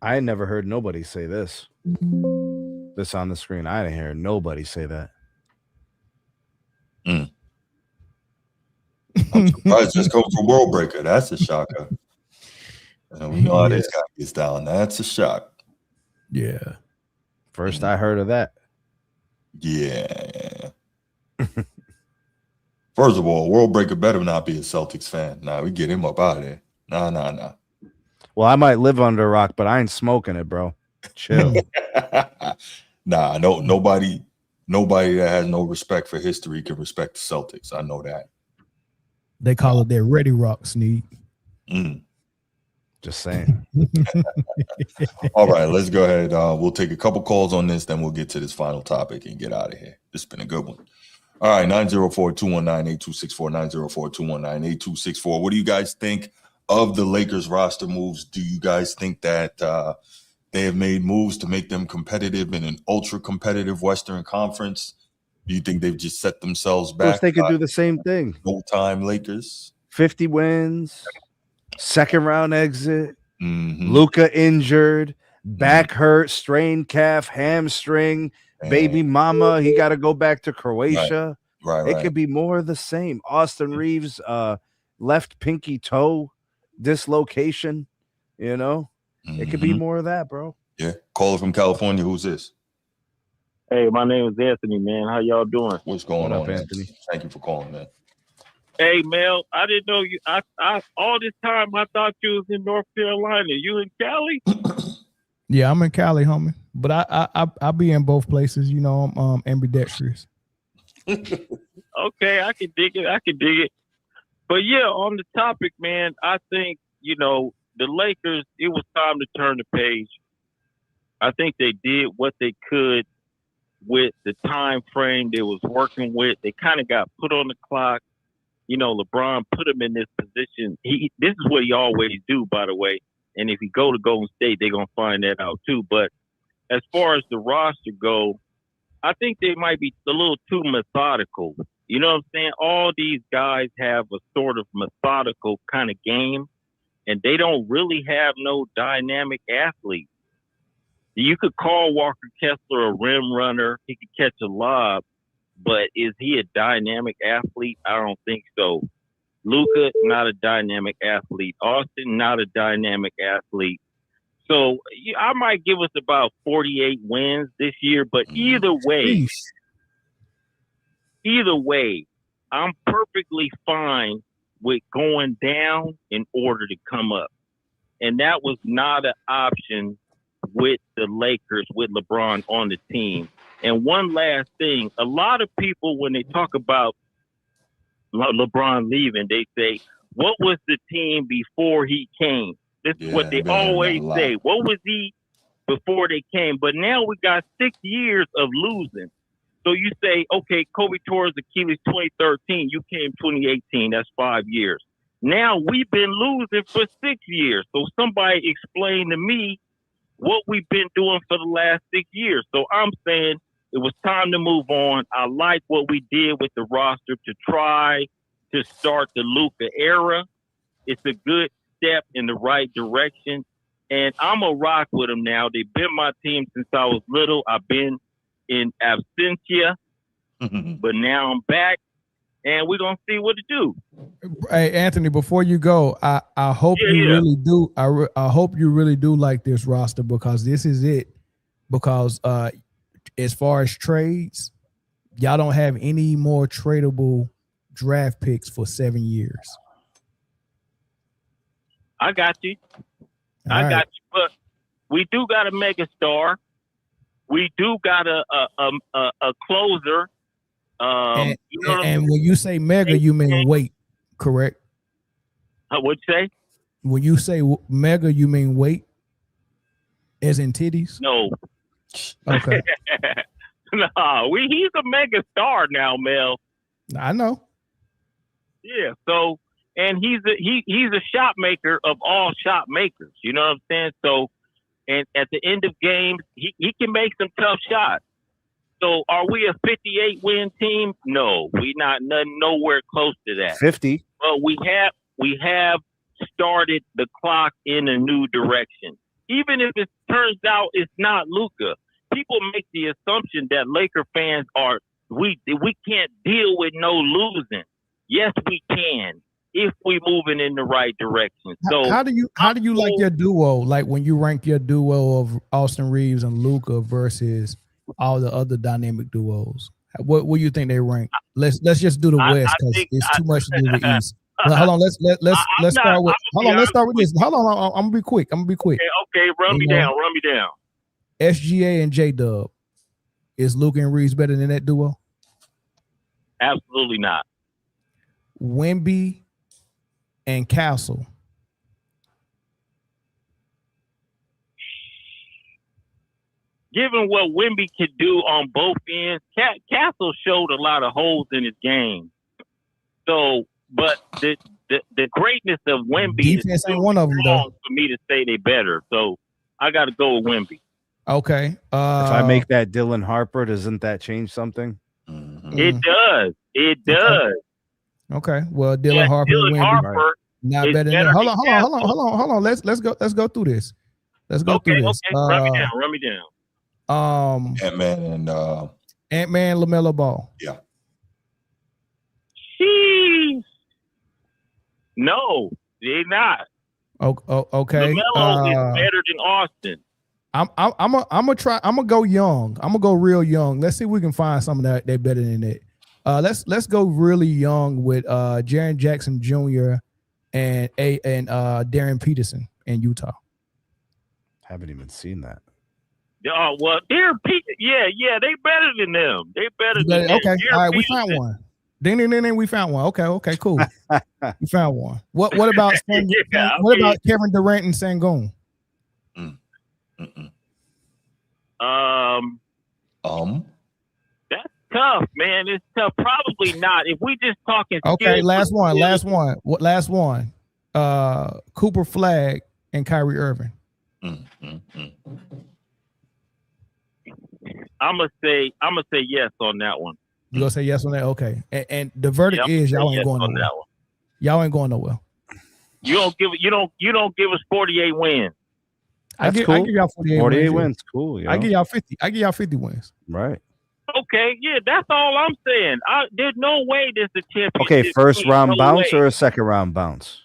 I had never heard nobody say this. This on the screen. I didn't hear nobody say that. I'm surprised this comes from World Breaker. That's a shocker. And we know how this guy gets down. That's a shock. Yeah. First I heard of that. Yeah. First of all, World Breaker better not be a Celtics fan. Nah, we get him up out of there. Nah. Well, I might live under a rock, but I ain't smoking it, bro. Chill. Nah, nobody that has no respect for history can respect the Celtics. I know that. They call it their Ready Rock, Sneak. Just saying. All right, let's go ahead. We'll take a couple calls on this, then we'll get to this final topic and get out of here. This has been a good one. All right, 904-219-8264, 904-219-8264. What do you guys think of the Lakers roster moves? Do you guys think that They have made moves to make them competitive in an ultra competitive Western Conference. Do you think they've just set themselves Of course, back? they could do the same thing. Full-time Lakers. 50 wins, second round exit, Mm-hmm. Luka injured, back hurt, strained calf, hamstring, baby mama. He got to go back to Croatia. Right. It could be more of the same. Austin Reeves, left pinky toe dislocation. You know, it could be more of that, bro. Yeah. Caller from California. Who's this? Hey, my name is Anthony, man. How y'all doing? What's going What up, on, Anthony? Thank you for calling, man. Hey, Mel, I didn't know you. I all this time I thought you was in North Carolina. You in Cali? Yeah, I'm in Cali, homie. But I be in both places. You know, I'm ambidextrous. Okay, I can dig it. But yeah, on the topic, man, I think, you know, the Lakers, it was time to turn the page. I think they did what they could with the time frame they was working with. They kind of got put on the clock. You know, LeBron put him in this position. This is what he always do, by the way. And if he go to Golden State, they're going to find that out too. But as far as the roster go, I think they might be a little too methodical. You know what I'm saying? All these guys have a sort of methodical kind of game, and they don't really have no dynamic athlete. You could call Walker Kessler a rim runner. He could catch a lob, but is he a dynamic athlete? I don't think so. Luka, not a dynamic athlete. Austin, not a dynamic athlete. So I might give us about 48 wins this year, but either way, I'm perfectly fine with going down in order to come up. And that was not an option with the Lakers, with LeBron on the team. And one last thing, a lot of people, when they talk about LeBron leaving, they say, what was the team before he came? This is what they always say. What was he before they came? But now we got 6 years of losing. So you say, okay, Kobe tore his Achilles 2013. You came 2018. That's 5 years. Now we've been losing for 6 years. So somebody explain to me what we've been doing for the last 6 years. So I'm saying it was time to move on. I like what we did with the roster to try to start the Luka era. It's a good step in the right direction. And I'm a rock with them now. They've been my team since I was little. I've been in absentia, but now I'm back, and we're going to see what to do. Hey, Anthony, before you go, I hope really do. I hope you really do like this roster, because this is it. Because as far as trades, y'all don't have any more tradable draft picks for 7 years. I got you. I got you. But we do got a mega star. We do got a closer. And when you say mega, you mean weight, correct? What'd you say? When you say mega, you mean weight, as in titties? No. Okay. No, he's a mega star now, Mel. I know. Yeah. So, and he's a shot maker of all shot makers. You know what I'm saying? So, and at the end of games, he can make some tough shots. So, are we a 58 win team? No, we not nowhere close to that. 50. But we have started the clock in a new direction. Even if it turns out it's not Luka, people make the assumption that Laker fans we can't deal with no losing. Yes, we can if we moving in the right direction. So how do you like your duo? Like when you rank your duo of Austin Reeves and Luka versus all the other dynamic duos, what do you think they rank? Let's just do the West, because it's too much to do the East. But hold on, let's start with. Hold on, let's start with this. Hold on, I'm gonna be quick. Okay, run me down. SGA and J-Dub. Is Luka and Reeves better than that duo? Absolutely not. Wemby and Castle. Given what Wemby could do on both ends, Castle showed a lot of holes in his game. So, but the greatness of Wemby defense ain't one of them, though. For me to say they better. So I got to go with Wemby. Okay. If I make that Dylan Harper, doesn't that change something? It does. It does. Okay. Well, Dylan Harper, Dylan Harper not is better than better hold than on. Let's go through this. Let's go through this. Run me down. Ant-Man and Ant-Man, LaMelo Ball. Yeah. Jeez. No, they're not. Okay. LaMelo is better than Austin. I'm gonna go young. I'm gonna go real young. Let's see if we can find some of that they're better than it. Let's go really young with Jaren Jackson Jr. and Darren Peterson in Utah. Haven't even seen that. Oh well, Darren Peterson. Yeah, they better than them. They better than them. Okay, Darren all right, we Peterson. found one. Ding, we found one. Okay, cool. We found one. What about what about Kevin Durant and Sengun? That's tough, man. It's tough. Probably not. If we just talking. Okay, skills, last one. Cooper Flag and Kyrie Irving. I'm gonna say yes on that one. You gonna say yes on that? Okay. And the verdict is y'all ain't going nowhere. Y'all ain't going nowhere. You don't give us 48 wins. I give y'all 48 wins. Cool. I give y'all 50. I give y'all 50 wins. Right. Okay, yeah, that's all I'm saying. There's no way there's a championship. Okay, first round bounce way. or a second round bounce?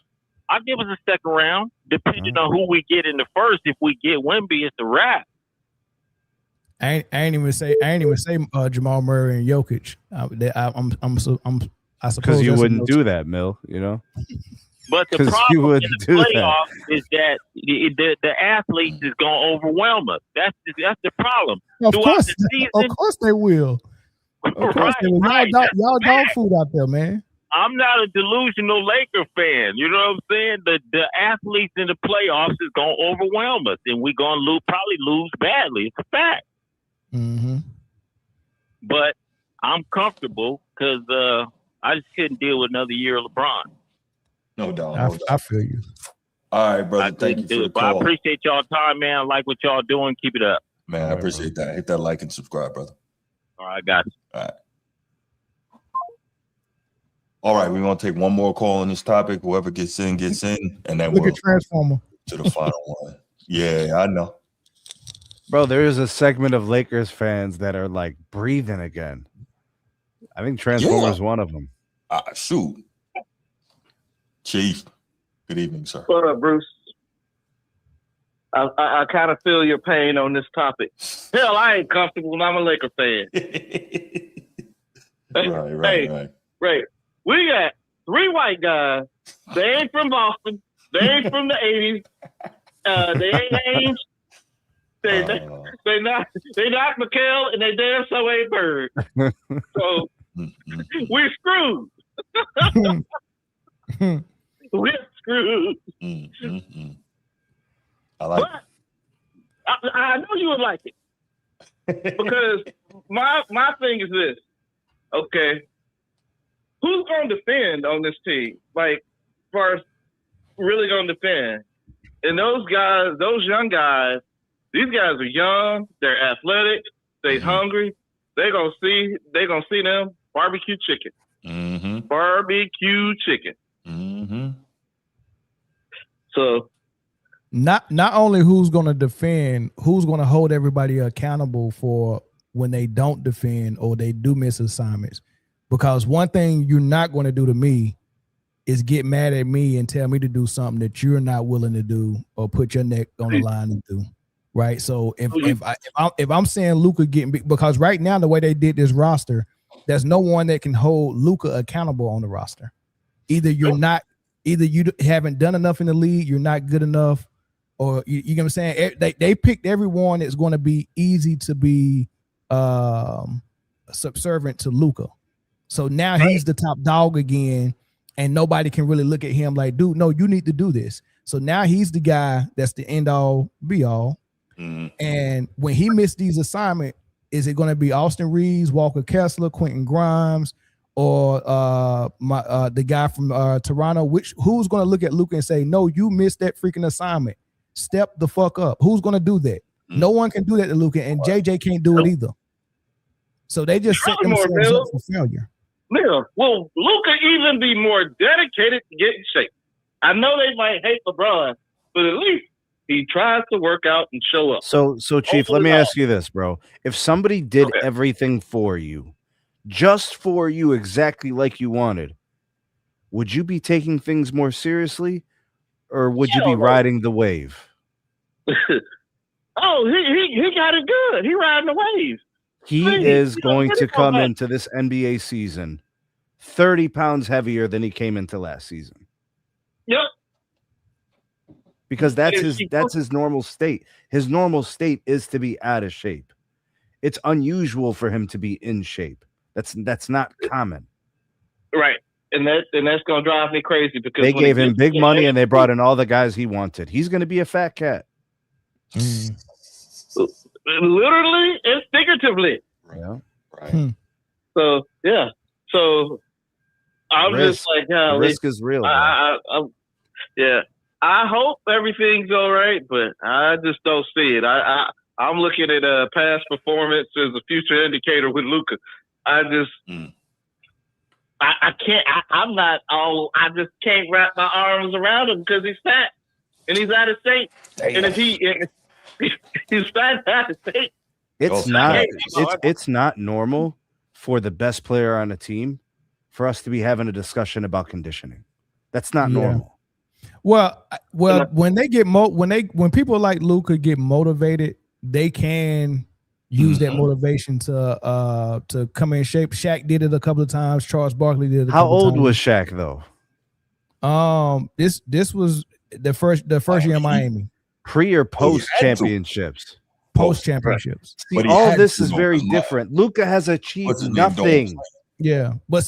I'll give us a second round, depending on who we get in the first. If we get Wemby, it's a wrap. I ain't even say Jamal Murray and Jokic. I suppose because you wouldn't do that, Mill. You know. But the problem in the playoffs is that the athletes is going to overwhelm us. That's the problem. Of course they will. Of course they will. Y'all dog food out there, man. I'm not a delusional Laker fan. You know what I'm saying? The athletes in the playoffs is going to overwhelm us, and we're going to probably lose badly. It's a fact. Mm-hmm. But I'm comfortable because I just couldn't deal with another year of LeBron. No doubt. I feel you. All right, brother. Thank you for the call. I appreciate y'all time, man. I like what y'all doing. Keep it up. Man, I appreciate that. Hit that like and subscribe, brother. All right, got you. All right, we're going to take one more call on this topic. Whoever gets in, and then Look at Transformer. To the final one. Yeah, I know. Bro, there is a segment of Lakers fans that are like breathing again. I think Transformer's one of them. Shoot. Chief, good evening, sir. What up, Bruce? I kind of feel your pain on this topic. Hell, I ain't comfortable when I'm a Laker fan. Right. We got 3 white guys. They ain't from Boston. They ain't from the 80s. They ain't aged. They not McHale, and they damn so ain't Bird. So we're screwed. We're screwed. I like it. I know you would like it. Because my thing is this. Okay. Who's going to defend on this team? Like, first, really going to defend. And those guys, those young guys, these guys are young. They're athletic. They're hungry. They're gonna see them barbecue chicken. Mm-hmm. Barbecue chicken. Mm-hmm. So, not only who's going to defend, who's going to hold everybody accountable for when they don't defend or they do miss assignments. Because one thing you're not going to do to me is get mad at me and tell me to do something that you're not willing to do or put your neck on the line and do. Right. So if I'm saying Luka getting big, because right now the way they did this roster, there's no one that can hold Luka accountable on the roster. Either you haven't done enough in the league, you're not good enough, or you know what I'm saying? They picked everyone that's going to be easy to be subservient to Luka. So now he's the top dog again, and nobody can really look at him like, dude, no, you need to do this. So now he's the guy that's the end all be all. Mm-hmm. And when he missed these assignments, is it going to be Austin Reeves, Walker Kessler, Quentin Grimes, or the guy from Toronto? Who's going to look at Luka and say, no, you missed that freaking assignment? step the fuck up. Who's gonna do that? No one can do that to Luka, and JJ can't do it either. So they just set themselves up for failure. Yeah. Will Luka even be more dedicated to get in shape? I know they might hate LeBron, but at least he tries to work out and show up. So Chief, let me ask you this, bro. If somebody did everything for you, just for you exactly like you wanted, would you be taking things more seriously, or would you be riding the wave? Oh, he got it good. He riding the wave. He is going to come into this NBA season 30 pounds heavier than he came into last season. Yep. Because that's his normal state. His normal state is to be out of shape. It's unusual for him to be in shape. That's not common. Right. And that's gonna drive me crazy because they gave him big money and they brought in all the guys he wanted. He's gonna be a fat cat. Literally and figuratively. Yeah. Right. So yeah. So I'm just like, the risk is real. Yeah. I hope everything's all right, but I just don't see it. I'm looking at past performance as a future indicator with Luka. I just I can't. I just can't wrap my arms around him because he's fat and he's out of shape. And if he's fat and out of shape, it's not normal for the best player on a team for us to be having a discussion about conditioning. That's not normal. Well, when they get when people like Luka get motivated, they can use that motivation to come in shape. Shaq did it a couple of times. Charles Barkley did it. How old was Shaq though? This was the first year in Miami. Pre or post championships? Post championships. See, all this is very different. Luka has achieved nothing. Yeah, but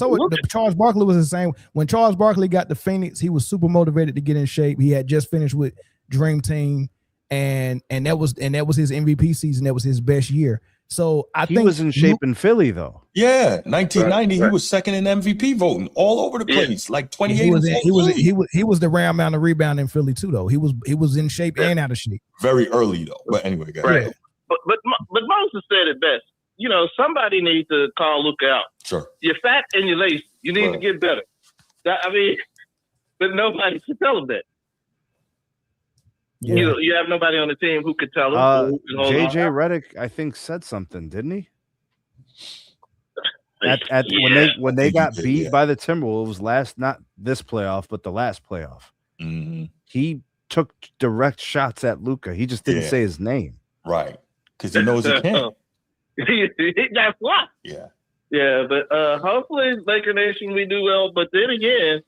Charles Barkley was the same. When Charles Barkley got to Phoenix, he was super motivated to get in shape. He had just finished with Dream Team, and that was his MVP season. That was his best year. So I think he was in shape in Philly though. Yeah, 1990, he was second in MVP voting all over the place, like 28. He was the round mound and rebound in Philly too, though. He was in shape and out of shape. Very early though. But anyway, guys. Right. But Moses said it best. You know, somebody needs to call Luka out. Sure. You're fat and you're lazy. You need to get better. But nobody can tell him that. Yeah. You have nobody on the team who could tell him. JJ Redick, I think, said something, didn't he? When they got beat by the Timberwolves not this playoff, but the last playoff. Mm-hmm. He took direct shots at Luka. He just didn't say his name. Right. Because he knows he can't. That's what. Yeah. Yeah, but hopefully Laker Nation we do well. But then again,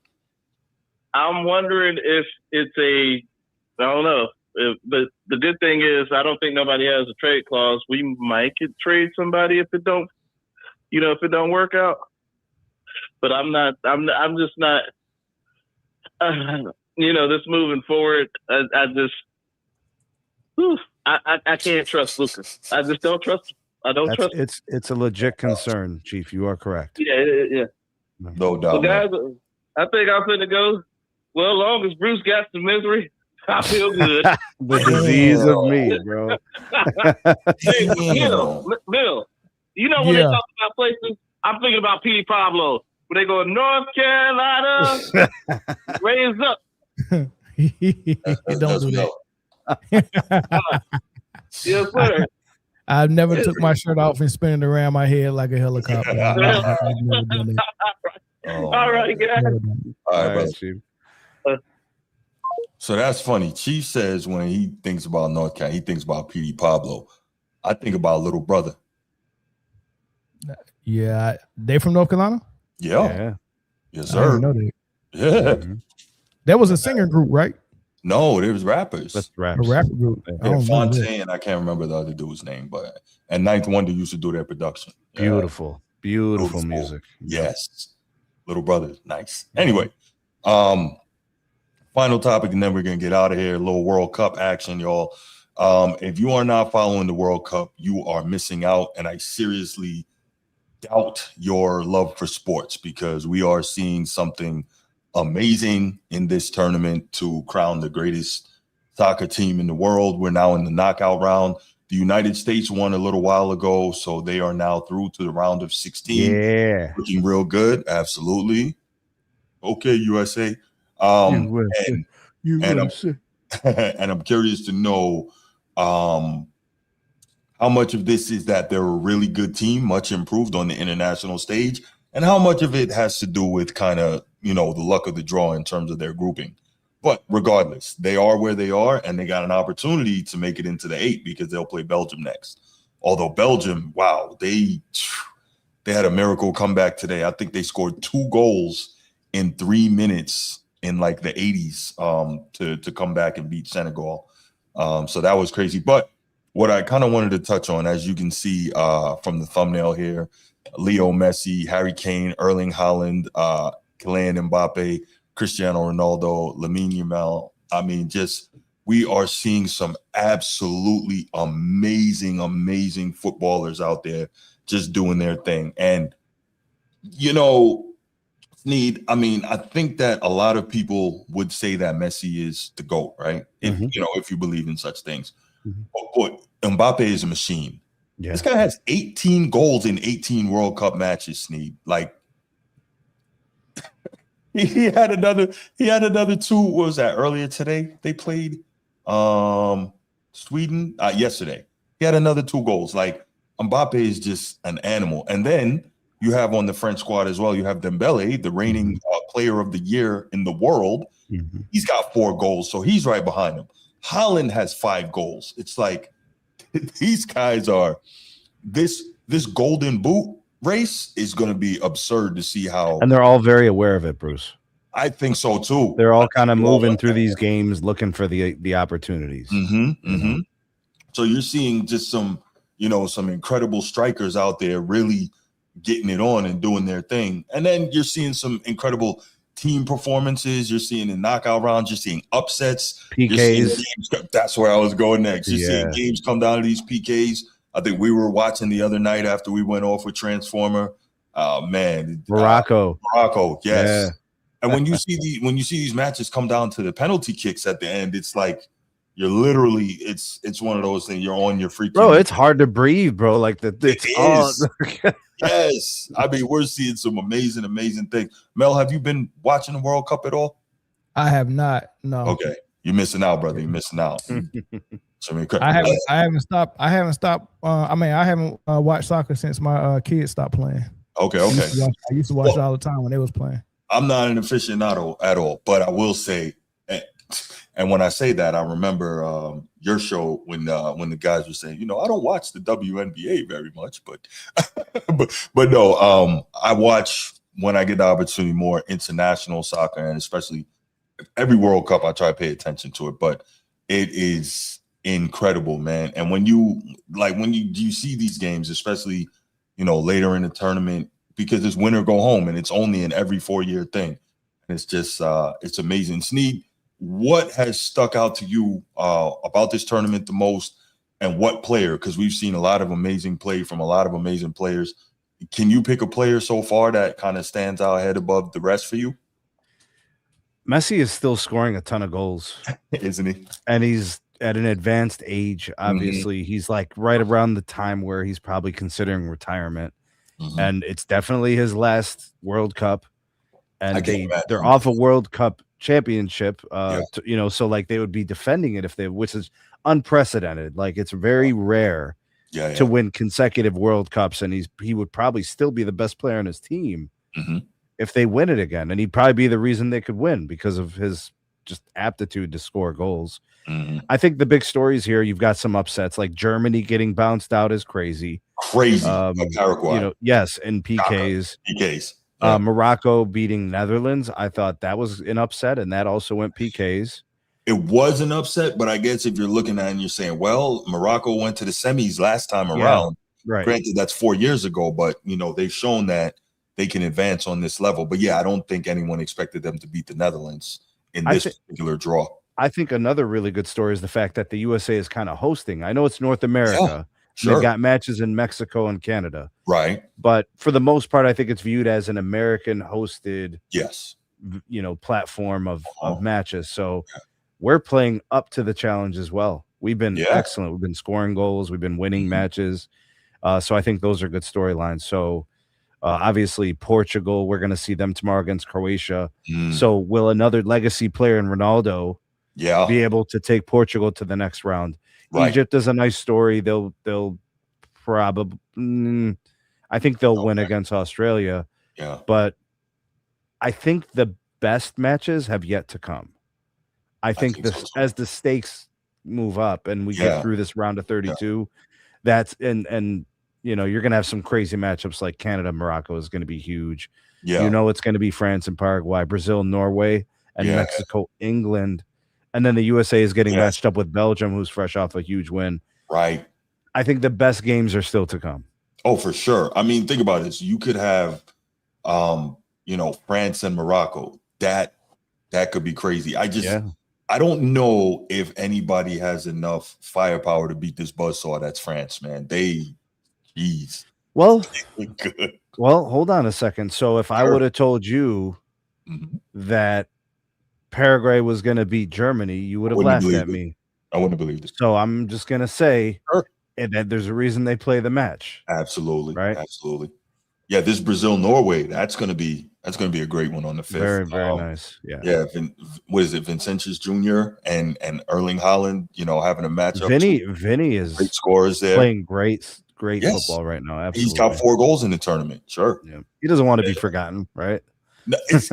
I'm wondering if it's I don't know. But the good thing is I don't think nobody has a trade clause. We might could trade somebody if it don't work out. But I'm just not. This moving forward, I can't trust Lucas. I just don't trust him. I don't trust him. It's a legit concern, Chief. You are correct. Yeah. No doubt. So guys, I think I'm going to go. Well, long as Bruce got some misery, I feel good. The disease of me, bro. Hey, Bill, when they talk about places, I'm thinking about P. Pablo. When they go North Carolina, raise up. Don't do that. Yes, sir. I never took my shirt off and spin it around my head like a helicopter. I've never done it. All right, guys. All right, brother. So that's funny. Chief says when he thinks about North Carolina, he thinks about PD Pablo. I think about little brother. Yeah, they from North Carolina? Yeah. Yes, sir. I didn't know that. Yeah. Mm-hmm. That was a singer group, right? No, there was rappers. That's A rapper group. Yeah, Fontaine, I can't remember the other dude's name, and Ninth Wonder used to do their production. Beautiful music. Yes. Little brother, nice. Anyway, final topic, and then we're gonna get out of here. A little World Cup action, y'all. If you are not following the World Cup, you are missing out, and I seriously doubt your love for sports because we are seeing something amazing in this tournament to crown the greatest soccer team in the world. We're now in the knockout round. The United States won a little while ago, so they are now through to the round of 16. Yeah. Looking real good. Absolutely. Okay, USA. USA. And I'm curious to know how much of this is that they're a really good team, much improved on the international stage, and how much of it has to do with kind of, the luck of the draw in terms of their grouping. But regardless, they are where they are, and they got an opportunity to make it into the 8 because they'll play Belgium next. Although Belgium, wow, they had a miracle comeback today. I think they scored 2 goals in 3 minutes in like the 80s to come back and beat Senegal. So that was crazy. But what I kind of wanted to touch on, as you can see from the thumbnail here, Leo Messi, Harry Kane, Erling Haaland, Kylian Mbappe, Cristiano Ronaldo, Lamine Yamal. I mean, we are seeing some absolutely amazing footballers out there just doing their thing. And, I think that a lot of people would say that Messi is the GOAT, right? If you believe in such things. But Mbappe is a machine. Yeah. This guy has 18 goals in 18 World Cup matches, Sneed. Like, he had another 2. What was that, earlier today? They played Sweden yesterday. He had another 2 goals. Like, Mbappe is just an animal. And then you have on the French squad as well, you have Dembele, the reigning player of the year in the world. Mm-hmm. He's got 4 goals, so he's right behind him. Haaland has 5 goals. It's like these guys are this golden boot race is going to be absurd to see how. And they're all very aware of it, Bruce. I think so too. They're all kind of moving through these games, looking for the opportunities. Mm-hmm, mm-hmm. So you're seeing just some incredible strikers out there really getting it on and doing their thing. And then you're seeing some incredible team performances. You're seeing in knockout rounds. You're seeing upsets. PKs. That's where I was going next. You're seeing games come down to these PKs. I think we were watching the other night after we went off with Transformer. Man, Morocco, yes. Yeah. And when you see these matches come down to the penalty kicks at the end, it's like you're literally it's one of those things. You're on your freaking. Bro, it's hard to breathe, bro. Like Yes. I mean, we're seeing some amazing things. Mel, have you been watching the World Cup at all? I have not. No. Okay, you're missing out, brother. You're missing out. I haven't stopped. I haven't watched soccer since my kids stopped playing. Okay. I used to watch it all the time when they was playing. I'm not an aficionado at all, but I will say, and when I say that, I remember your show when the guys were saying, I don't watch the WNBA very much, but but no, I watch when I get the opportunity more international soccer, and especially every World Cup, I try to pay attention to it. But it is incredible, man. And when you see these games, especially later in the tournament, because it's win or go home, and it's only an every 4-year thing. And it's just it's amazing. Sneed, what has stuck out to you about this tournament the most, and what player? Because we've seen a lot of amazing play from a lot of amazing players. Can you pick a player so far that kind of stands out ahead above the rest for you? Messi is still scoring a ton of goals, isn't he? And he's at an advanced age. Obviously, he's like right around the time where he's probably considering retirement. Mm-hmm. And it's definitely his last World Cup, and they're off a World Cup championship. So like they would be defending it which is unprecedented. Like it's very rare to win consecutive World Cups, and he would probably still be the best player on his team if they win it again, and he'd probably be the reason they could win because of his just aptitude to score goals. I think the big stories here, you've got some upsets like Germany getting bounced out is crazy. Paraguay. Yes, in PKs. Morocco beating Netherlands. I thought that was an upset, and that also went PKs. It was an upset, but I guess if you're looking at it and you're saying, well, Morocco went to the semis last time around. Right. Granted, that's 4 years ago, but they've shown that they can advance on this level. But I don't think anyone expected them to beat the Netherlands in this particular draw. I think another really good story is the fact that the USA is kind of hosting. I know it's North America. Yeah, sure. They've got matches in Mexico and Canada. Right. But for the most part, I think it's viewed as an American hosted, platform of matches. So we're playing up to the challenge as well. We've been Yeah. excellent. We've been scoring goals. We've been winning matches. So I think those are good storylines. So obviously Portugal, we're going to see them tomorrow against Croatia. So will another legacy player in Ronaldo be able to take Portugal to the next round? Right. Egypt is a nice story. They'll probably, I think they'll win against Australia. Yeah. But I think the best matches have yet to come. I think this, as the stakes move up and we get through this round of 32, that's and you know, you're gonna have some crazy matchups like Canada, Morocco is gonna be huge. Yeah. You know, it's gonna be France and Paraguay, Brazil, Norway, and Mexico, England. And then the USA is getting matched up with Belgium, who's fresh off a huge win. Right. I think the best games are still to come. Oh, for sure. I mean, think about this. You could have you know, France and Morocco. That could be crazy. I don't know if anybody has enough firepower to beat this buzzsaw that's France, man. Jeez. Well, good. Well, hold on a second. So if I would have told you that Paraguay was going to beat Germany, you would have laughed at me. I wouldn't believe it. So I'm just going to say that there's a reason they play the match. Absolutely. Right? Absolutely. Yeah, this Brazil-Norway, that's going to be a great one on the 5th. Very, very nice. Yeah. Yeah. What is it? Vincentius Jr. and Erling Haaland, you know, having a matchup. Vinny is great scorers there. Playing great football right now. Absolutely. He's got 4 goals in the tournament. Sure. Yeah. He doesn't want to be forgotten, right? No, these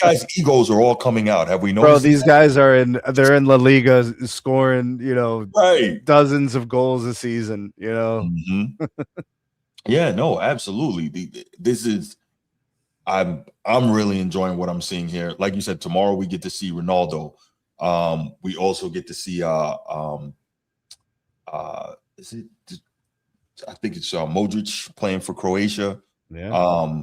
guys' egos are all coming out. Have we noticed? Bro, these guys they're in La Liga scoring, you know, dozens of goals a season, you know. Yeah, no, absolutely. This is I'm really enjoying what I'm seeing here. Like you said, tomorrow we get to see Ronaldo. We also get to see is it I think it's Modric playing for Croatia. Yeah.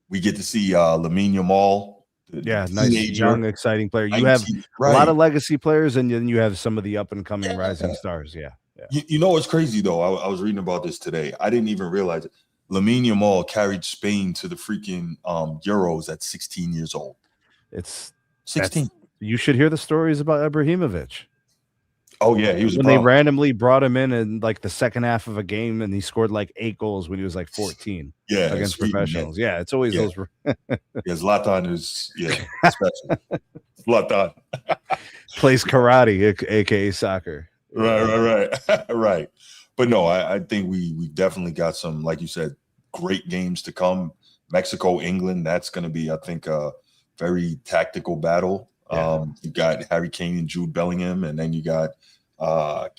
We get to see Lamine Yamal. Nice young, exciting player. You have a lot of legacy players, and then you have some of the up and coming rising stars. Yeah. You know what's crazy though? I was reading about this today. I didn't even realize it. Lamine Yamal carried Spain to the freaking Euros at 16 years old. It's 16. You should hear the stories about Ibrahimovic. Oh yeah, he was when they randomly brought him in like the second half of a game, and he scored like 8 goals when he was like 14. Yeah, against professionals. Yeah, it's always those. Zlatan is special. Zlatan plays karate, aka soccer. Right. But no, I think we definitely got some, like you said, great games to come. Mexico, England, that's going to be, I think, a very tactical battle. You got Harry Kane and Jude Bellingham, and then you got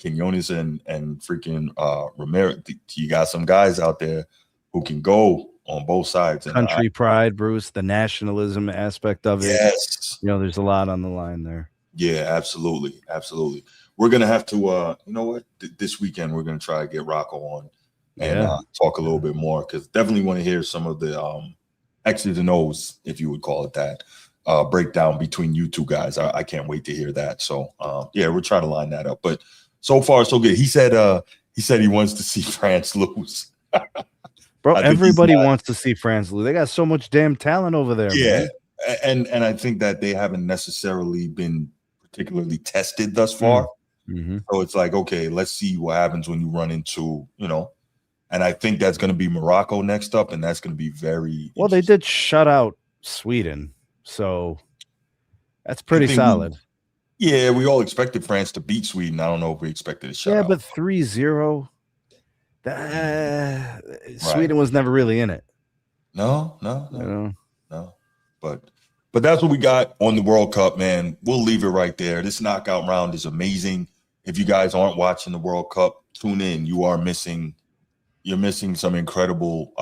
Quinones and freaking Romero. You got some guys out there who can go on both sides. Country pride, Bruce, the nationalism aspect of it. Yes. You know, there's a lot on the line there. Yeah, absolutely. We're going to have to, you know what, this weekend we're going to try to get Rocco on and talk a little bit more, because definitely want to hear some of the X's and O's, if you would call it that, breakdown between you two guys. I can't wait to hear that. So, we're trying to line that up. But so far, so good. He said he wants to see France lose. Bro, everybody wants to see France lose. They got so much damn talent over there. Yeah, man. And I think that they haven't necessarily been particularly tested thus far. So it's like, okay, let's see what happens when you run into, you know, and I think that's going to be Morocco next up, and that's going to be very well. They did shut out Sweden, so that's pretty solid. We all expected France to beat Sweden. I don't know if we expected a shutout. Yeah, but 3-0. Sweden was never really in it. No. But that's what we got on the World Cup, man. We'll leave it right there. This knockout round is amazing. If you guys aren't watching the World Cup, tune in. You're missing some incredible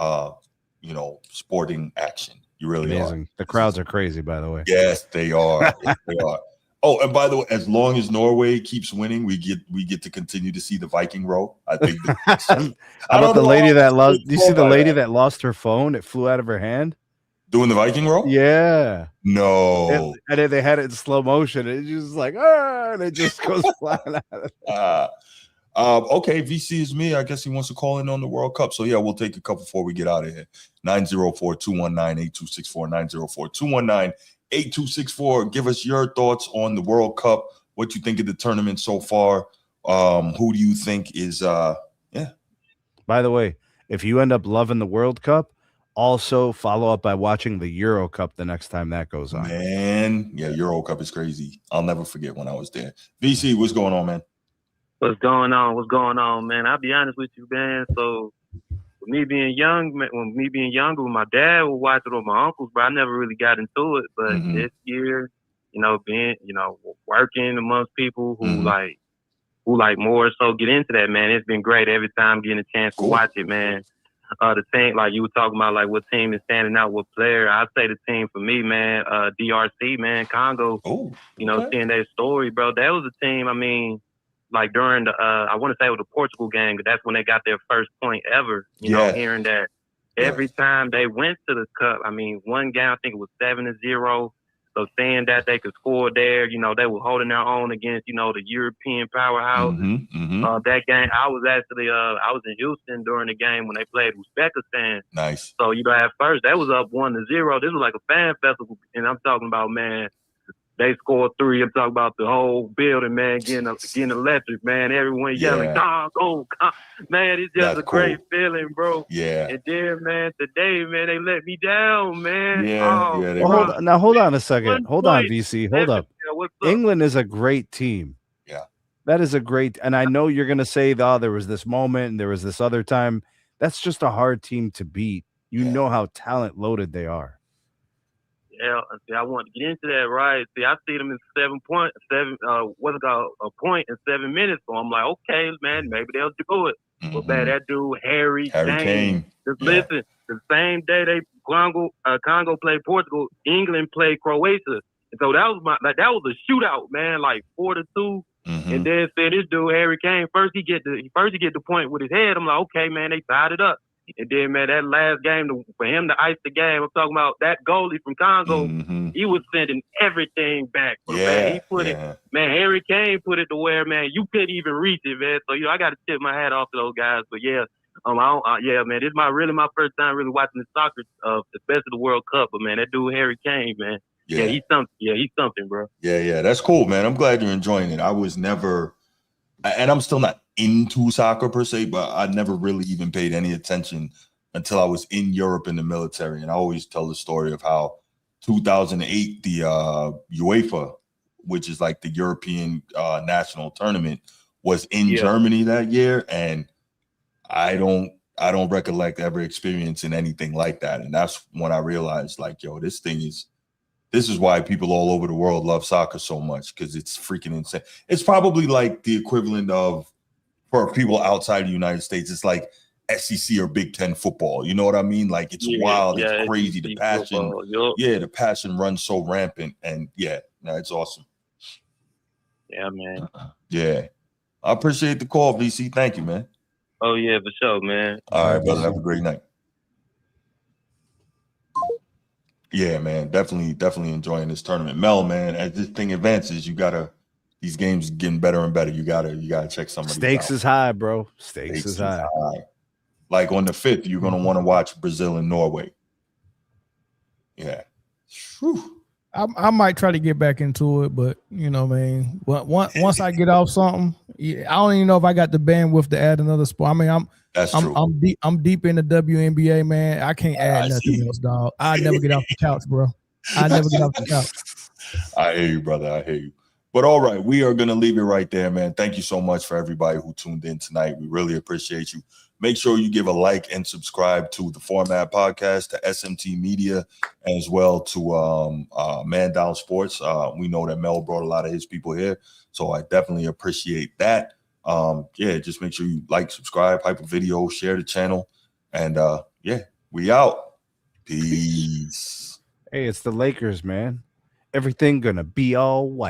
sporting action. You really are. The crowds are crazy, by the way. Yes, they are. They are. Oh, and by the way, as long as Norway keeps winning, we get to continue to see the Viking row. I think. How about the lady that lost? Do you see the lady that lost her phone? It flew out of her hand. Doing the Viking row? Yeah. No. And then they had it in slow motion. It's just like, and it just goes flying out. Okay, VC is me. I guess he wants to call in on the World Cup. So, we'll take a couple before we get out of here. 904-219-8264, 904-219-8264. Give us your thoughts on the World Cup. what you think of the tournament so far. Who do you think is By the way, if you end up loving the World Cup, also follow up by watching the Euro Cup the next time that goes on. Man, yeah, Euro Cup is crazy. I'll never forget when I was there. VC, what's going on, man? What's going on? What's going on, man? I'll be honest with you, man. So, with me being young, when me being younger, my dad would watch it with my uncles, but I never really got into it. But this year, being, working amongst people who like more so get into that, man. It's been great every time getting a chance to watch it, man. The team, like you were talking about, like what team is standing out, what player. I'd say the team for me, man, DRC, man, Congo. Seeing their story, bro. That was a team. I mean, like during the, I want to say it was the Portugal game, but that's when they got their first point ever. Hearing that every time they went to the cup. I mean, one game I think it was 7-0. So saying that they could score there, they were holding their own against, the European powerhouses. That game, I was actually, I was in Houston during the game when they played Uzbekistan. Nice. So, at first, they was up 1-0. This was like a fan festival. And I'm talking about, man, they scored 3. I'm talking about the whole building, man, getting electric, man. Everyone yelling, go. Man, it's just a great feeling, bro. Yeah. And then, man, today, man, they let me down, man. Hold on a second. Hold on, VC. Hold up. England is a great team. Yeah. That is a great, and I know you're going to say, there was this moment and there was this other time. That's just a hard team to beat. You know how talent loaded they are. Yeah, see, I want to get into that, right? See, I see them in a point in 7 minutes. So I'm like, okay, man, maybe they'll do it. But man, that dude, Harry Kane. Just listen, the same day Congo played Portugal, England played Croatia. And so that was a shootout, man, like 4-2. And then said this dude, Harry Kane, first he get the point with his head. I'm like, okay, man, they tied it up. And then, man, that last game, for him to ice the game, I'm talking about that goalie from Congo, he was sending everything back. Man, he put it, man, Harry Kane put it to where, man, you couldn't even reach it, man. So, I got to tip my hat off to those guys. But, man, this is my first time really watching the soccer, especially the World Cup. But, man, that dude, Harry Kane, man, he's something. Yeah, he's something, bro. Yeah, that's cool, man. I'm glad you're enjoying it. I was never, and I'm still not into soccer per se, but I never really even paid any attention until I was in Europe in the military. And I always tell the story of how 2008, the UEFA, which is like the European national tournament, was in Germany that year. And I don't recollect ever experiencing anything like that. And that's when I realized, like, yo, this is why people all over the world love soccer so much, because it's freaking insane. It's probably like the equivalent of, for people outside the United States, it's like SEC or Big Ten football. You know what I mean? Like, it's wild, it's crazy. The passion, the passion runs so rampant, and it's awesome. Yeah, man. Yeah, I appreciate the call, VC. Thank you, man. Oh yeah, for sure, man. All right, brother. Have a great night. Yeah, man. Definitely enjoying this tournament. Mel, man, as this thing advances, these games getting better and better. You gotta check some of these Stakes out. is high, bro. Stakes is high. Like on the 5th, you're gonna want to watch Brazil and Norway. Yeah. Whew. I might try to get back into it, but man, once I get off something, I don't even know if I got the bandwidth to add another sport. I mean, I'm deep in the WNBA, man. I can't add nothing else, dog. I never get off the couch, bro. I never get off the couch. I hear you, brother. I hear you. But all right, we are going to leave it right there, man. Thank you so much for everybody who tuned in tonight. We really appreciate you. Make sure you give a like and subscribe to the Format Podcast, to SMT Media, as well to Man Down Sports. We know that Mel brought a lot of his people here, so I definitely appreciate that. Just make sure you like, subscribe, hype a video, share the channel, and we out. Peace. Hey, it's the Lakers, man. Everything gonna be all white.